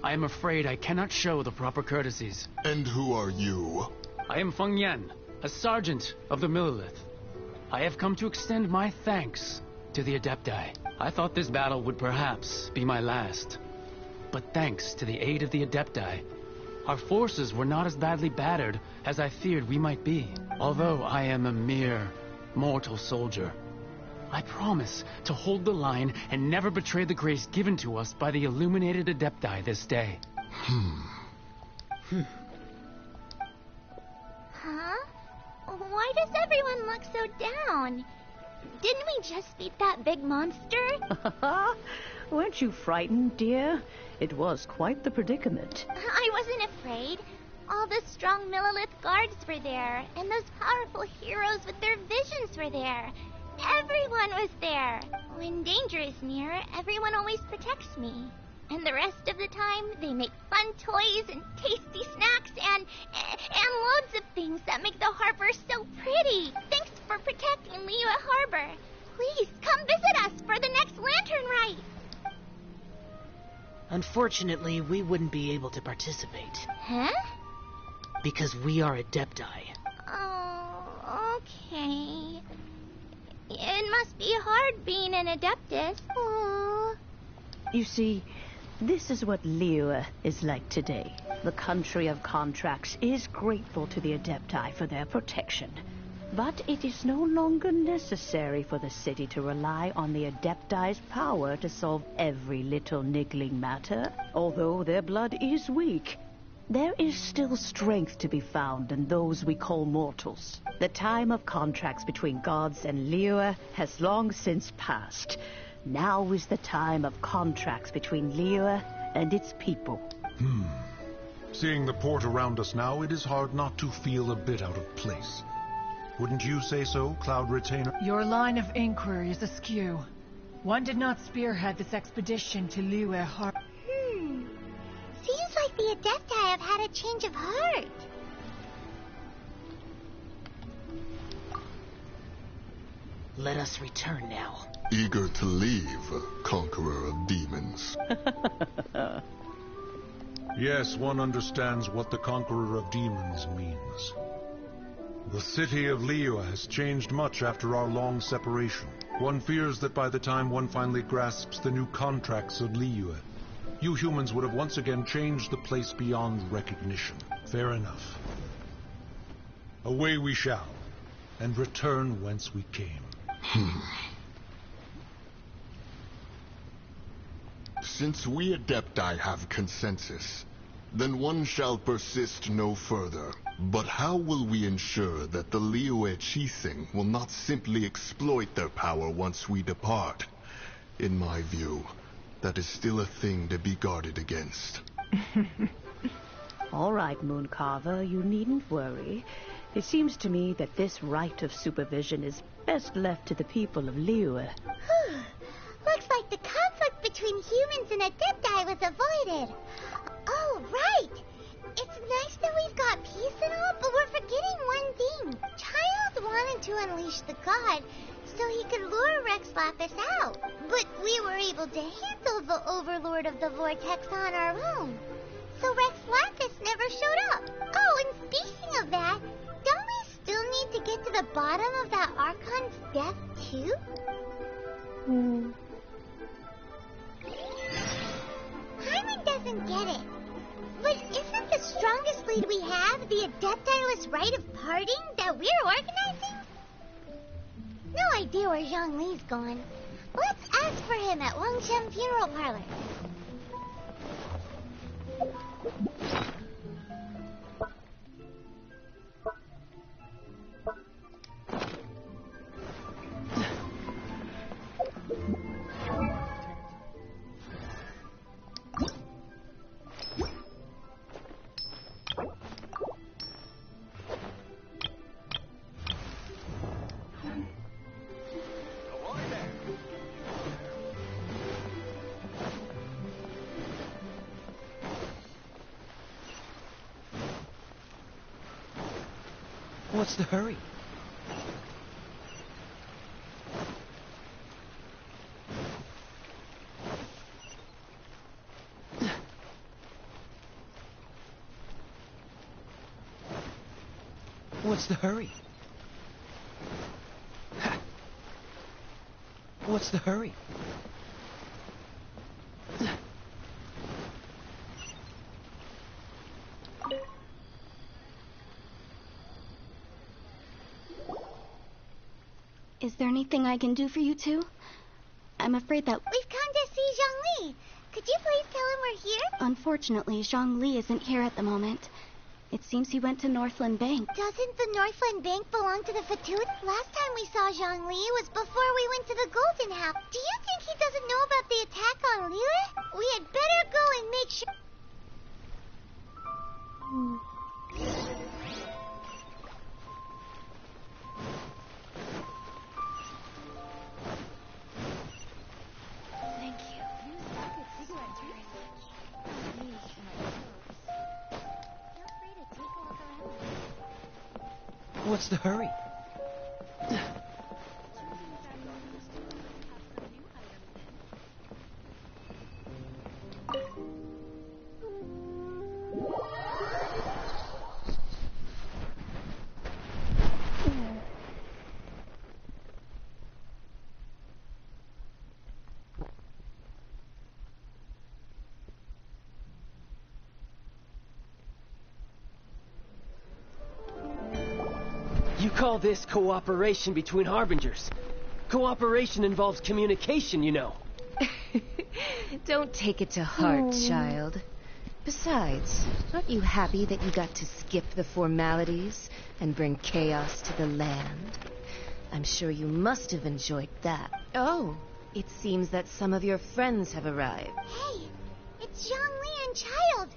I am afraid I cannot show the proper courtesies. And who are you? I am Feng Yan, a sergeant of the Millelith. I have come to extend my thanks to the Adepti. I thought this battle would perhaps be my last. But thanks to the aid of the Adepti, our forces were not as badly battered as I feared we might be. Although I am a mere mortal soldier, I promise to hold the line and never betray the grace given to us by the illuminated Adepti this day. Huh? Why does everyone look so down? Didn't we just beat that big monster? Weren't you frightened, dear? It was quite the predicament. I wasn't afraid. All the strong Millilith guards were there, and those powerful heroes with their visions were there. Everyone was there. When danger is near, everyone always protects me. And the rest of the time, they make fun toys and tasty snacks and loads of things that make the harbor so pretty. Thanks for protecting Liyue Harbor. Please, come visit us for the next lantern rite. Unfortunately, we wouldn't be able to participate. Huh? Because we are Adepti. Oh, okay. It must be hard being an Adeptus. Aww. You see, this is what Liyue is like today. The country of contracts is grateful to the Adepti for their protection. But it is no longer necessary for the city to rely on the Adepti's power to solve every little niggling matter. Although their blood is weak, there is still strength to be found in those we call mortals. The time of contracts between gods and Liyue has long since passed. Now is the time of contracts between Liyue and its people. Seeing the port around us now, it is hard not to feel a bit out of place. Wouldn't you say so, Cloud Retainer? Your line of inquiry is askew. One did not spearhead this expedition to Liyue Harbor. Seems like the Adepti have had a change of heart. Let us return now. Eager to leave, conqueror of demons. Yes, one understands what the conqueror of demons means. The city of Liyue has changed much after our long separation. One fears that by the time one finally grasps the new contracts of Liyue, you humans would have once again changed the place beyond recognition. Fair enough. Away we shall, and return whence we came. Since we Adepti have consensus, then one shall persist no further. But how will we ensure that the Liyue Qixing will not simply exploit their power once we depart? In my view, that is still a thing to be guarded against. All right, Mooncarver, you needn't worry. It seems to me that this right of supervision is best left to the people of Liyue. Looks like the conflict between humans and Adepti was avoided. Oh, right! It's nice that we've got peace and all, but we're forgetting one thing. Child wanted to unleash the god so he could lure Rex Lapis out. But we were able to handle the Overlord of the Vortex on our own. So Rex Lapis never showed up. Oh, and speaking of that, don't we still need to get to the bottom of that Archon's death, too? Hyman doesn't get it. But isn't the strongest lead we have the Adeptiless rite of parting that we're organizing? No idea where Zhongli's gone. Let's ask for him at Wangshen Funeral Parlor. What's the hurry? What's the hurry? What's the hurry? Is there anything I can do for you two? I'm afraid that... We've come to see Zhongli. Could you please tell him we're here? Unfortunately, Zhongli isn't here at the moment. It seems he went to Northland Bank. Doesn't the Northland Bank belong to the Fatui? Last time we saw Zhongli was before we went to the Golden House. Do you think he doesn't know about the attack on Liyue? We had better go and make sure... What's the hurry? You call this cooperation between harbingers? Cooperation involves communication, you know. Don't take it to heart, child. Besides, aren't you happy that you got to skip the formalities and bring chaos to the land? I'm sure you must have enjoyed that. Oh, it seems that some of your friends have arrived. Hey, it's Zhongli and Child.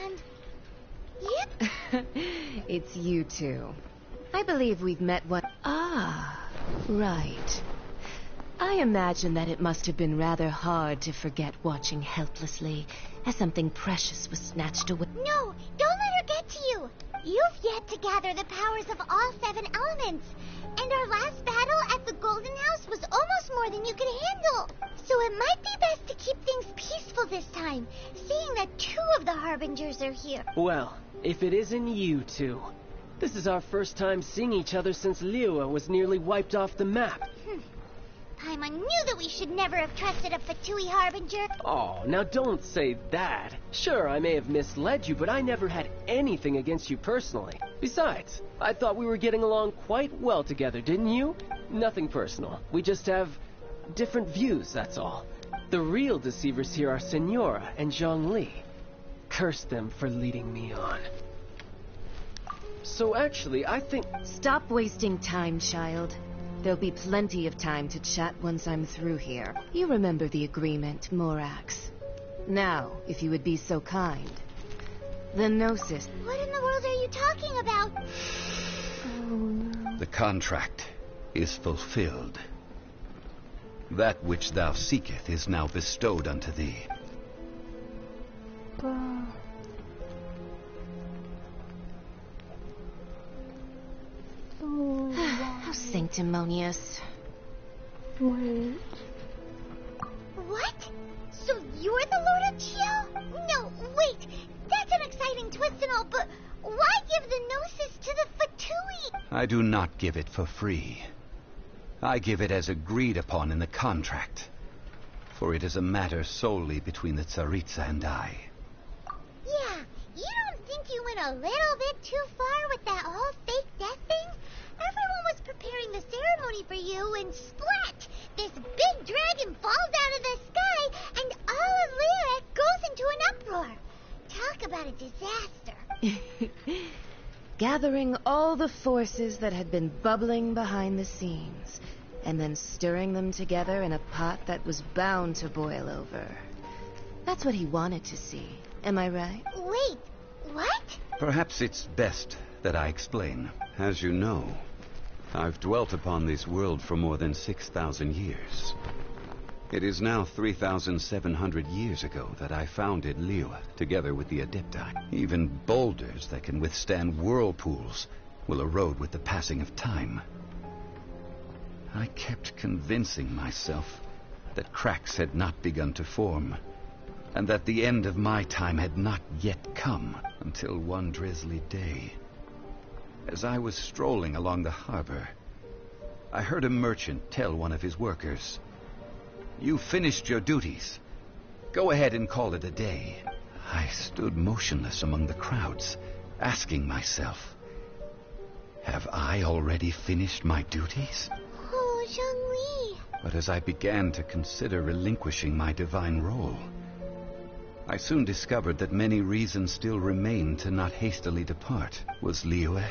And... yep. It's you two. I believe we've met one... Ah, right. I imagine that it must have been rather hard to forget watching helplessly as something precious was snatched away. No, don't let her get to you. You've yet to gather the powers of all 7 elements. And our last battle at the Golden House was almost more than you could handle. So it might be best to keep things peaceful this time, seeing that 2 of the Harbingers are here. Well, if it isn't you two. This is our first time seeing each other since Liyue was nearly wiped off the map. Paimon knew that we should never have trusted a Fatui Harbinger. Oh, now don't say that. Sure, I may have misled you, but I never had anything against you personally. Besides, I thought we were getting along quite well together, didn't you? Nothing personal. We just have different views, that's all. The real deceivers here are Senora and Zhongli. Curse them for leading me on. So actually, I think... Stop wasting time, child. There'll be plenty of time to chat once I'm through here. You remember the agreement, Morax. Now, if you would be so kind. The Gnosis. What in the world are you talking about? Oh, no. The contract is fulfilled. That which thou seeketh is now bestowed unto thee. How sanctimonious. Wait. What? So you're the Lord of Chiel? No, wait. That's an exciting twist and all, but why give the Gnosis to the Fatui? I do not give it for free. I give it as agreed upon in the contract. For it is a matter solely between the Tsaritsa and I. Yeah, you don't think you went a little bit too far with that whole fake death thing? Everyone was preparing the ceremony for you, and splat! This big dragon falls out of the sky, and all of Lyric goes into an uproar. Talk about a disaster. Gathering all the forces that had been bubbling behind the scenes, and then stirring them together in a pot that was bound to boil over. That's what he wanted to see. Am I right? Wait, what? Perhaps it's best that I explain. As you know, I've dwelt upon this world for more than 6,000 years. It is now 3,700 years ago that I founded Liyue, together with the Adepti. Even boulders that can withstand whirlpools will erode with the passing of time. I kept convincing myself that cracks had not begun to form, and that the end of my time had not yet come, until one drizzly day. As I was strolling along the harbor, I heard a merchant tell one of his workers, "You finished your duties. Go ahead and call it a day." I stood motionless among the crowds, asking myself, have I already finished my duties? Oh, Zhongli. But as I began to consider relinquishing my divine role, I soon discovered that many reasons still remained to not hastily depart. Was Liyue,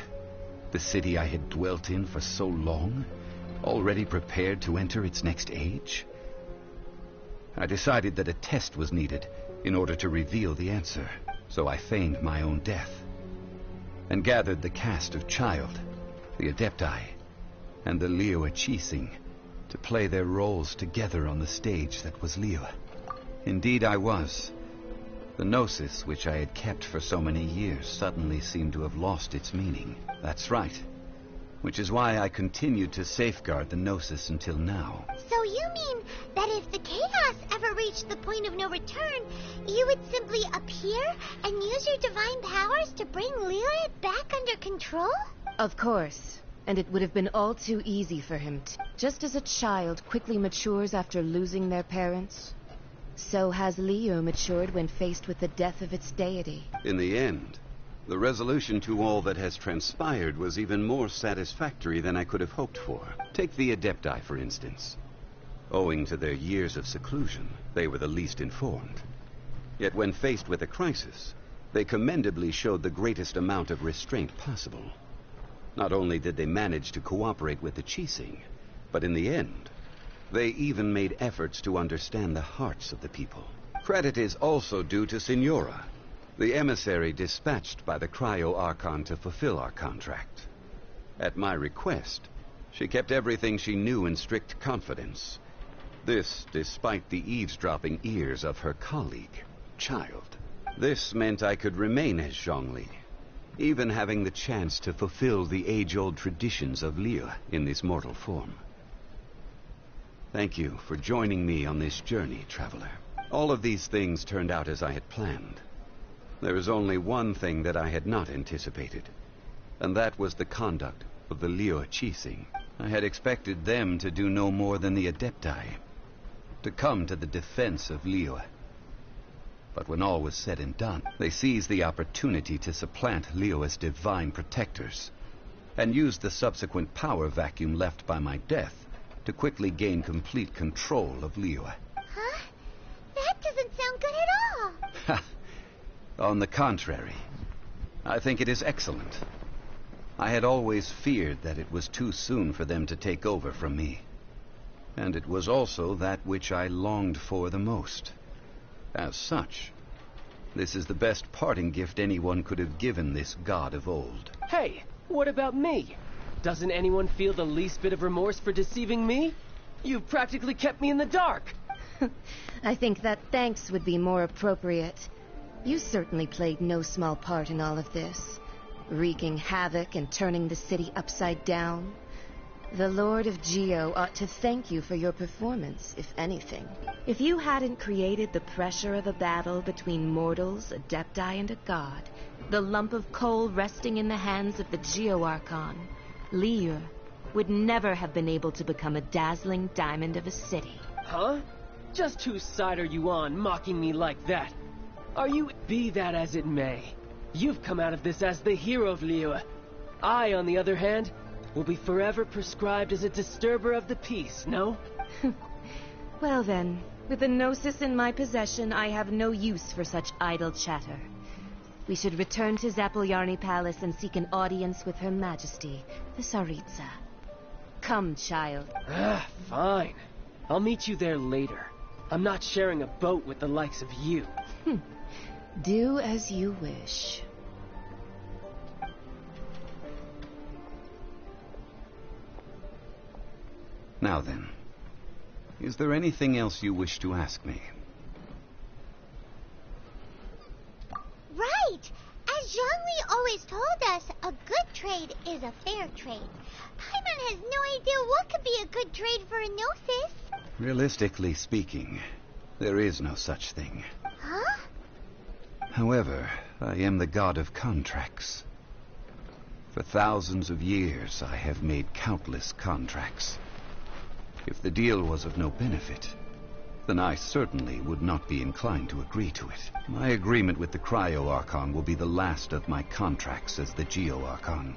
the city I had dwelt in for so long, already prepared to enter its next age? I decided that a test was needed in order to reveal the answer, so I feigned my own death, and gathered the cast of Child, the Adepti, and the Liyue Chising to play their roles together on the stage that was Liyue. Indeed I was. The Gnosis, which I had kept for so many years, suddenly seemed to have lost its meaning. That's right. which is why I continued to safeguard the Gnosis until now. So you mean that if the chaos ever reached the point of no return, you would simply appear and use your divine powers to bring Lilith back under control? Of course. And it would have been all too easy for him to. Just as a child quickly matures after losing their parents, so has Leo matured when faced with the death of its deity. In the end, the resolution to all that has transpired was even more satisfactory than I could have hoped for. Take the Adepti, for instance. Owing to their years of seclusion, they were the least informed. Yet when faced with a crisis, they commendably showed the greatest amount of restraint possible. Not only did they manage to cooperate with the Qixing, but in the end, they even made efforts to understand the hearts of the people. Credit is also due to Signora, the emissary dispatched by the Cryo-Archon to fulfill our contract. At my request, she kept everything she knew in strict confidence. This despite the eavesdropping ears of her colleague, Child. This meant I could remain as Zhongli, even having the chance to fulfill the age-old traditions of Liyue in this mortal form. Thank you for joining me on this journey, Traveler. All of these things turned out as I had planned. There is only one thing that I had not anticipated, and that was the conduct of the Liyue Qixing. I had expected them to do no more than the Adepti, to come to the defense of Liyue. But when all was said and done, they seized the opportunity to supplant Liyue's divine protectors, and used the subsequent power vacuum left by my death to quickly gain complete control of Liyue. Huh? That doesn't sound good at all. On the contrary, I think it is excellent. I had always feared that it was too soon for them to take over from me. And it was also that which I longed for the most. As such, this is the best parting gift anyone could have given this god of old. Hey, what about me? Doesn't anyone feel the least bit of remorse for deceiving me? You've practically kept me in the dark. I think that thanks would be more appropriate. You certainly played no small part in all of this, wreaking havoc and turning the city upside down. The Lord of Geo ought to thank you for your performance, if anything. If you hadn't created the pressure of a battle between mortals, Adepti, and a god, the lump of coal resting in the hands of the Geo-Archon, Liyue would never have been able to become a dazzling diamond of a city. Huh? Just whose side are you on, mocking me like that? Are you... Be that as it may, you've come out of this as the hero of Liyue. I, on the other hand, will be forever prescribed as a disturber of the peace, no? Well then, with the Gnosis in my possession, I have no use for such idle chatter. We should return to Zapoljarny Palace and seek an audience with Her Majesty, the Tsaritsa. Come, child. Fine. I'll meet you there later. I'm not sharing a boat with the likes of you. Do as you wish. Now then, is there anything else you wish to ask me? Right! As Zhongli always told us, a good trade is a fair trade. Paimon has no idea what could be a good trade for a Gnosis. Realistically speaking, there is no such thing. Huh? However, I am the god of contracts. For thousands of years, I have made countless contracts. If the deal was of no benefit, then I certainly would not be inclined to agree to it. My agreement with the Cryo-Archon will be the last of my contracts as the Geo-Archon.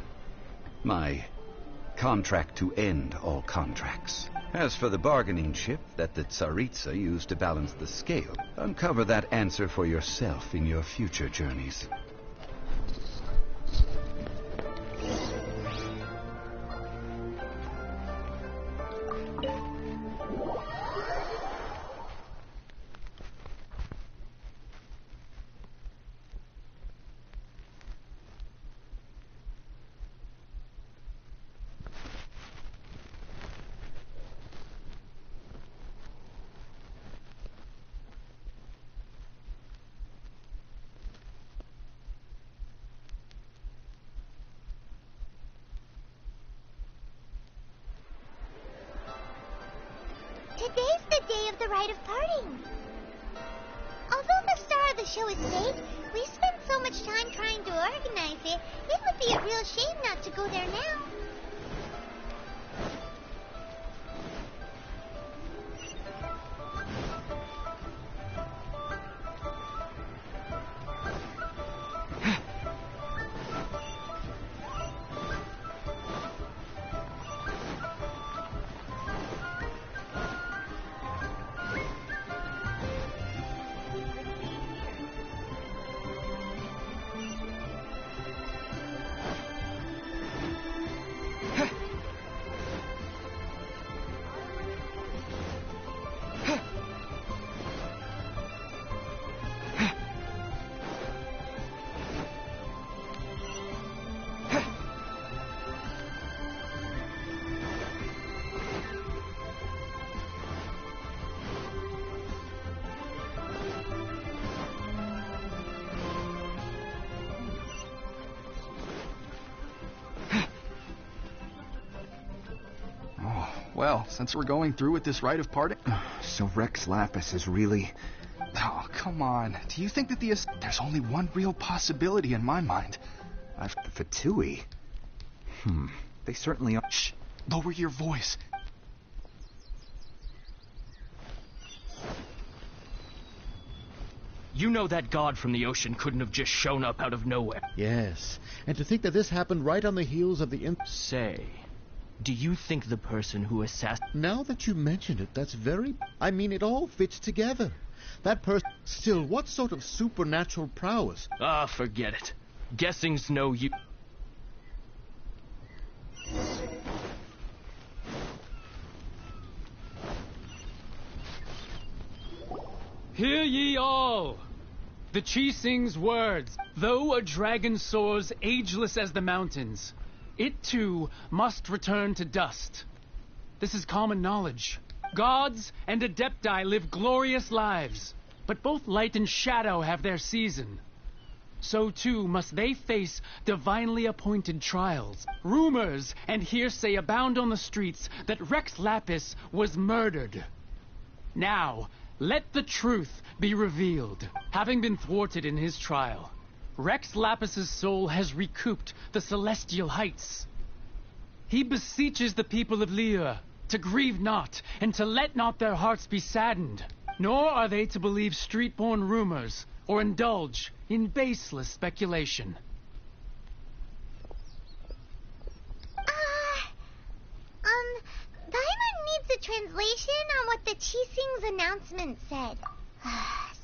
My contract to end all contracts. As for the bargaining chip that the Tsaritsa used to balance the scale, uncover that answer for yourself in your future journeys. today's the day of the rite of parting. Although the star of the show is fake, we spent so much time trying to organize it, it would be a real shame not to go there now. Well, since we're going through with this rite of parting... So Rex Lapis is really... Oh, come on. Do you think that there's only one real possibility in my mind? The Fatui? They certainly are... Shh! Lower your voice. You know that god from the ocean couldn't have just shown up out of nowhere. Yes, and to think that this happened right on the heels of the... Say, do you think the person who assassinated... Now that you mention it, that's very... I mean, it all fits together. That person... Still, what sort of supernatural prowess? Ah, forget it. Guessing's no use. Hear ye all! The Chising's words. Though a dragon soars ageless as the mountains, it too must return to dust. This is common knowledge. Gods and Adepti live glorious lives, but both light and shadow have their season. So too must they face divinely appointed trials. Rumors and hearsay abound on the streets that Rex Lapis was murdered. Now, let the truth be revealed. Having been thwarted in his trial, Rex Lapis's soul has recouped the celestial heights. He beseeches the people of Liyue to grieve not, and to let not their hearts be saddened. Nor are they to believe street-born rumors, or indulge in baseless speculation. Diamond needs a translation on what the Chising's announcement said.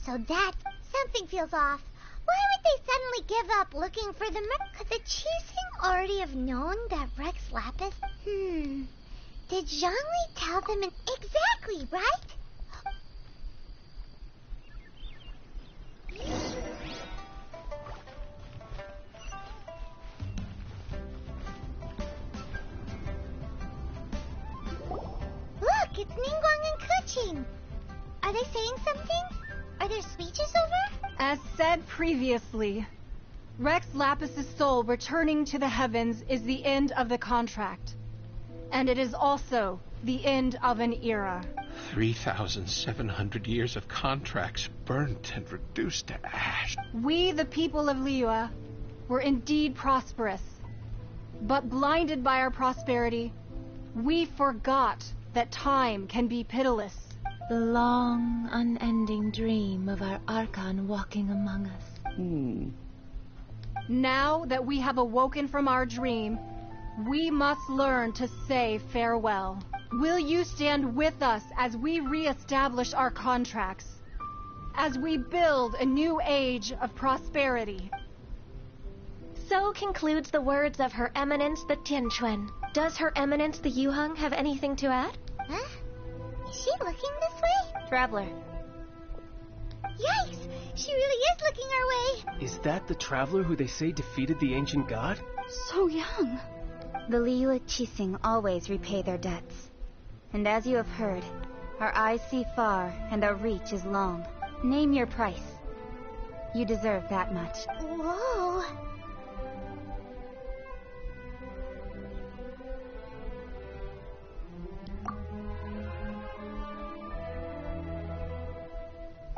So that, something feels off. Why would they suddenly give up looking for the Could the Chising already have known that Rex Lapis? Did Zhongli tell them exactly, right? Look, it's Ningguang and Keqing. Are they saying something? Are their speeches over? As said previously, Rex Lapis's soul returning to the heavens is the end of the contract. And it is also the end of an era. 3,700 years of contracts burnt and reduced to ash. We, the people of Liyue, were indeed prosperous. But blinded by our prosperity, we forgot that time can be pitiless. The long, unending dream of our Archon walking among us. Now that we have awoken from our dream, we must learn to say farewell. Will you stand with us as we re-establish our contracts? As we build a new age of prosperity? So concludes the words of Her Eminence the Tianquan. Does Her Eminence the Yuheng have anything to add? Huh? Is she looking this way? Traveler. Yikes! She really is looking our way! Is that the traveler who they say defeated the ancient god? So young. The Liyue Chising always repay their debts. And as you have heard, our eyes see far and our reach is long. Name your price. You deserve that much. Whoa!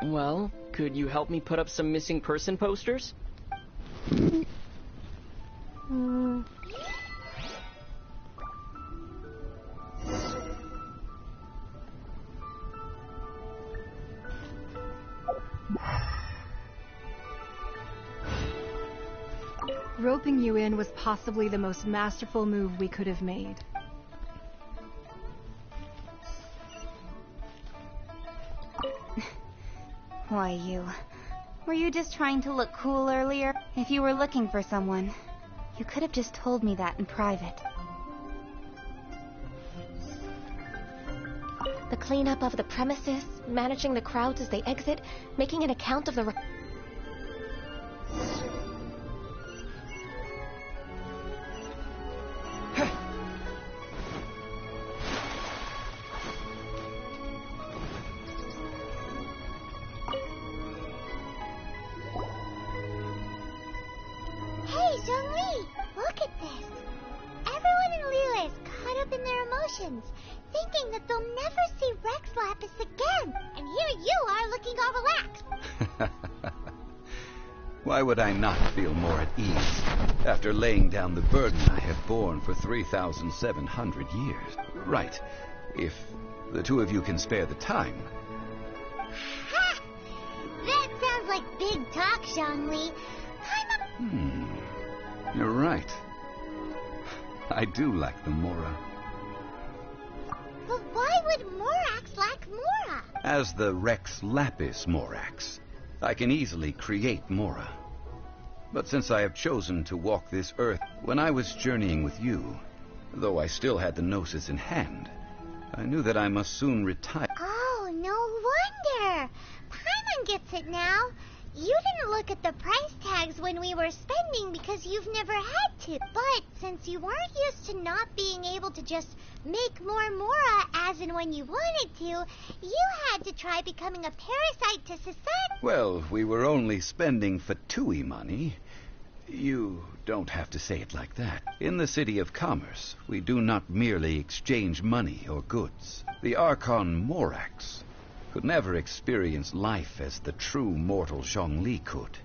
Well, could you help me put up some missing person posters? Roping you in was possibly the most masterful move we could have made. Why, you... Were you just trying to look cool earlier? If you were looking for someone, you could have just told me that in private. The cleanup of the premises, managing the crowds as they exit, making an account of the... Hey, Zhongli! Look at this! Everyone in Liyue is caught up in their emotions, thinking that they'll never see Rex Lapis again. And here you are looking all relaxed. Why would I not feel more at ease after laying down the burden I have borne for 3,700 years? Right. If the two of you can spare the time. Ha! That sounds like big talk, Zhongli. You're right. I do lack the Mora. But why would Morax lack Mora? As the Rex Lapis Morax, I can easily create Mora. But since I have chosen to walk this earth, when I was journeying with you, though I still had the Gnosis in hand, I knew that I must soon retire. Oh, no wonder. Paimon gets it now. You didn't look at the price tags when we were spending because you've never had to. But since you weren't used to not being able to just make more Mora as and when you wanted to, you had to try becoming a parasite to society. Well, we were only spending Fatui money. You don't have to say it like that. In the City of Commerce, we do not merely exchange money or goods. The Archon Morax could never experience life as the true mortal Zhongli could.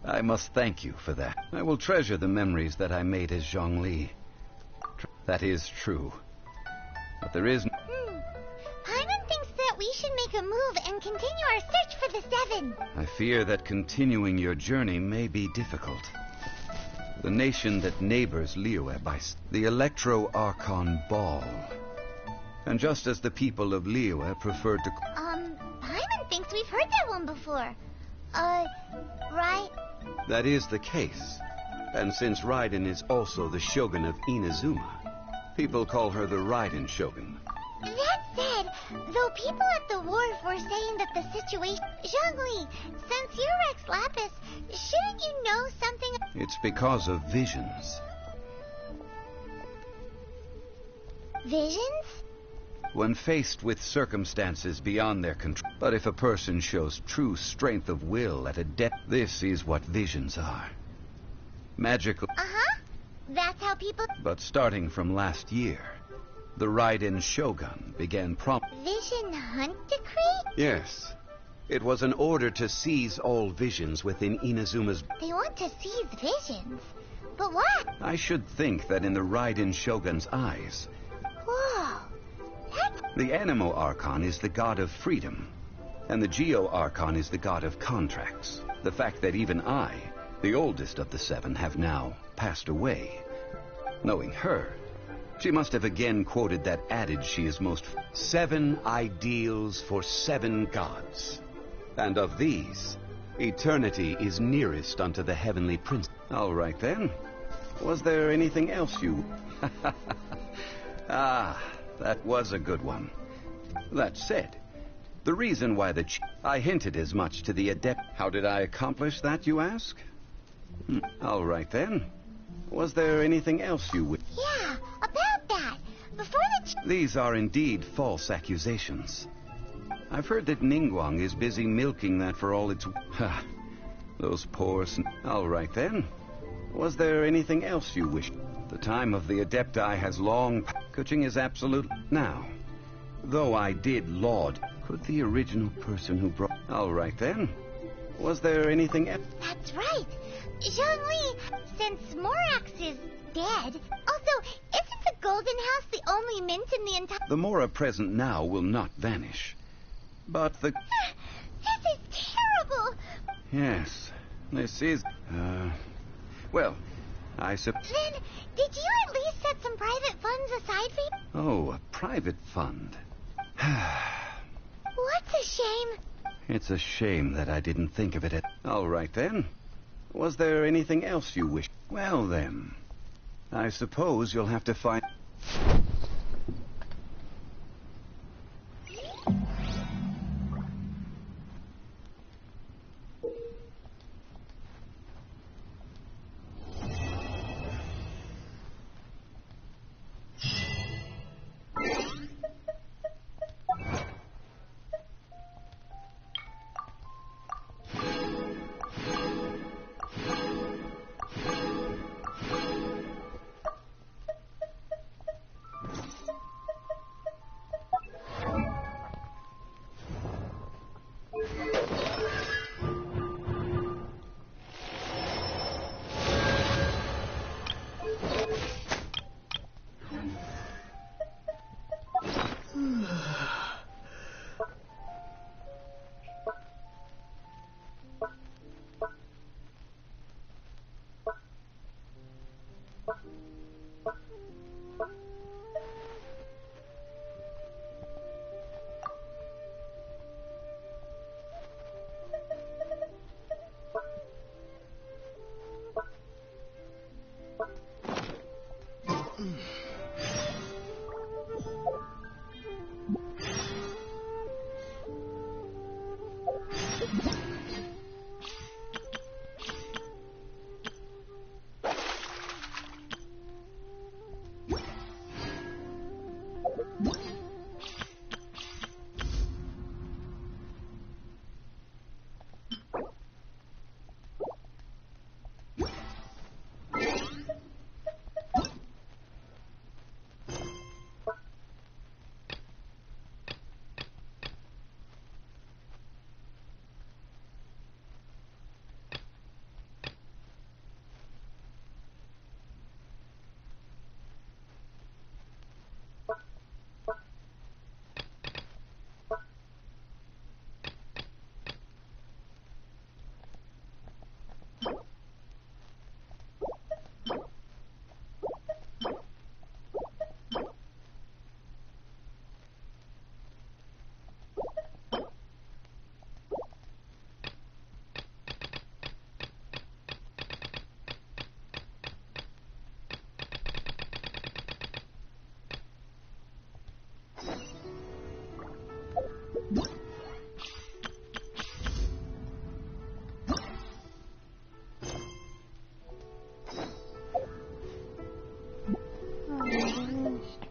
I must thank you for that. I will treasure the memories that I made as Zhongli. That is true. But there is... Paimon thinks that we should make a move and continue our search for the Seven. I fear that continuing your journey may be difficult. The nation that neighbors Liyue by the Electro-Archon Ball. And just as the people of Liyue preferred to... Paimon thinks we've heard that one before. Right? That is the case. And since Raiden is also the Shogun of Inazuma, people call her the Raiden Shogun. That said, though people at the wharf were saying that the situation... Zhongli, since you're Rex Lapis, shouldn't you know something... It's because of visions. Visions? When faced with circumstances beyond their control. But if a person shows true strength of will at a depth, this is what visions are. Magical. Uh-huh. That's how people... But starting from last year, the Raiden Shogun began Vision Hunt Decree? Yes. It was an order to seize all visions within Inazuma's... They want to seize visions? But what? I should think that in the Raiden Shogun's eyes... Whoa. The Animo Archon is the god of freedom, and the Geo Archon is the god of contracts. The fact that even I, the oldest of the seven, have now passed away. Knowing her, she must have again quoted that adage she is most... 7 ideals for 7 gods. And of these, eternity is nearest unto the heavenly prince. All right then. Was there anything else you... Ah... That was a good one. That said, the reason why I hinted as much to the adept... How did I accomplish that, you ask? All right, then. Was there anything else you would... Yeah, about that. Before the... These are indeed false accusations. I've heard that Ningguang is busy milking that for all it's... Ha! Those poor... All right, then. Was there anything else you wished? The time of the Adepti has long... Kuching is absolute... Now, Though I did laud, could the original person who brought... All right, then. Was there anything else? That's right. Zhongli, since Morax is dead... Also, isn't the Golden House the only mint in the entire... The Mora present now will not vanish. But the... This is terrible! Yes, this is... Well, I suppose... Then, did you at least set some private funds aside for you? Oh, a private fund. What's a shame? It's a shame that I didn't think of it at... All right, then. Was there anything else you wish? Well, then. I suppose you'll have to find...